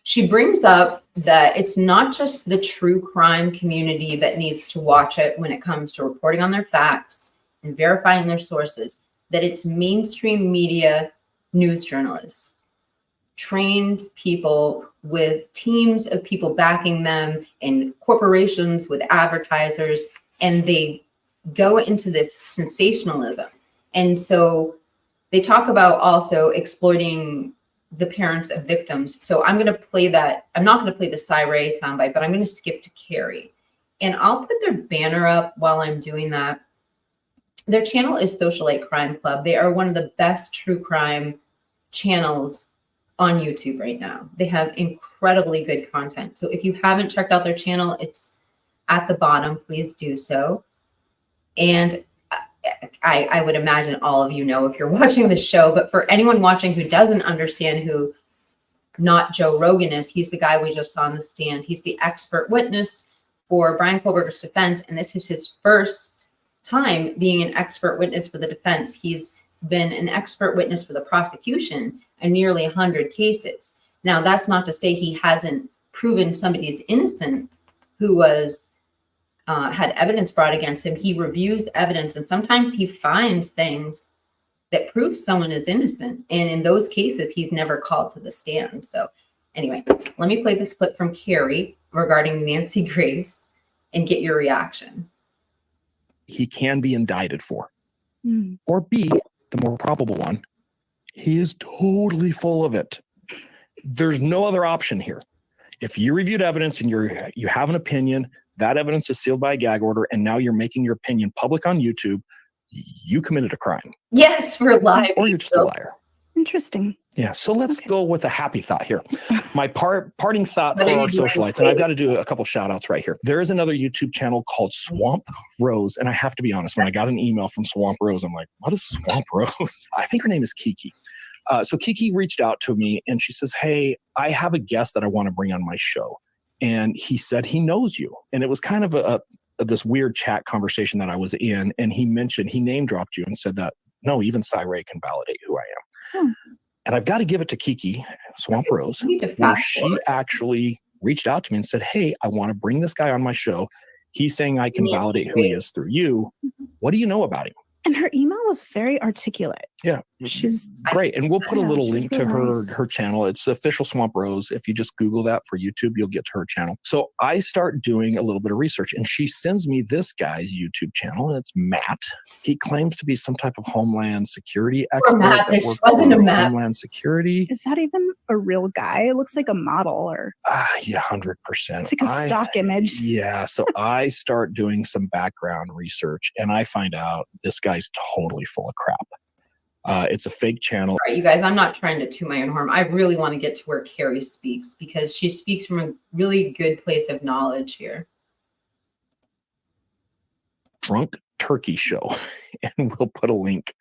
She brings up that it's not just the true crime community that needs to watch it when it comes to reporting on their facts and verifying their sources, that it's mainstream media news journalists, trained people with teams of people backing them and corporations with advertisers, and they go into this sensationalism. And so they talk about also exploiting the parents of victims. So I'm going to play that. I'm not going to play the Cyray soundbite, but I'm going to skip to Carrie. And I'll put their banner up while I'm doing that. Their channel is Socialite Crime Club. They are one of the best true crime channels on YouTube right now. They have incredibly good content. So if you haven't checked out their channel, it's at the bottom. Please do so. And I would imagine all of you know if you're watching the show, but for anyone watching who doesn't understand who not Joe Rogan is, he's the guy we just saw on the stand. He's the expert witness for Brian Koberger's defense, and this is his first time being an expert witness for the defense. He's been an expert witness for the prosecution in nearly 100 cases. Now, that's not to say he hasn't proven somebody's innocent who was had evidence brought against him. He reviews evidence, and sometimes he finds things that prove someone is innocent. And in those cases, he's never called to the stand. So anyway, let me play this clip from Carrie regarding Nancy Grace and get your reaction. He can be indicted for. Or B, the more probable one, he is totally full of it. There's no other option here. If you reviewed evidence and you have an opinion, that evidence is sealed by a gag order, and now you're making your opinion public on YouTube, you committed a crime. Yes, we're live. Or you're just a liar. Interesting. Yeah, so let's go with a happy thought here. My parting thought What for are our you doing, socialites, and I've please? got to do a couple shout outs right here. There is another YouTube channel called Swamp Rose, and I have to be honest, when I got an email from Swamp Rose, I'm like, what is Swamp Rose? I think her name is Kiki. So Kiki reached out to me, and she says, hey, I have a guest that I want to bring on my show. And he said he knows you. And it was kind of a this weird chat conversation that I was in, and he name dropped you and said that, no, even Ray can validate who I am. And I've got to give it to Kiki Swamp Rose, where she actually reached out to me and said, hey, I want to bring this guy on my show. He's saying I can validate who he is through you. What do you know about him? And her email was very articulate. Yeah, she's great. And we'll put a little link to really her channel. It's Official Swamp Rose. If you just Google that for YouTube, you'll get to her channel. So I start doing a little bit of research, and she sends me this guy's YouTube channel, and it's Matt. He claims to be some type of Homeland Security expert. Matt, that this works wasn't for a Matt. Homeland Security. Is that even a real guy? It looks like a model or Yeah, 100%. it's like a stock image. Yeah. So I start doing some background research, and I find out this guy's totally full of crap. It's a fake channel. All right, you guys, I'm not trying to toot my own horn. I really want to get to where Carrie speaks because she speaks from a really good place of knowledge here. Drunk Turkey Show, and we'll put a link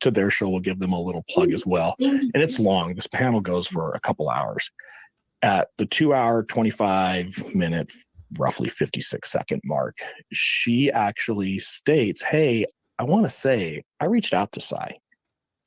to their show. We'll give them a little plug as well. And it's long. This panel goes for a couple hours. At the 2 hour, 25 minute, roughly 56-second mark, she actually states, hey, I want to say I reached out to Cy,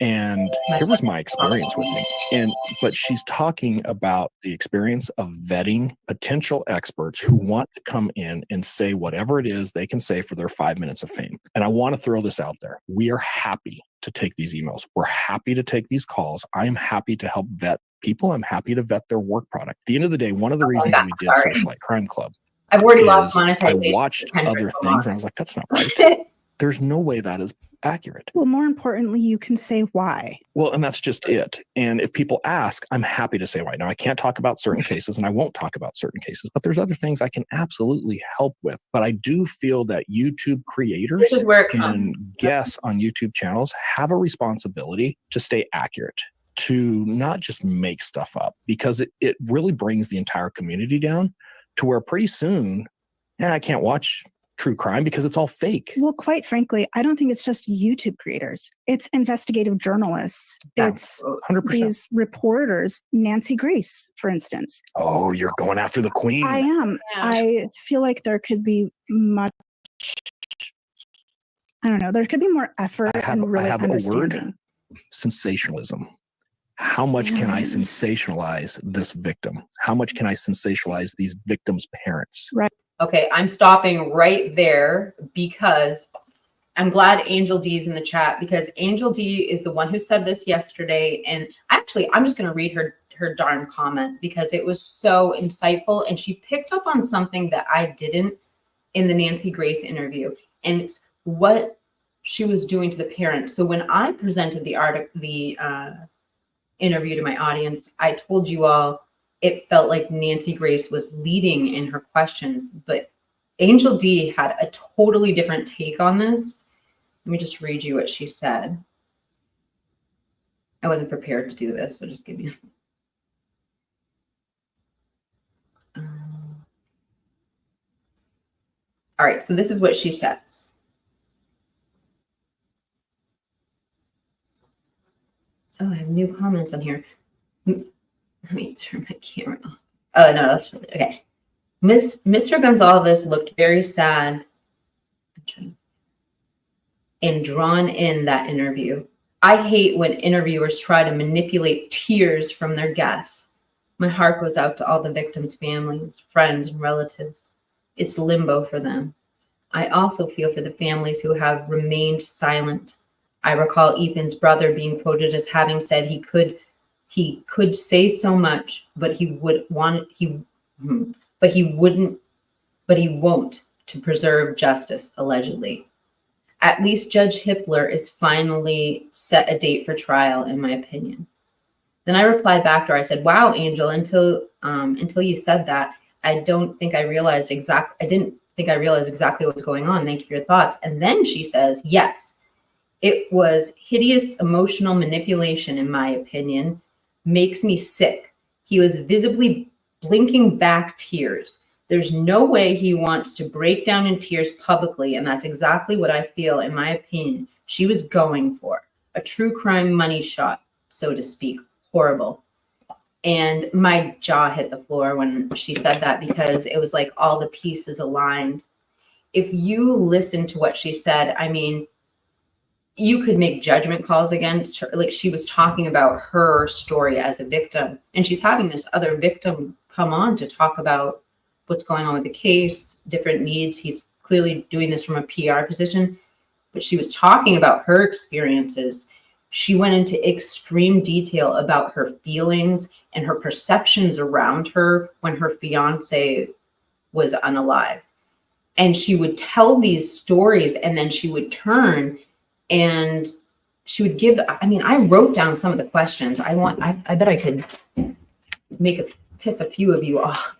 and here was my experience with him. But she's talking about the experience of vetting potential experts who want to come in and say whatever it is they can say for their 5 minutes of fame. And I want to throw this out there. We are happy to take these emails. We're happy to take these calls. I'm happy to help vet people. I'm happy to vet their work product. At the end of the day, one of the reasons we did Socialite Crime Club, I've already lost monetization. I watched other things and I was like, that's not right. There's no way that is accurate. Well, more importantly, you can say why. Well, and that's just it. And if people ask, I'm happy to say why. Now, I can't talk about certain cases, and I won't talk about certain cases, but there's other things I can absolutely help with. But I do feel that YouTube creators and guests on YouTube channels have a responsibility to stay accurate, to not just make stuff up, because it really brings the entire community down to where pretty soon, I can't watch true crime because it's all fake. Well, quite frankly, I don't think it's just YouTube creators. It's investigative journalists. It's 100%. These reporters, Nancy Grace, for instance. Oh, you're going after the queen. I am. Yeah. I feel like there could be much, I don't know, there could be more effort and really understanding. A word, sensationalism. How much can I sensationalize this victim? How much can I sensationalize these victims' parents? Right. Okay, I'm stopping right there because I'm glad Angel D is in the chat, because Angel D is the one who said this yesterday. And actually, I'm just going to read her darn comment because it was so insightful. And she picked up on something that I didn't in the Nancy Grace interview. And it's what she was doing to the parents. So when I presented the interview to my audience, I told you all it felt like Nancy Grace was leading in her questions, but Angel D had a totally different take on this. Let me just read you what she said. I wasn't prepared to do this, so just give me. All right, so this is what she says. Oh, I have new comments on here. Let me turn my camera off. Oh, no, that's really, okay. Mr. Gonzalez looked very sad and drawn in that interview. I hate when interviewers try to manipulate tears from their guests. My heart goes out to all the victims' families, friends, and relatives. It's limbo for them. I also feel for the families who have remained silent. I recall Ethan's brother being quoted as having said he could say so much, but he won't to preserve justice, allegedly. At least Judge Hippler is finally set a date for trial, in my opinion. Then I replied back to her. I said, wow, Angel, until you said that, I didn't think I realized exactly what's going on. Thank you for your thoughts. And then she says, yes, it was hideous emotional manipulation, in my opinion. Makes me sick. He was visibly blinking back tears. There's no way he wants to break down in tears publicly, and that's exactly what I feel, in my opinion, she was going for. A true crime money shot, so to speak. Horrible. And my jaw hit the floor when she said that, because it was like all the pieces aligned. if you listen to what she said, I mean, you could make judgment calls against her. Like, she was talking about her story as a victim, and she's having this other victim come on to talk about what's going on with the case, different needs. He's clearly doing this from a PR position, but she was talking about her experiences. She went into extreme detail about her feelings and her perceptions around her when her fiance was unalive. And she would tell these stories, and then she would turn and she would give, I mean, I wrote down some of the questions. I bet I could piss a few of you off.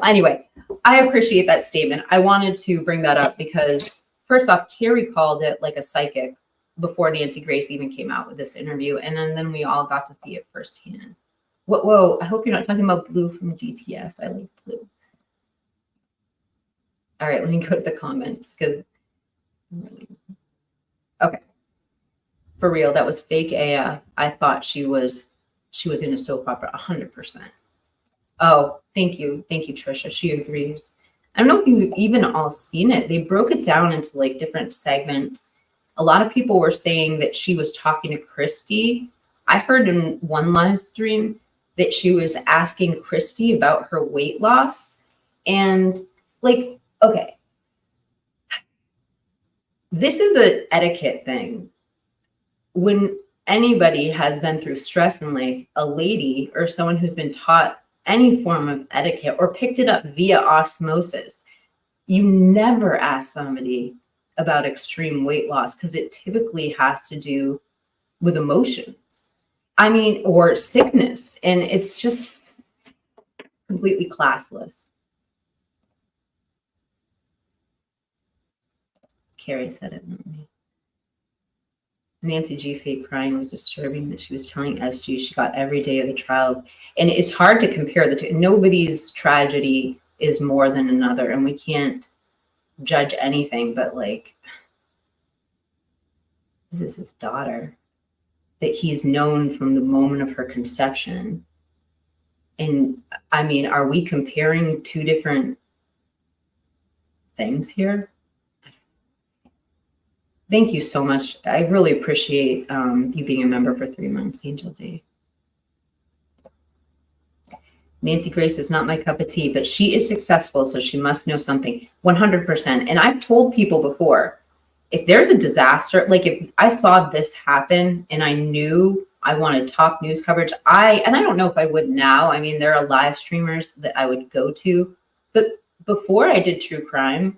Anyway, I appreciate that statement. I wanted to bring that up because, first off, Carrie called it like a psychic before Nancy Grace even came out with this interview. And then we all got to see it firsthand. Whoa, I hope you're not talking about Blue from DTS. I like Blue. All right, let me go to the comments because, okay. For real, that was fake AF. I thought she was in a soap opera, 100%. Oh, thank you, Trisha. She agrees. I don't know if you've even all seen it. They broke it down into like different segments. A lot of people were saying that she was talking to Christy. I heard in one live stream that she was asking Christy about her weight loss. And like, okay, this is an etiquette thing. When anybody has been through stress in life, a lady or someone who's been taught any form of etiquette or picked it up via osmosis, you never ask somebody about extreme weight loss because it typically has to do with emotions. I mean, or sickness. And it's just completely classless. Carrie said it, not me. Nancy G fake crying was disturbing that she was telling SG she got every day of the trial. And it's hard to compare the two. Nobody's tragedy is more than another, and we can't judge anything, but like, this is his daughter that he's known from the moment of her conception. And I mean, are we comparing two different things here? Thank you so much. I really appreciate you being a member for 3 months, Angel D. Nancy Grace is not my cup of tea, but she is successful, so she must know something. 100%. And I've told people before, if there's a disaster, like if I saw this happen and I knew I wanted top news coverage, and I don't know if I would now. I mean, there are live streamers that I would go to, but before I did true crime,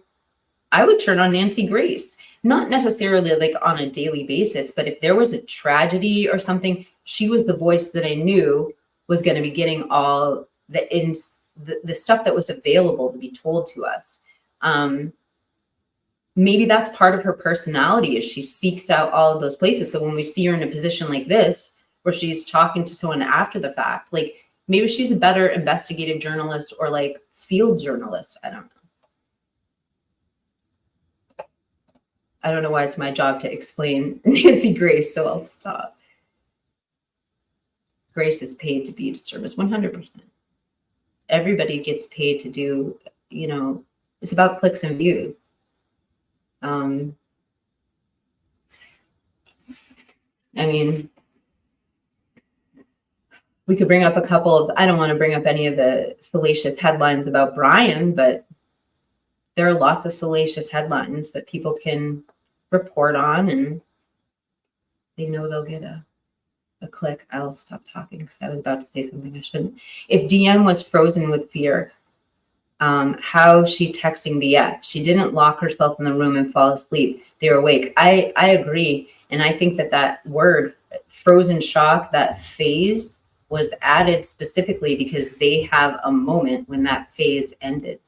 I would turn on Nancy Grace. Not necessarily like on a daily basis, but if there was a tragedy or something, she was the voice that I knew was going to be getting all the stuff that was available to be told to us. Maybe that's part of her personality, is she seeks out all of those places. So when we see her in a position like this, where she's talking to someone after the fact, like maybe she's a better investigative journalist or like field journalist. I don't know. I don't know why it's my job to explain Nancy Grace, so I'll stop. Grace is paid to be a service, 100%. Everybody gets paid to do, you know, it's about clicks and views. I mean, we could bring up a couple of, I don't want to bring up any of the salacious headlines about Brian, but there are lots of salacious headlines that people can report on, and they know they'll get a click. I'll stop talking because I was about to say something I shouldn't. If DM was frozen with fear, how she texting BF? She didn't lock herself in the room and fall asleep. They were awake. I agree. And I think that word frozen shock, that phase, was added specifically because they have a moment when that phase ended.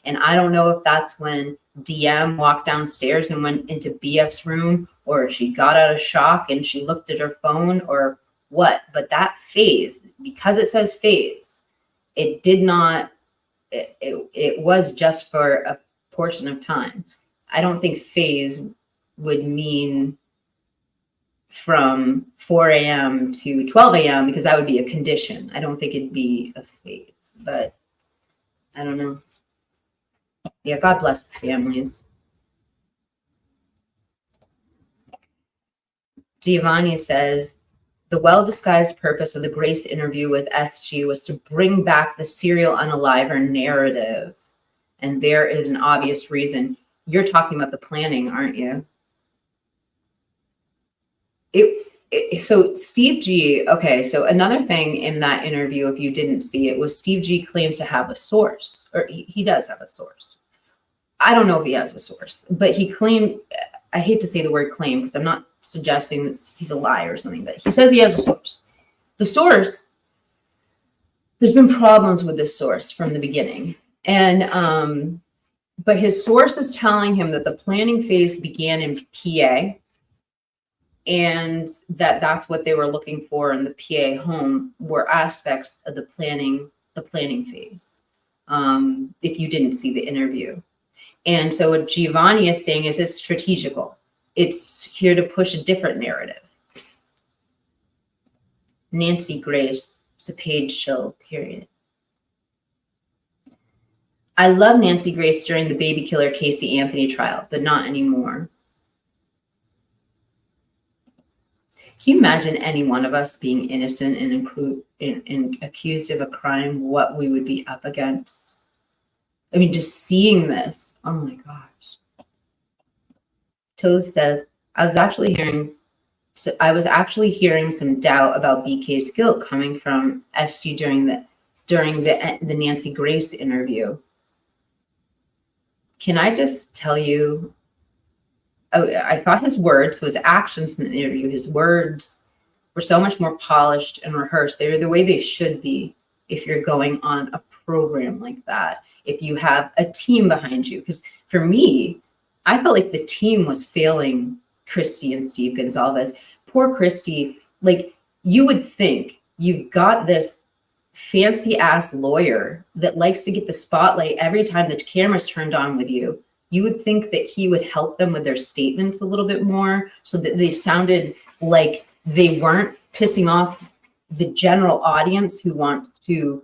And I don't know if that's when DM walked downstairs and went into BF's room, or if she got out of shock and she looked at her phone or what. But that phase, because it says phase, it did not, it was just for a portion of time. I don't think phase would mean from 4 a.m. to 12 a.m. because that would be a condition. I don't think it'd be a phase, but I don't know. Yeah, God bless the families. Giovanni says, the well-disguised purpose of the Grace interview with SG was to bring back the serial unaliver narrative. And there is an obvious reason. You're talking about the planning, aren't you? So Steve G, okay, so another thing in that interview, if you didn't see it, was Steve G claims to have a source, or he does have a source. I don't know if he has a source, but he claimed, I hate to say the word claim because I'm not suggesting that he's a liar or something, but he says he has a source. The source, there's been problems with this source from the beginning. And, but his source is telling him that the planning phase began in PA, and that's what they were looking for in the PA home were aspects of the planning phase. If you didn't see the interview. And so what Giovanni is saying is it's strategical. It's here to push a different narrative. Nancy Grace, it's a page shill, period. I love Nancy Grace during the baby killer Casey Anthony trial, but not anymore. Can you imagine any one of us being innocent and accused of a crime, what we would be up against? I mean, just seeing this, oh my gosh. Toad says, I was actually hearing some doubt about BK's guilt coming from SG during the Nancy Grace interview. Can I just tell you, I thought his words, so his actions in the interview, his words were so much more polished and rehearsed. They're the way they should be if you're going on a program like that, if you have a team behind you. Because for me, I felt like the team was failing Christy and Steve Gonzalez. Poor Christy, like you would think you've got this fancy ass lawyer that likes to get the spotlight every time the camera's turned on with you. You would think that he would help them with their statements a little bit more so that they sounded like they weren't pissing off the general audience who wants to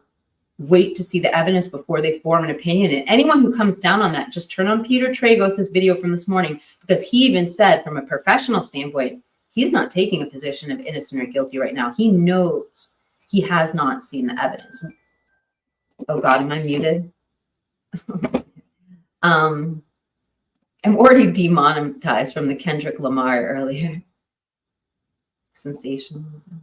wait to see the evidence before they form an opinion. And anyone who comes down on that, just turn on Peter Tragos' video from this morning, because he even said from a professional standpoint, he's not taking a position of innocent or guilty right now. He knows he has not seen the evidence. Oh God, am I muted? I'm already demonetized from the Kendrick Lamar earlier. Sensationalism.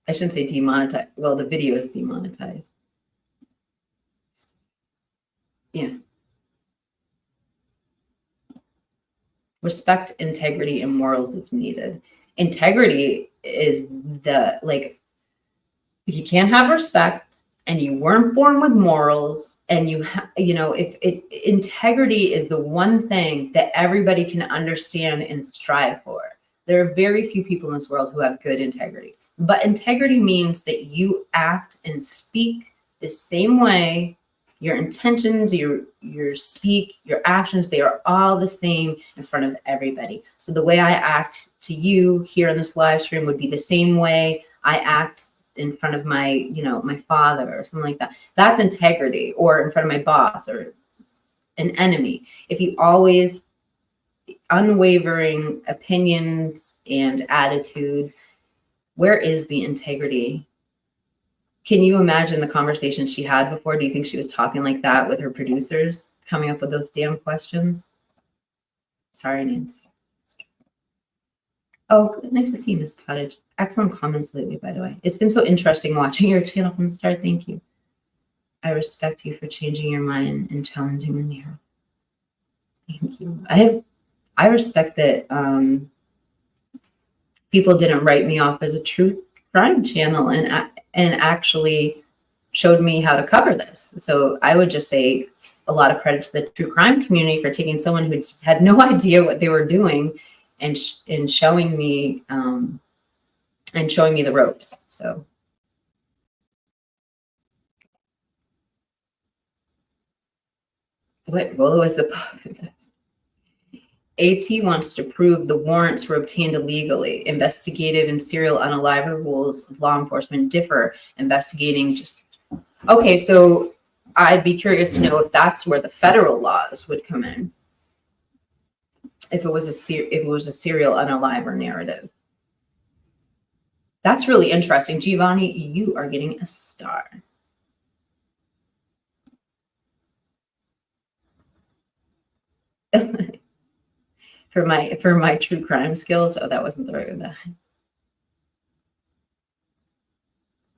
I shouldn't say demonetized. Well, the video is demonetized. Yeah. Respect, integrity, and morals is needed. Integrity is the, like, if you can't have respect and you weren't born with morals, and integrity is the one thing that everybody can understand and strive for. There are very few people in this world who have good integrity. But integrity means that you act and speak the same way. Your intentions, your speak, your actions, they are all the same in front of everybody. So the way I act to you here in this live stream would be the same way I act in front of my, my father or something like that. That's integrity. Or in front of my boss or an enemy. If you always unwavering opinions and attitude, where is the integrity? Can you imagine the conversation she had before? Do you think she was talking like that with her producers, coming up with those damn questions? Sorry, Nancy. Oh, nice to see you, Miss Pottage. Excellent comments lately, by the way. It's been so interesting watching your channel from the start. Thank you. I respect you for changing your mind and challenging the narrative. Thank you. I respect that people didn't write me off as a true crime channel and actually showed me how to cover this. So I would just say a lot of credit to the true crime community for taking someone who had no idea what they were doing and showing me the ropes. So what Rolo is the puppet? AT wants to prove the warrants were obtained illegally. Investigative and serial unalive rules of law enforcement differ. Investigating just okay. So I'd be curious to know if that's where the federal laws would come in. If it was a serial unaliver narrative. That's really interesting. Giovanni, you are getting a star. for my true crime skills. Oh, that wasn't the right one.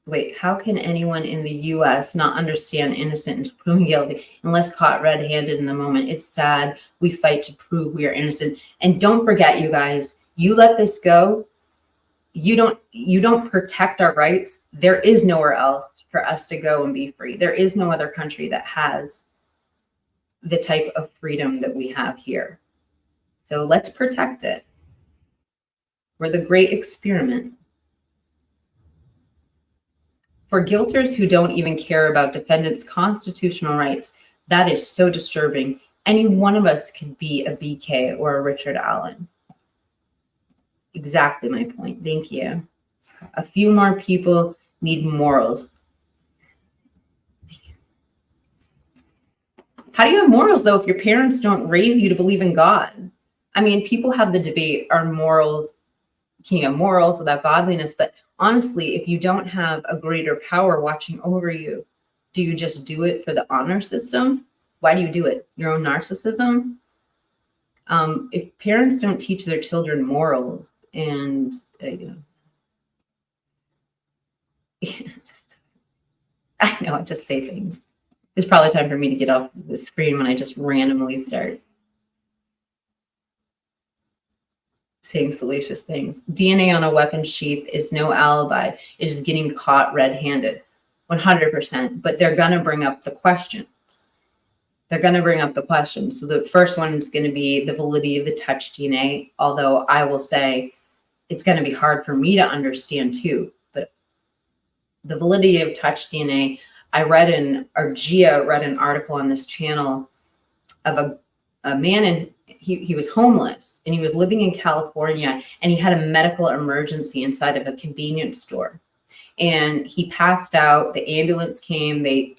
Wait, how can anyone in the US not understand innocent until proven guilty unless caught red-handed in the moment? It's sad. We fight to prove we are innocent. And don't forget, you guys, you let this go, you don't protect our rights. There is nowhere else for us to go and be free. There is no other country that has the type of freedom that we have here. So let's protect it. We're the great experiment. For guilters who don't even care about defendants' constitutional rights, that is so disturbing. Any one of us could be a BK or a Richard Allen. Exactly my point. Thank you. A few more people need morals. How do you have morals, though, if your parents don't raise you to believe in God? I mean, people have the debate, are morals, can you have morals without godliness? But honestly, if you don't have a greater power watching over you, do you just do it for the honor system? Why do you do it? Your own narcissism? If parents don't teach their children morals and, I know, I just say things. It's probably time for me to get off the screen when I just randomly start saying salacious things. DNA on a weapon sheath is no alibi. It is getting caught red-handed, 100%. But they're going to bring up the questions. They're going to bring up the questions. So the first one is going to be the validity of the touch DNA, although I will say it's going to be hard for me to understand too. But the validity of touch DNA, Gia read an article on this channel of a man, and he was homeless and he was living in California, and he had a medical emergency inside of a convenience store, and he passed out. The ambulance came, they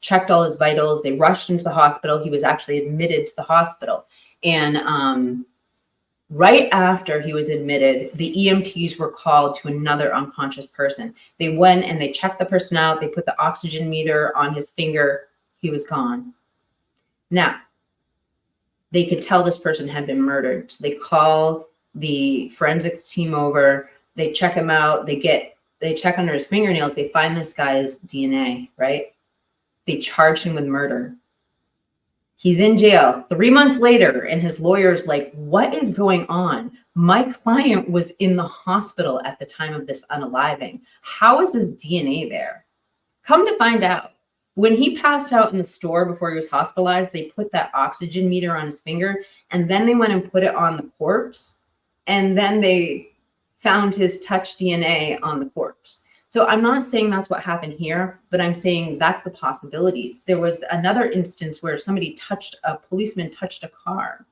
checked all his vitals, they rushed him to the hospital. He was actually admitted to the hospital, and right after he was admitted, the EMTs were called to another unconscious person. They went and they checked the person out. They put the oxygen meter on his finger. He was gone. Now, they could tell this person had been murdered. So they call the forensics team over. They check him out. They check under his fingernails. They find this guy's DNA, right? They charge him with murder. He's in jail 3 months later, and his lawyer's like, what is going on? My client was in the hospital at the time of this unaliving. How is his DNA there? Come to find out, when he passed out in the store before he was hospitalized, they put that oxygen meter on his finger, and then they went and put it on the corpse, and then they found his touch DNA on the corpse. So I'm not saying that's what happened here, but I'm saying that's the possibilities. There was another instance where a policeman touched a car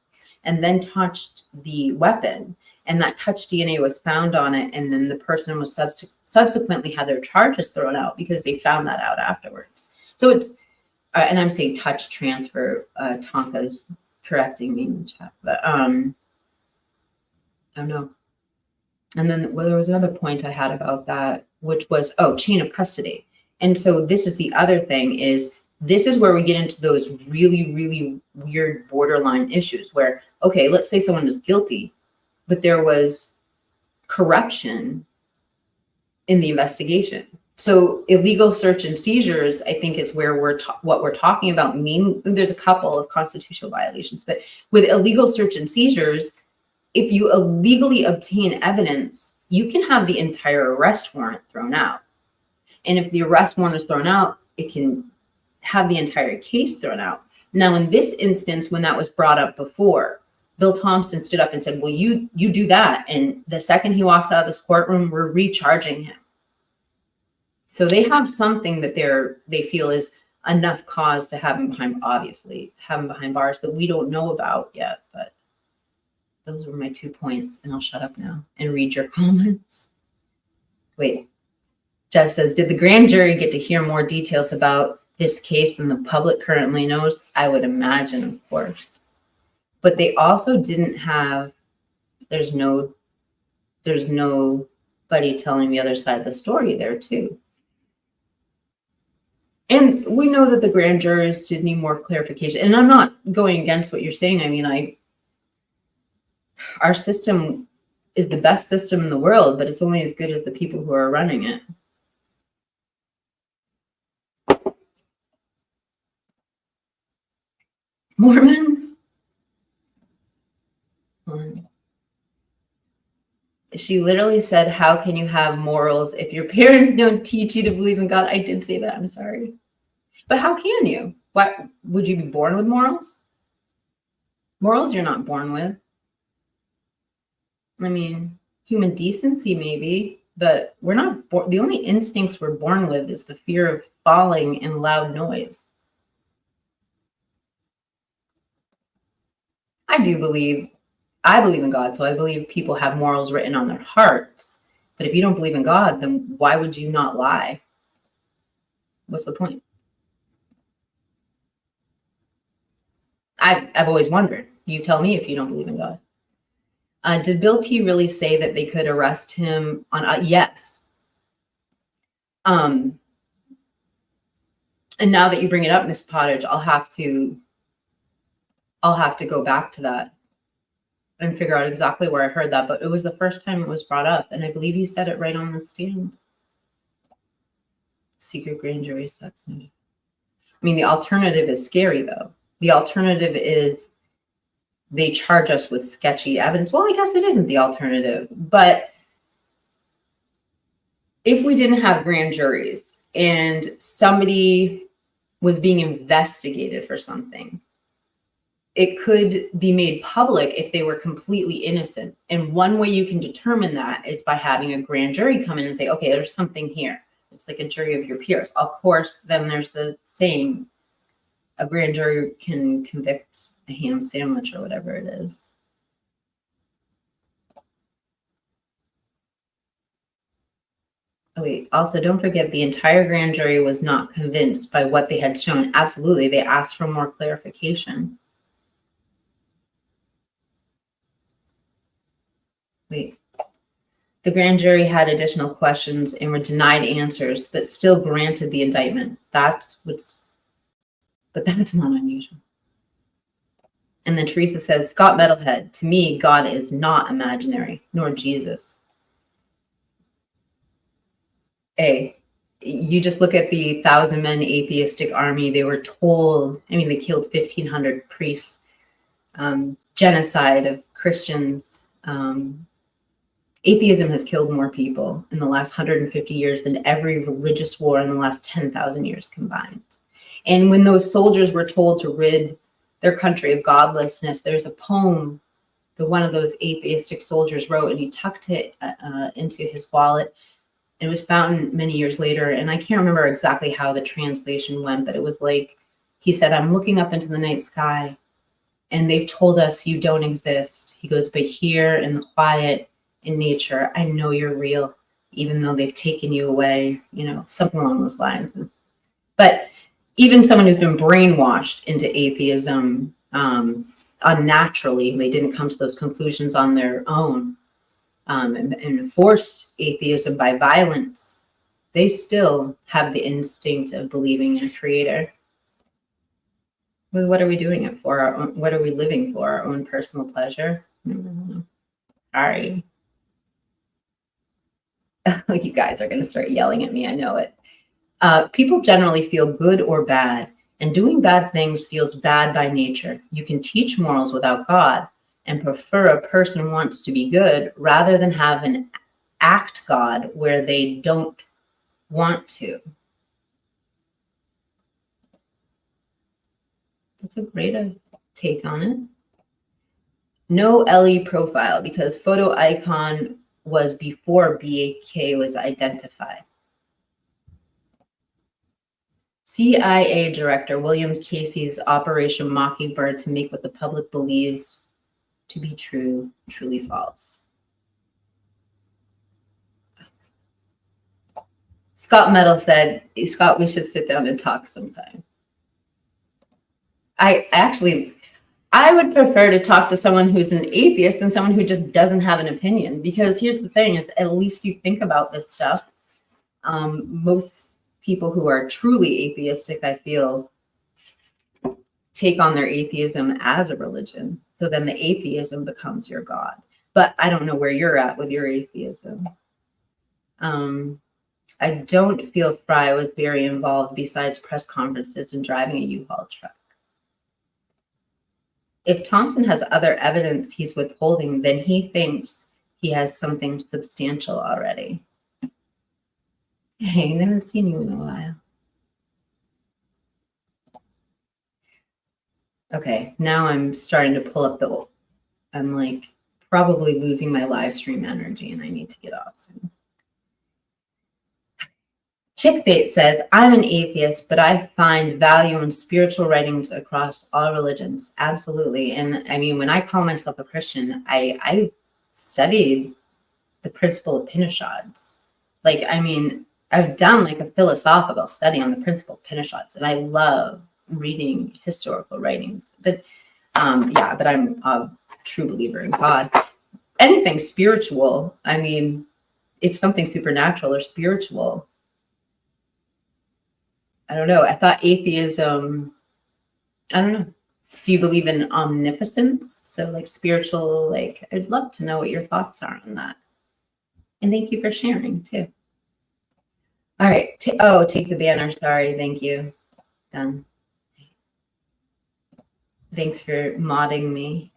and then touched the weapon, and that touch DNA was found on it. And then the person was subsequently had their charges thrown out because they found that out afterwards. So it's, and I'm saying touch transfer, Tonka's correcting me in the chat, but I don't know. And then there was another point I had about that, which was, chain of custody. And so this is the other thing, is this is where we get into those really, really weird borderline issues where, okay, let's say someone is guilty, but there was corruption in the investigation. So illegal search and seizures, I think is where what we're talking about. There's a couple of constitutional violations, but with illegal search and seizures, if you illegally obtain evidence, you can have the entire arrest warrant thrown out. And if the arrest warrant is thrown out, it can have the entire case thrown out. Now, in this instance, when that was brought up before, Bill Thompson stood up and said, well, you do that. And the second he walks out of this courtroom, we're recharging him. So they have something that they feel is enough cause to have him behind, obviously, have him behind bars that we don't know about yet. But those were my 2 points, and I'll shut up now and read your comments. Wait, Jeff says, did the grand jury get to hear more details about this case than the public currently knows? I would imagine, of course. But they also didn't have, there's nobody telling the other side of the story there too. And we know that the grand jurors did need more clarification. And I'm not going against what you're saying. I mean, our system is the best system in the world, but it's only as good as the people who are running it. Mormons? She literally said, how can you have morals if your parents don't teach you to believe in God? I did say that, I'm sorry. But how can you? What, would you be born with morals? Morals you're not born with. I mean, human decency maybe, but we're not born. The only instincts we're born with is the fear of falling and loud noise. I believe in God, so I believe people have morals written on their hearts. But if you don't believe in God, then why would you not lie? What's the point? I've always wondered. You tell me if you don't believe in God. Did Bill T really say that they could arrest him on? Yes. And now that you bring it up, Miss Pottage, I'll have to go back to that and figure out exactly where I heard that. But it was the first time it was brought up, and I believe you said it right on the stand. Secret grand jury sex. I mean, the alternative is scary, though. The alternative is they charge us with sketchy evidence. Well, I guess it isn't the alternative, but if we didn't have grand juries and somebody was being investigated for something, it could be made public if they were completely innocent. And one way you can determine that is by having a grand jury come in and say, okay, there's something here. It's like a jury of your peers. Of course, then there's the saying, a grand jury can convict a ham sandwich or whatever it is. Oh, wait, also don't forget the entire grand jury was not convinced by what they had shown. Absolutely, they asked for more clarification. Wait, the grand jury had additional questions and were denied answers, but still granted the indictment. But that's not unusual. And then Teresa says, Scott Metalhead, to me, God is not imaginary, nor Jesus. You just look at the 1,000-man atheistic army. They were told, I mean, they killed 1,500 priests, genocide of Christians. Atheism has killed more people in the last 150 years than every religious war in the last 10,000 years combined. And when those soldiers were told to rid their country of godlessness, there's a poem that one of those atheistic soldiers wrote, and he tucked it into his wallet. It was found many years later, and I can't remember exactly how the translation went, but it was like, he said, I'm looking up into the night sky, and they've told us you don't exist. He goes, but here in the quiet, in nature, I know you're real, even though they've taken you away, something along those lines. But even someone who's been brainwashed into atheism unnaturally, they didn't come to those conclusions on their own, and forced atheism by violence, they still have the instinct of believing in a creator. Well, what are we doing it for? What are we living for? Our own personal pleasure? Sorry. You guys are going to start yelling at me. I know it. People generally feel good or bad, and doing bad things feels bad by nature. You can teach morals without God and prefer a person wants to be good rather than have an act God where they don't want to. That's a great take on it. No LE profile because photo icon was before BAK was identified. CIA Director William Casey's Operation Mockingbird to make what the public believes to be true, truly false. Scott Metal said, Scott, we should sit down and talk sometime. I would prefer to talk to someone who's an atheist than someone who just doesn't have an opinion, because here's the thing is at least you think about this stuff. Most people who are truly atheistic, I feel, take on their atheism as a religion. So then the atheism becomes your God. But I don't know where you're at with your atheism. I don't feel Fry was very involved besides press conferences and driving a U-Haul truck. If Thompson has other evidence he's withholding, then he thinks he has something substantial already. Hey, I haven't seen you in a while. Okay, now I'm starting to pull up I'm like probably losing my live stream energy and I need to get off soon. Chickbait says, I'm an atheist, but I find value in spiritual writings across all religions. Absolutely. And I mean, when I call myself a Christian, I studied the principle Upanishads. Like, I mean, I've done like a philosophical study on the principle Upanishads, and I love reading historical writings. But yeah, but I'm a true believer in God. Anything spiritual, I mean, if something's supernatural or spiritual, I don't know. I thought atheism, I don't know. Do you believe in omnipotence? So like spiritual, like I'd love to know what your thoughts are on that. And thank you for sharing too. All right. Oh, take the banner. Sorry. Thank you. Done. Thanks for modding me.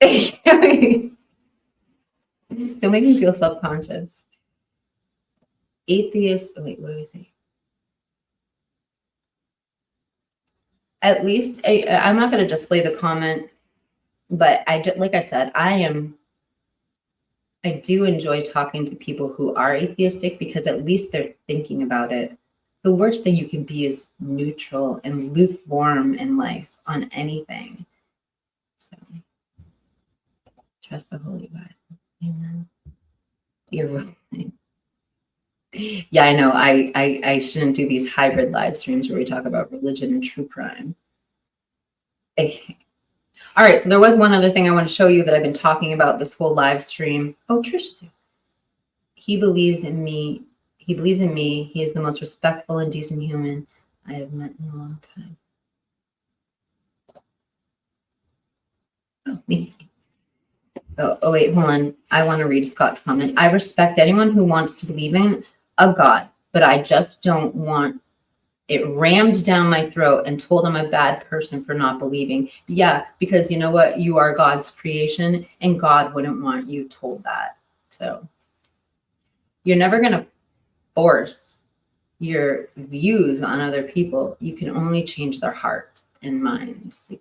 Don't make me feel self-conscious. Atheist, oh, wait, what was I? At least, I'm not going to display the comment, but like I said, I do enjoy talking to people who are atheistic because at least they're thinking about it. The worst thing you can be is neutral and lukewarm in life on anything. So, trust the Holy Bible. Amen. You're willing. Yeah, I know. I shouldn't do these hybrid live streams where we talk about religion and true crime. All right, so there was one other thing I want to show you that I've been talking about this whole live stream. Oh, Trish, he believes in me. He believes in me. He is the most respectful and decent human I have met in a long time. Oh, me. Oh, wait, hold on. I want to read Scott's comment. I respect anyone who wants to believe in a God, but I just don't want it rammed down my throat and told I'm a bad person for not believing. Yeah, because you know what? You are God's creation, and God wouldn't want you told that. So you're never going to force your views on other people. You can only change their hearts and minds.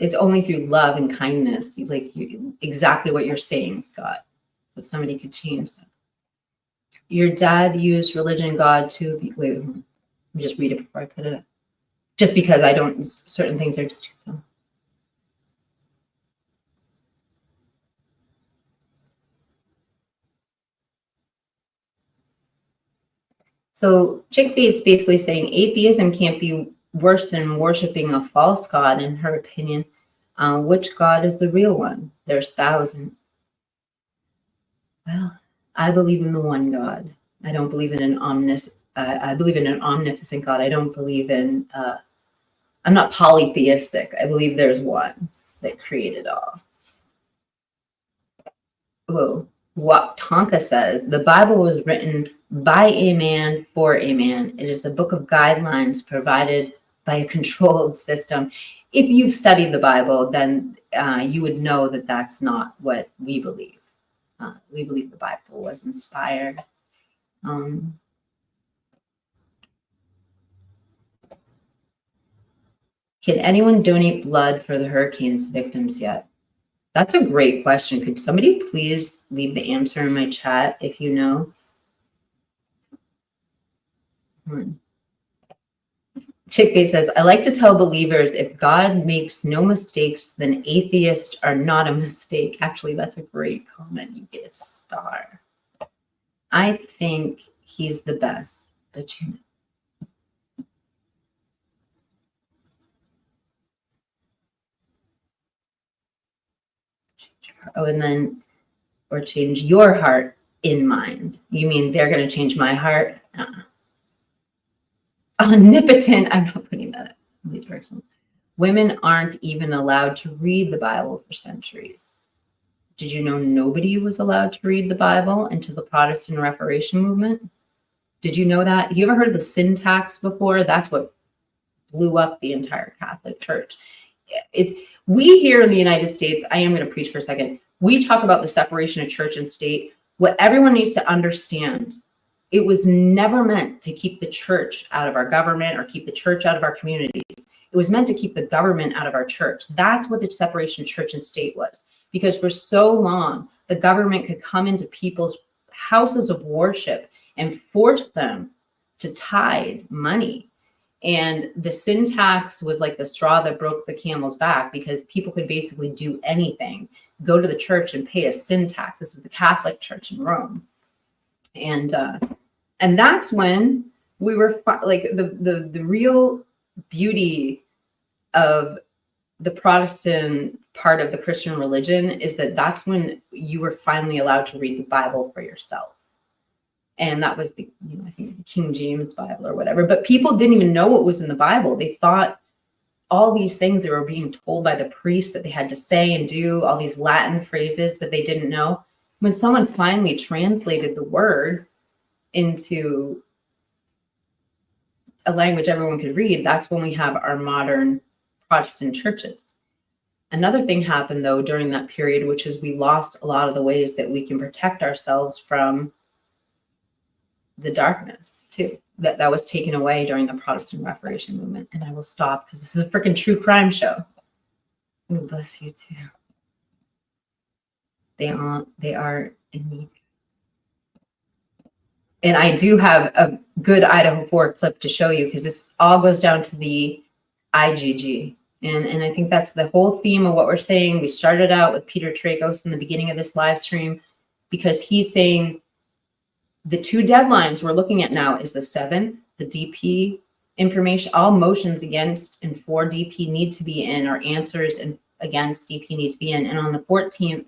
It's only through love and kindness, exactly what you're saying, Scott, that somebody could change that. Your dad used religion, God to be, wait, let me just read it before I put it up. Just because I don't, certain things are just too simple. So Chickbait is basically saying atheism can't be worse than worshiping a false God, in her opinion. Which God is the real one? There's thousands. Well, I believe in the one God. I don't believe in an I believe in an omnipotent God. I don't believe in, I'm not polytheistic. I believe there's one that created all. Whoa. What Tonka says, the Bible was written by a man for a man. It is the book of guidelines provided by a controlled system. If you've studied the Bible, then you would know that that's not what we believe. We believe the Bible was inspired. Can anyone donate blood for the hurricane's victims yet? That's a great question. Could somebody please leave the answer in my chat if you know? Chickface says, I like to tell believers if God makes no mistakes, then atheists are not a mistake. Actually, that's a great comment. You get a star. I think he's the best, but you know. Oh, and then, or change your heart in mind. You mean they're going to change my heart? Omnipotent. I'm not putting that in the direction. Women aren't even allowed to read the Bible for centuries. Did you know nobody was allowed to read the Bible until the Protestant Reformation movement? Did you know that? You ever heard of the sin tax before? That's what blew up the entire Catholic Church. We here in the United States, I am going to preach for a second. We talk about the separation of church and state. What everyone needs to understand, it was never meant to keep the church out of our government or keep the church out of our communities. It was meant to keep the government out of our church. That's what the separation of church and state was. Because for so long, the government could come into people's houses of worship and force them to tithe money. And the sin tax was like the straw that broke the camel's back, because people could basically do anything, go to the church and pay a sin tax. This is the Catholic Church in Rome. And that's when we were like the real beauty of the Protestant part of the Christian religion is that that's when you were finally allowed to read the Bible for yourself. And that was the, I think the King James Bible or whatever. But people didn't even know what was in the Bible. They thought all these things that were being told by the priest that they had to say and do, all these Latin phrases that they didn't know. When someone finally translated the word into a language everyone could read, that's when we have our modern Protestant churches. Another thing happened, though, during that period, which is we lost a lot of the ways that we can protect ourselves from the darkness, too. That was taken away during the Protestant Reformation movement. And I will stop because this is a freaking true crime show. Oh, bless you, too. They are in need. And I do have a good Idaho 4 clip to show you, because this all goes down to the IGG. And I think that's the whole theme of what we're saying. We started out with Peter Tragos in the beginning of this live stream, because he's saying the two deadlines we're looking at now is the 7th, the DP information, all motions against and for DP need to be in, or answers and against DP need to be in. And on the 14th,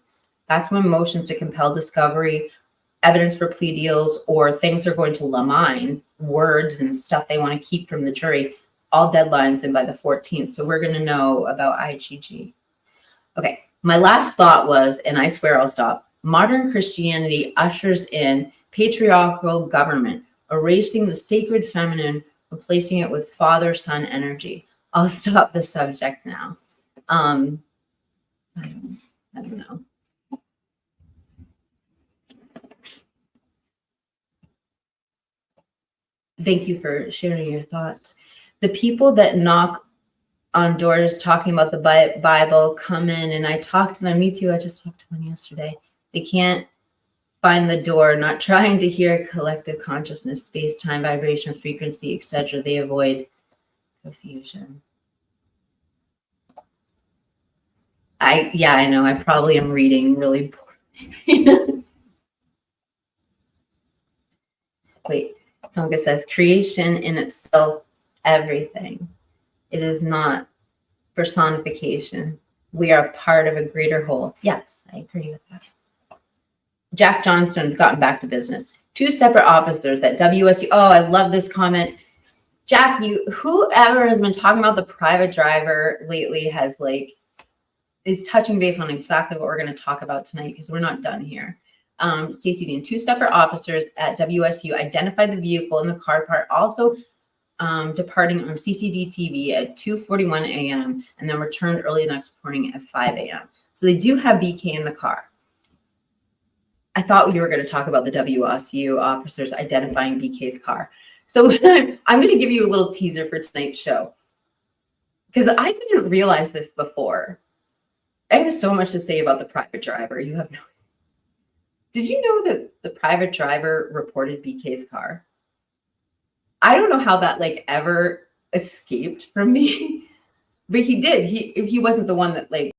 that's when motions to compel discovery, evidence for plea deals, or things are going to lamine, words and stuff they want to keep from the jury, all deadlines in by the 14th. So we're going to know about IGG. Okay, my last thought was, and I swear I'll stop, modern Christianity ushers in patriarchal government, erasing the sacred feminine, replacing it with father-son energy. I'll stop the subject now. I don't know. Thank you for sharing your thoughts. The people that knock on doors talking about the Bible come in, and I talk to them. Me too. I just talked to one yesterday. They can't find the door, not trying to hear collective consciousness, space, time, vibration, frequency, etc. They avoid confusion. I know. I probably am reading really poorly. Wait, Tonka says, creation in itself, everything. It is not personification. We are part of a greater whole. Yes, I agree with that. Jack Johnstone's gotten back to business. 2 separate officers at WSU. Oh, I love this comment. Jack, whoever has been talking about the private driver lately is touching base on exactly what we're going to talk about tonight, because we're not done here. Stacey Dean, 2 separate officers at WSU identified the vehicle in the car park, also departing on CCD TV at 2:41 a.m. and then returned early the next morning at 5 a.m. So they do have BK in the car. I thought we were going to talk about the WSU officers identifying BK's car. So I'm going to give you a little teaser for tonight's show, because I didn't realize this before. I have so much to say about the private driver. You have no. Did you know that the private driver reported BK's car? I don't know how that ever escaped from me. But he did. He wasn't the one that like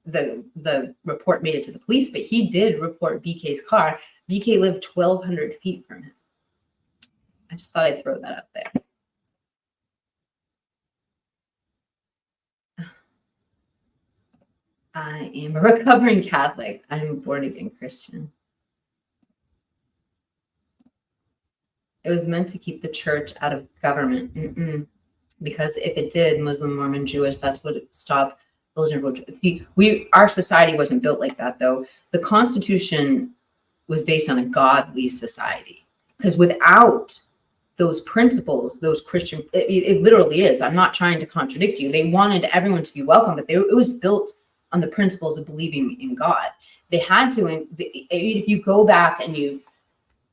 the report made it to the police, but he did report BK's car. BK lived 1,200 feet from him. I just thought I'd throw that up there. I am a recovering Catholic. I'm a born again Christian. It was meant to keep the church out of government. Because if it did, Muslim, Mormon, Jewish, that's what it stopped religion. Our society wasn't built like that, though. The Constitution was based on a godly society. Because without those principles, those Christian, it literally is. I'm not trying to contradict you. They wanted everyone to be welcome, but it was built on the principles of believing in God. They had to, if you go back and you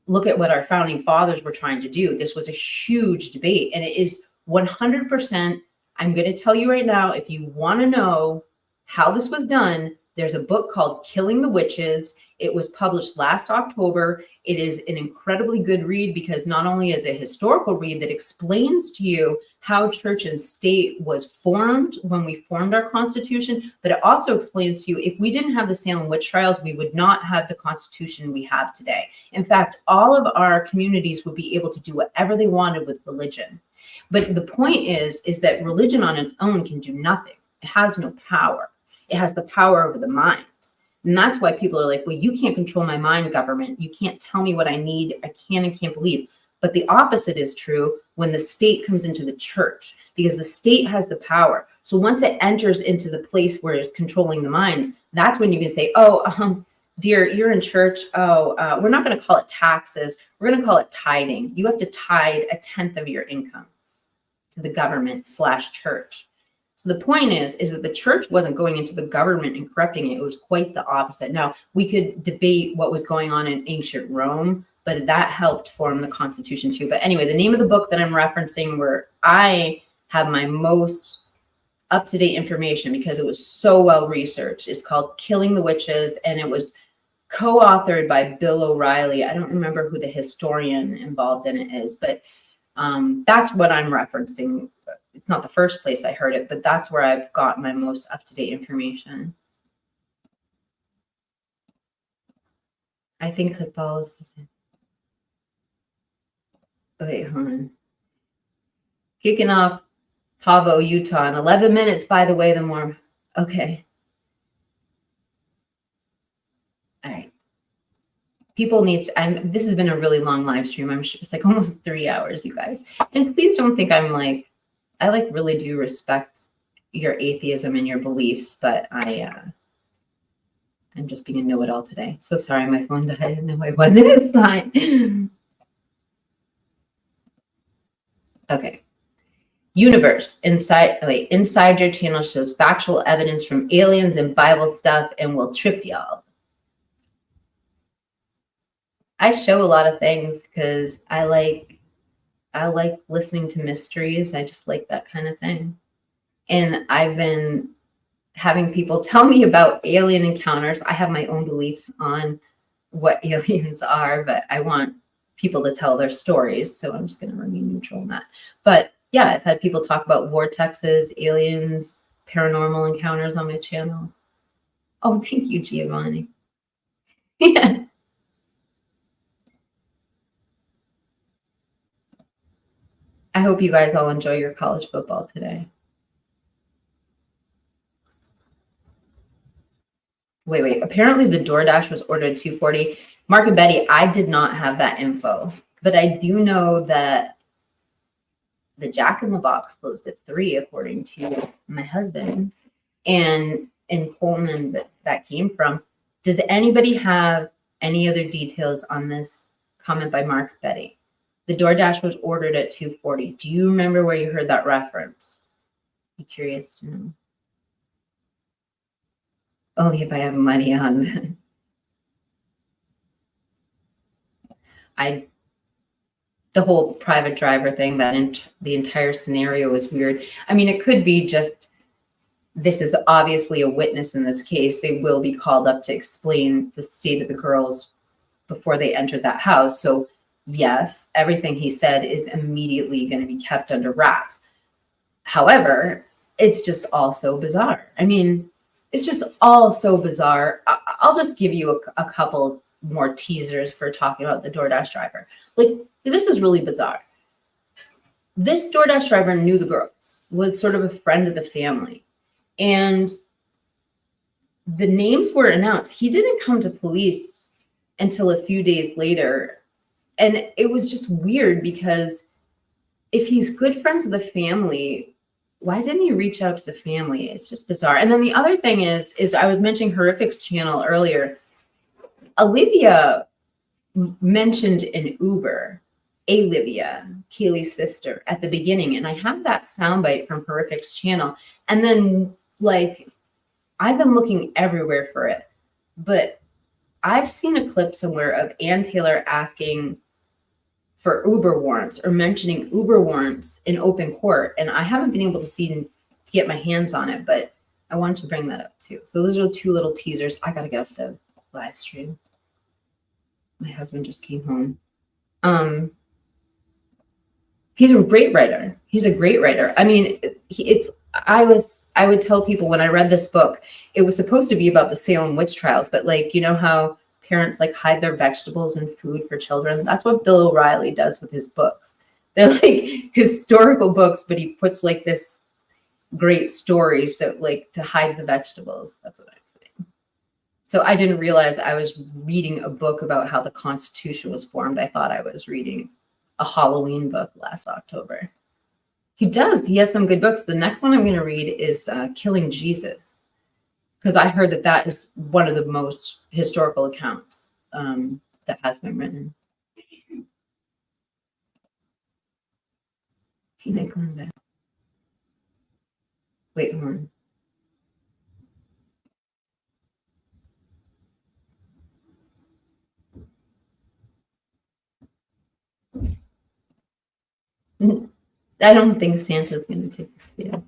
look at what our founding fathers were trying to do, this was a huge debate, and it is 100%. I'm going to tell you right now, if you want to know how this was done, there's a book called Killing the Witches. It was published last October. It is an incredibly good read because not only is it a historical read that explains to you how church and state was formed when we formed our Constitution, but it also explains to you if we didn't have the Salem witch trials, we would not have the Constitution we have today. In fact, all of our communities would be able to do whatever they wanted with religion. But the point is that religion on its own can do nothing. It has no power. It has the power over the mind. And that's why people are like, well, you can't control my mind, government. You can't tell me what I need. I can and can't believe. But the opposite is true when the state comes into the church, because the state has the power. So once it enters into the place where it's controlling the minds, that's when you can say, dear, you're in church. We're not going to call it taxes. We're going to call it tithing. You have to tithe 1/10 of your income to the government/church. So the point is that the church wasn't going into the government and corrupting it. It was quite the opposite. Now, we could debate what was going on in ancient Rome, but that helped form the Constitution too. But anyway, the name of the book that I'm referencing, where I have my most up-to-date information because it was so well researched, is called Killing the Witches, and it was co-authored by Bill O'Reilly. I don't remember who the historian involved in it is, but that's what I'm referencing. It's not the first place I heard it, but that's where I've got my most up-to-date information. I think Catholicism. Okay, hold on. Kicking off Pavo, Utah in 11 minutes, by the way, the more. Okay. All right. People need, this has been a really long live stream. I'm sure it's like almost 3 hours, you guys. And please don't think I'm like, I like really do respect your atheism and your beliefs, but I'm just being a know-it-all today. So sorry, my phone died. I didn't know I wasn't. It's fine. Okay. Universe inside your channel shows factual evidence from aliens and Bible stuff and will trip y'all. I show a lot of things because I like listening to mysteries. I just like that kind of thing. And I've been having people tell me about alien encounters. I have my own beliefs on what aliens are, but I want people to tell their stories. So I'm just going to remain neutral on that. But yeah, I've had people talk about vortexes, aliens, paranormal encounters on my channel. Oh, thank you, Giovanni. Yeah. I hope you guys all enjoy your college football today. Wait. Apparently the DoorDash was ordered at 2:40. Mark and Betty, I did not have that info, but I do know that the Jack in the Box closed at 3, according to my husband. And in Pullman that came from. Does anybody have any other details on this comment by Mark and Betty? The DoorDash was ordered at 2:40. Do you remember where you heard that reference? Be curious to know. Only if I have money on them. The whole private driver thing, the entire scenario is weird. I mean, it could be just, this is obviously a witness in this case. They will be called up to explain the state of the girls before they entered that house. So yes, everything he said is immediately going to be kept under wraps. However, it's just all so bizarre. I mean, it's just all so bizarre. I'll just give you a couple more teasers for talking about the DoorDash driver. Like, this is really bizarre. This DoorDash driver knew the girls, was sort of a friend of the family. And the names were announced. He didn't come to police until a few days later. And it was just weird because if he's good friends with the family, why didn't he reach out to the family? It's just bizarre. And then the other thing is I was mentioning Horrific's channel earlier. Olivia mentioned an Uber, Olivia, Kaylee's sister, at the beginning. And I have that soundbite from Horrific's channel. And then, like, I've been looking everywhere for it. But I've seen a clip somewhere of Ann Taylor asking for Uber warrants or mentioning Uber warrants in open court. And I haven't been able to get my hands on it, but I wanted to bring that up too. So those are 2 little teasers. I got to get off the live stream. My husband just came home. He's a great writer. He's a great writer. I mean, I would tell people when I read this book, it was supposed to be about the Salem witch trials, but like, you know how parents like hide their vegetables and food for children? That's what Bill O'Reilly does with his books. They're like historical books, but he puts like this great story. So like to hide the vegetables. That's what I'm saying. So I didn't realize I was reading a book about how the Constitution was formed. I thought I was reading a Halloween book last October. He does. He has some good books. The next one I'm going to read is Killing Jesus, because I heard that is one of the most historical accounts that has been written. Wait, hold on. I don't think Santa's going to take this video.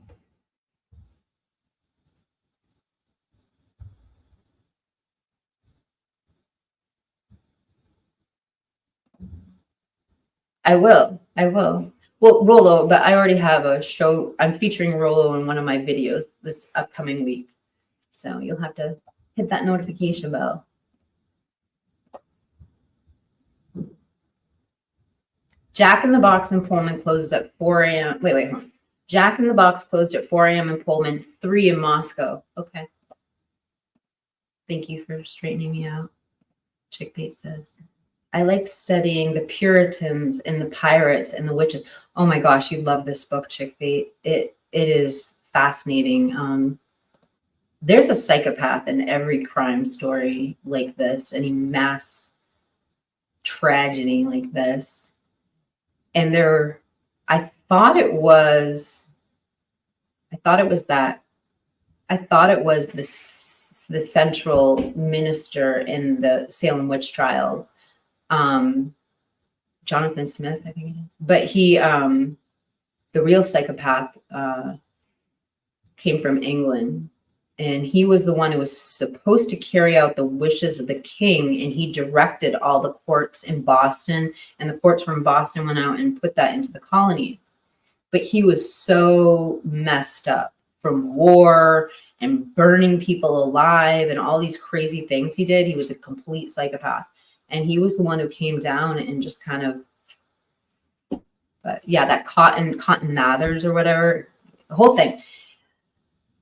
I will. Well, Rolo, but I already have a show. I'm featuring Rolo in one of my videos this upcoming week. So you'll have to hit that notification bell. Jack in the Box in Pullman closes at 4 a.m. Wait, hold on. Jack in the Box closed at 4 a.m. in Pullman, 3 in Moscow. Okay. Thank you for straightening me out. Chickbait says, I like studying the Puritans and the pirates and the witches. Oh my gosh, you love this book, Chickbait. It is fascinating. There's a psychopath in every crime story like this, any mass tragedy like this. And I thought it was the central minister in the Salem witch trials, Jonathan Smith, I think it is. But he, the real psychopath, came from England, and he was the one who was supposed to carry out the wishes of the king, and he directed all the courts in Boston, and the courts from Boston went out and put that into the colonies. But he was so messed up from war and burning people alive and all these crazy things he did. He was a complete psychopath. And he was the one who came down and just kind of, but yeah, that Cotton Mathers or whatever, the whole thing.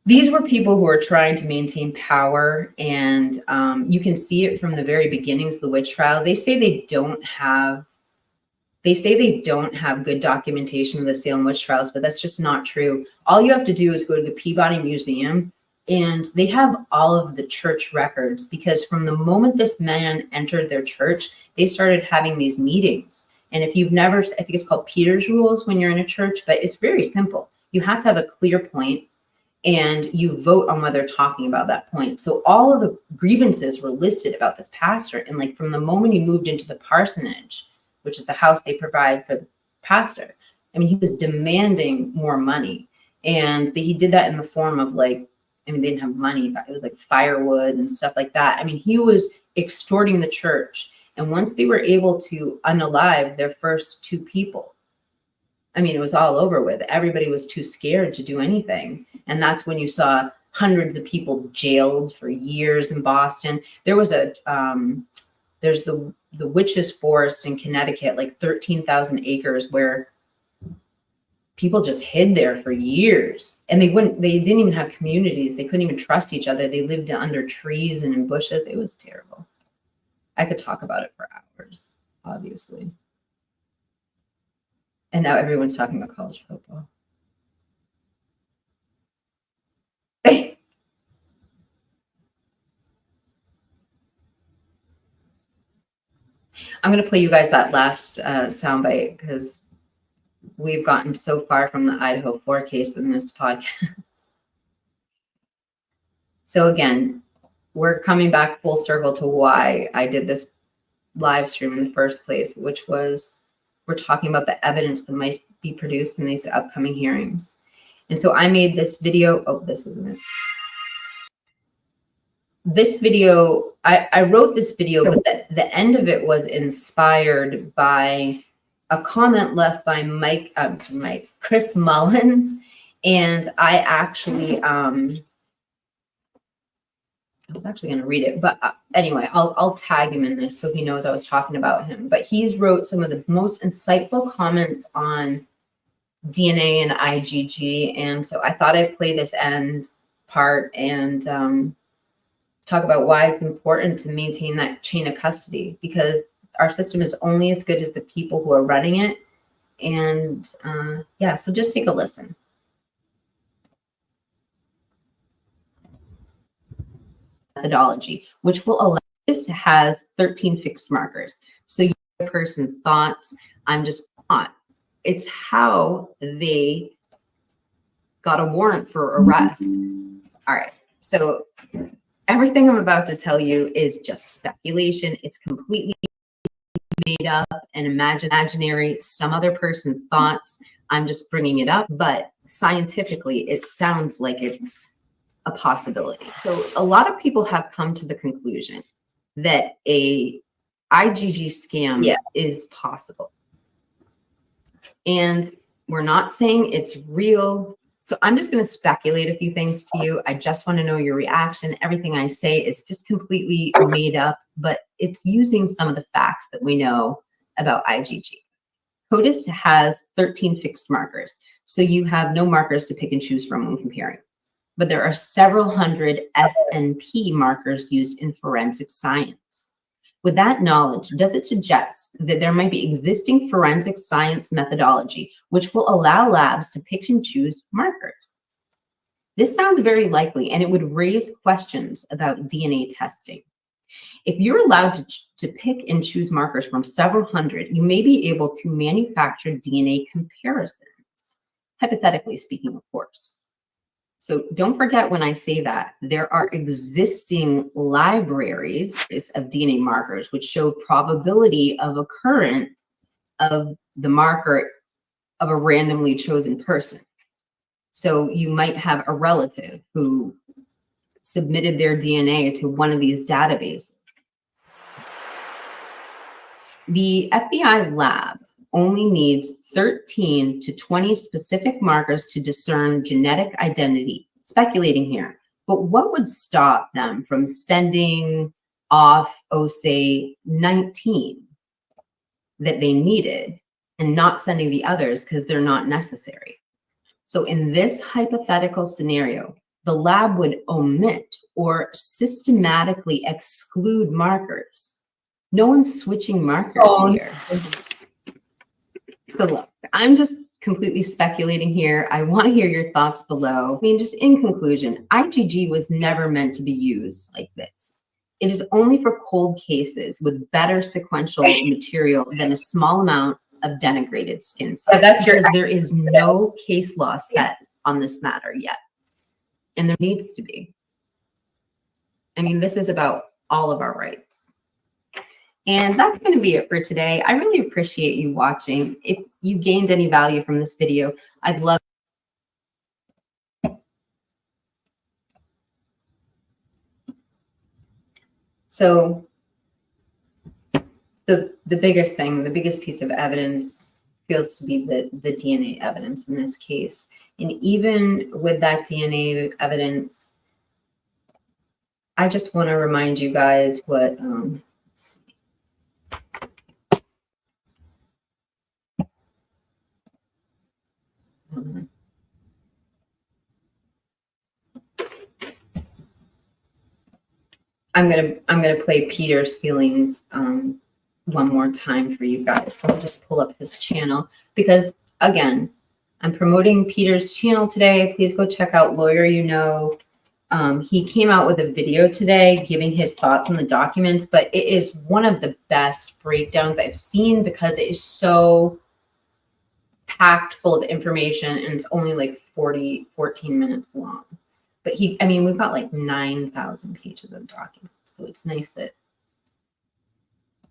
These were people who were trying to maintain power, and you can see it from the very beginnings of the witch trial. They say they don't have good documentation of the Salem witch trials, but that's just not true. All you have to do is go to the Peabody Museum, and they have all of the church records, because from the moment this man entered their church, they started having these meetings. And if you've never, I think it's called Peter's Rules when you're in a church, but it's very simple. You have to have a clear point, and you vote on whether they're talking about that point. So all of the grievances were listed about this pastor. And like from the moment he moved into the parsonage, which is the house they provide for the pastor, I mean, he was demanding more money. And he did that in the form of like, I mean, they didn't have money, but it was like firewood and stuff like that. I mean, he was extorting the church. And once they were able to unalive their first 2 people, I mean, it was all over with. Everybody was too scared to do anything. And that's when you saw hundreds of people jailed for years in Boston. There was there's the Witches Forest in Connecticut, like 13,000 acres, where people just hid there for years. And they didn't even have communities. They couldn't even trust each other. They lived under trees and in bushes. It was terrible. I could talk about it for hours, obviously. And now everyone's talking about college football. I'm going to play you guys that last soundbite because we've gotten so far from the Idaho 4 case in this podcast. So again, we're coming back full circle to why I did this live stream in the first place, which was we're talking about the evidence that might be produced in these upcoming hearings. And so I made this video. Oh, this isn't it. This video, I wrote this video, but the end of it was inspired by a comment left by Chris Mullins. And I actually, I was actually going to read it, but anyway, I'll tag him in this so he knows I was talking about him. But he's wrote some of the most insightful comments on DNA and IgG. And so I thought I'd play this end part and talk about why it's important to maintain that chain of custody, because our system is only as good as the people who are running it. And yeah, so just take a listen. Methodology, which will allow this has 13 fixed markers. So your person's thoughts, I'm just not. It's how they got a warrant for arrest. All right, so everything I'm about to tell you is just speculation. It's completely made up and imaginary, some other person's thoughts. I'm just bringing it up, but scientifically, it sounds like it's a possibility. So a lot of people have come to the conclusion that a IgG scam is possible. And we're not saying it's real. So I'm just going to speculate a few things to you. I just want to know your reaction. Everything I say is just completely made up, but it's using some of the facts that we know about IgG. CODIS has 13 fixed markers. So you have no markers to pick and choose from when comparing. But there are several hundred SNP markers used in forensic science. With that knowledge, does it suggest that there might be existing forensic science methodology which will allow labs to pick and choose markers? This sounds very likely, and it would raise questions about DNA testing. If you're allowed to pick and choose markers from several hundred, you may be able to manufacture DNA comparisons, hypothetically speaking, of course. So don't forget when I say that, there are existing libraries of DNA markers which show probability of occurrence of the marker of a randomly chosen person. So you might have a relative who submitted their DNA to one of these databases. The FBI lab only needs 13 to 20 specific markers to discern genetic identity. Speculating here, but what would stop them from sending off, say, 19 that they needed and not sending the others because they're not necessary? So in this hypothetical scenario, the lab would omit or systematically exclude markers. No one's switching markers here. So look, I'm just completely speculating here. I want to hear your thoughts below. I mean, just in conclusion, IgG was never meant to be used like this. It is only for cold cases with better sequential material than a small amount of denigrated skin cells. Because there is no case law set on this matter yet. And there needs to be. I mean, this is about all of our rights. And that's going to be it for today. I really appreciate you watching. If you gained any value from this video, I'd love. So the biggest thing, the biggest piece of evidence feels to be the DNA evidence in this case. And even with that DNA evidence, I just want to remind you guys what, let's see. I'm gonna play Peter's feelings one more time for you guys. So I'll just pull up his channel because again, I'm promoting Peter's channel today. Please go check out Lawyer You Know. He came out with a video today giving his thoughts on the documents, but it is one of the best breakdowns I've seen because it is so packed full of information and it's only like 14 minutes long. But I mean, we've got like 9,000 pages of documents. So it's nice that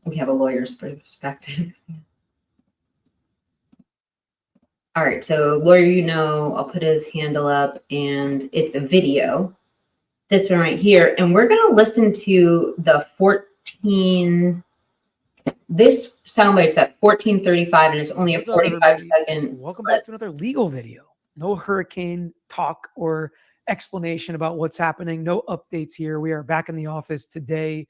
we have a lawyer's perspective. All right, so Lawyer You Know, I'll put his handle up and it's a video. This one right here. And we're gonna listen to the this soundbite's at 14:35 and it's only a What's up, 45-second. Welcome back to another legal video. No hurricane talk or explanation about what's happening. No updates here. We are back in the office today.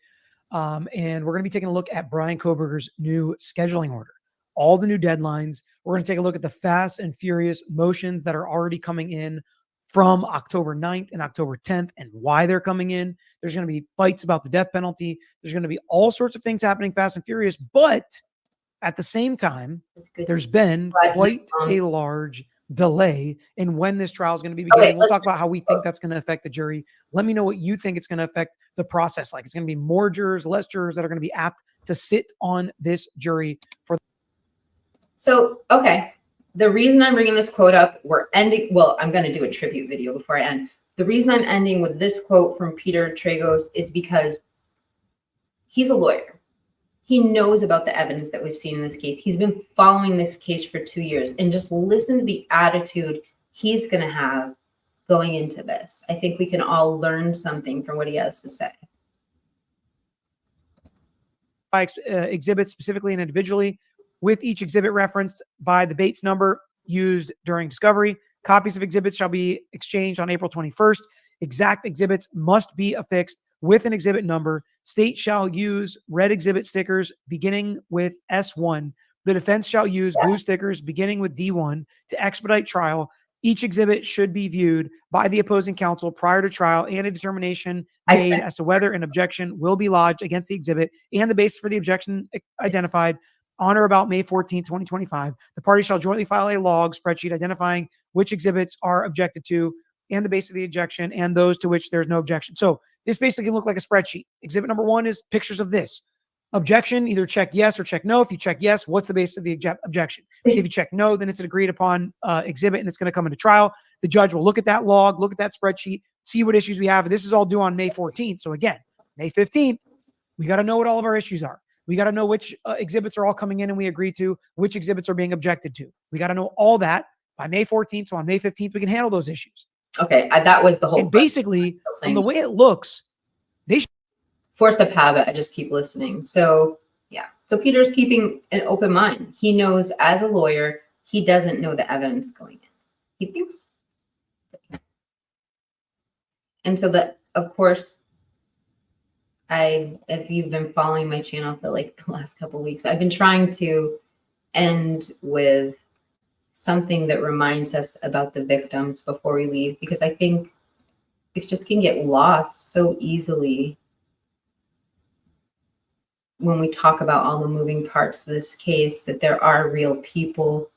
And we're going to be taking a look at Brian Koberger's new scheduling order, all the new deadlines. We're going to take a look at the fast and furious motions that are already coming in from October 9th and October 10th and why they're coming in. There's going to be fights about the death penalty. There's going to be all sorts of things happening fast and furious. But at the same time, there's been quite a large delay in when this trial is going to be beginning. We'll talk about how we think that's going to affect the jury. Let me know what you think it's going to affect the process like. It's going to be more jurors, less jurors that are going to be apt to sit on this jury for. So, okay. The reason I'm bringing this quote up, I'm going to do a tribute video before I end. The reason I'm ending with this quote from Peter Tragos is because he's a lawyer. He knows about the evidence that we've seen in this case. He's been following this case for 2 years, and just listen to the attitude he's going to have going into this. I think we can all learn something from what he has to say. By exhibits specifically and individually, with each exhibit referenced by the Bates number used during discovery. Copies of exhibits shall be exchanged on April 21st. Exact exhibits must be affixed with an exhibit number. State shall use red exhibit stickers beginning with S1. The defense shall use blue stickers beginning with D1 to expedite trial. Each exhibit should be viewed by the opposing counsel prior to trial and a determination made as to whether an objection will be lodged against the exhibit and the basis for the objection identified on or about May 14, 2025. The parties shall jointly file a log spreadsheet identifying which exhibits are objected to and the basis of the objection and those to which there's no objection. So this basically can look like a spreadsheet. Exhibit number 1 is pictures of this. Objection, either check yes or check no. If you check yes, what's the basis of the objection? If you check no, then it's an agreed upon exhibit and it's going to come into trial. The judge will look at that log, look at that spreadsheet, see what issues we have. This is all due on May 14th. So again, May 15th, we got to know what all of our issues are. We got to know which exhibits are all coming in and we agree to, which exhibits are being objected to. We got to know all that by May 14th. So on May 15th, we can handle those issues. Okay, that was the whole. And basically, from the way it looks, they should. Force of habit. I just keep listening. So yeah. So Peter's keeping an open mind. He knows as a lawyer, he doesn't know the evidence going in. He thinks. And so that, of course, if you've been following my channel for like the last couple of weeks, I've been trying to end with something that reminds us about the victims before we leave, because I think it just can get lost so easily when we talk about all the moving parts of this case, that there are real people.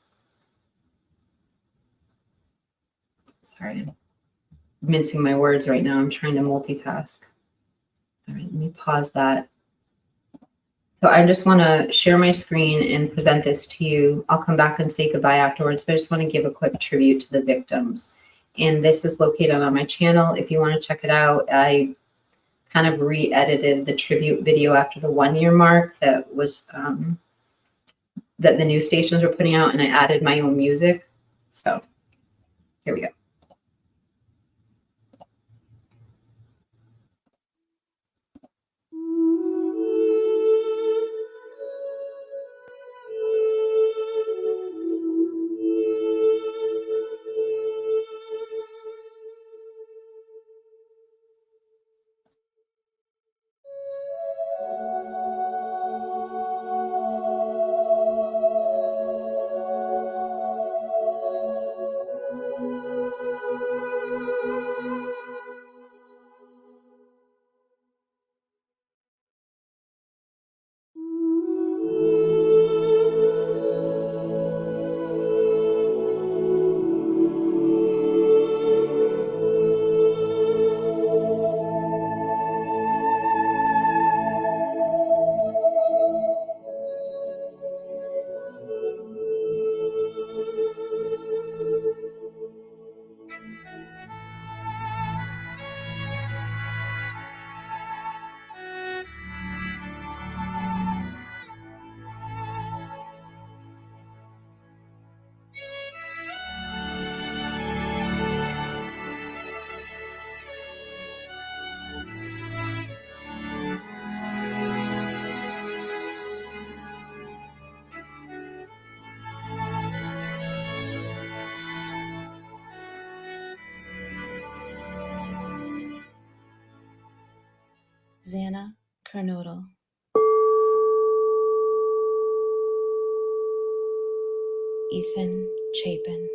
Sorry, I'm mincing my words right now. I'm trying to multitask. All right, let me pause that. So I just want to share my screen and present this to you. I'll come back and say goodbye afterwards, but I just want to give a quick tribute to the victims. And this is located on my channel. If you want to check it out, I kind of re-edited the tribute video after the 1-year mark that was that the news stations were putting out, and I added my own music. So here we go. Xana Kernodle, Ethan Chapin,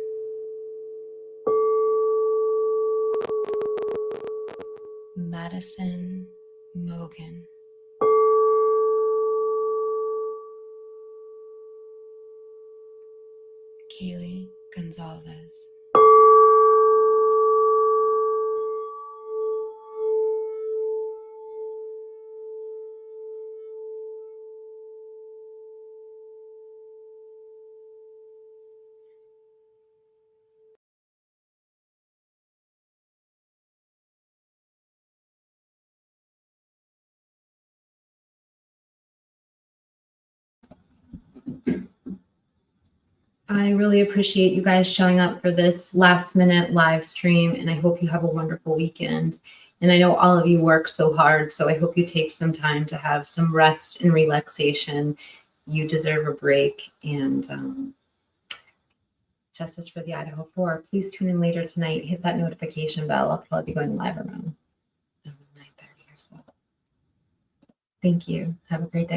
Madison Mogan, Kaylee Gonzalez, I really appreciate you guys showing up for this last minute live stream, and I hope you have a wonderful weekend. And I know all of you work so hard, so I hope you take some time to have some rest and relaxation. You deserve a break, and justice for the Idaho 4. Please tune in later tonight. Hit that notification bell. I'll probably be going live around 9:30 or so. Thank you. Have a great day.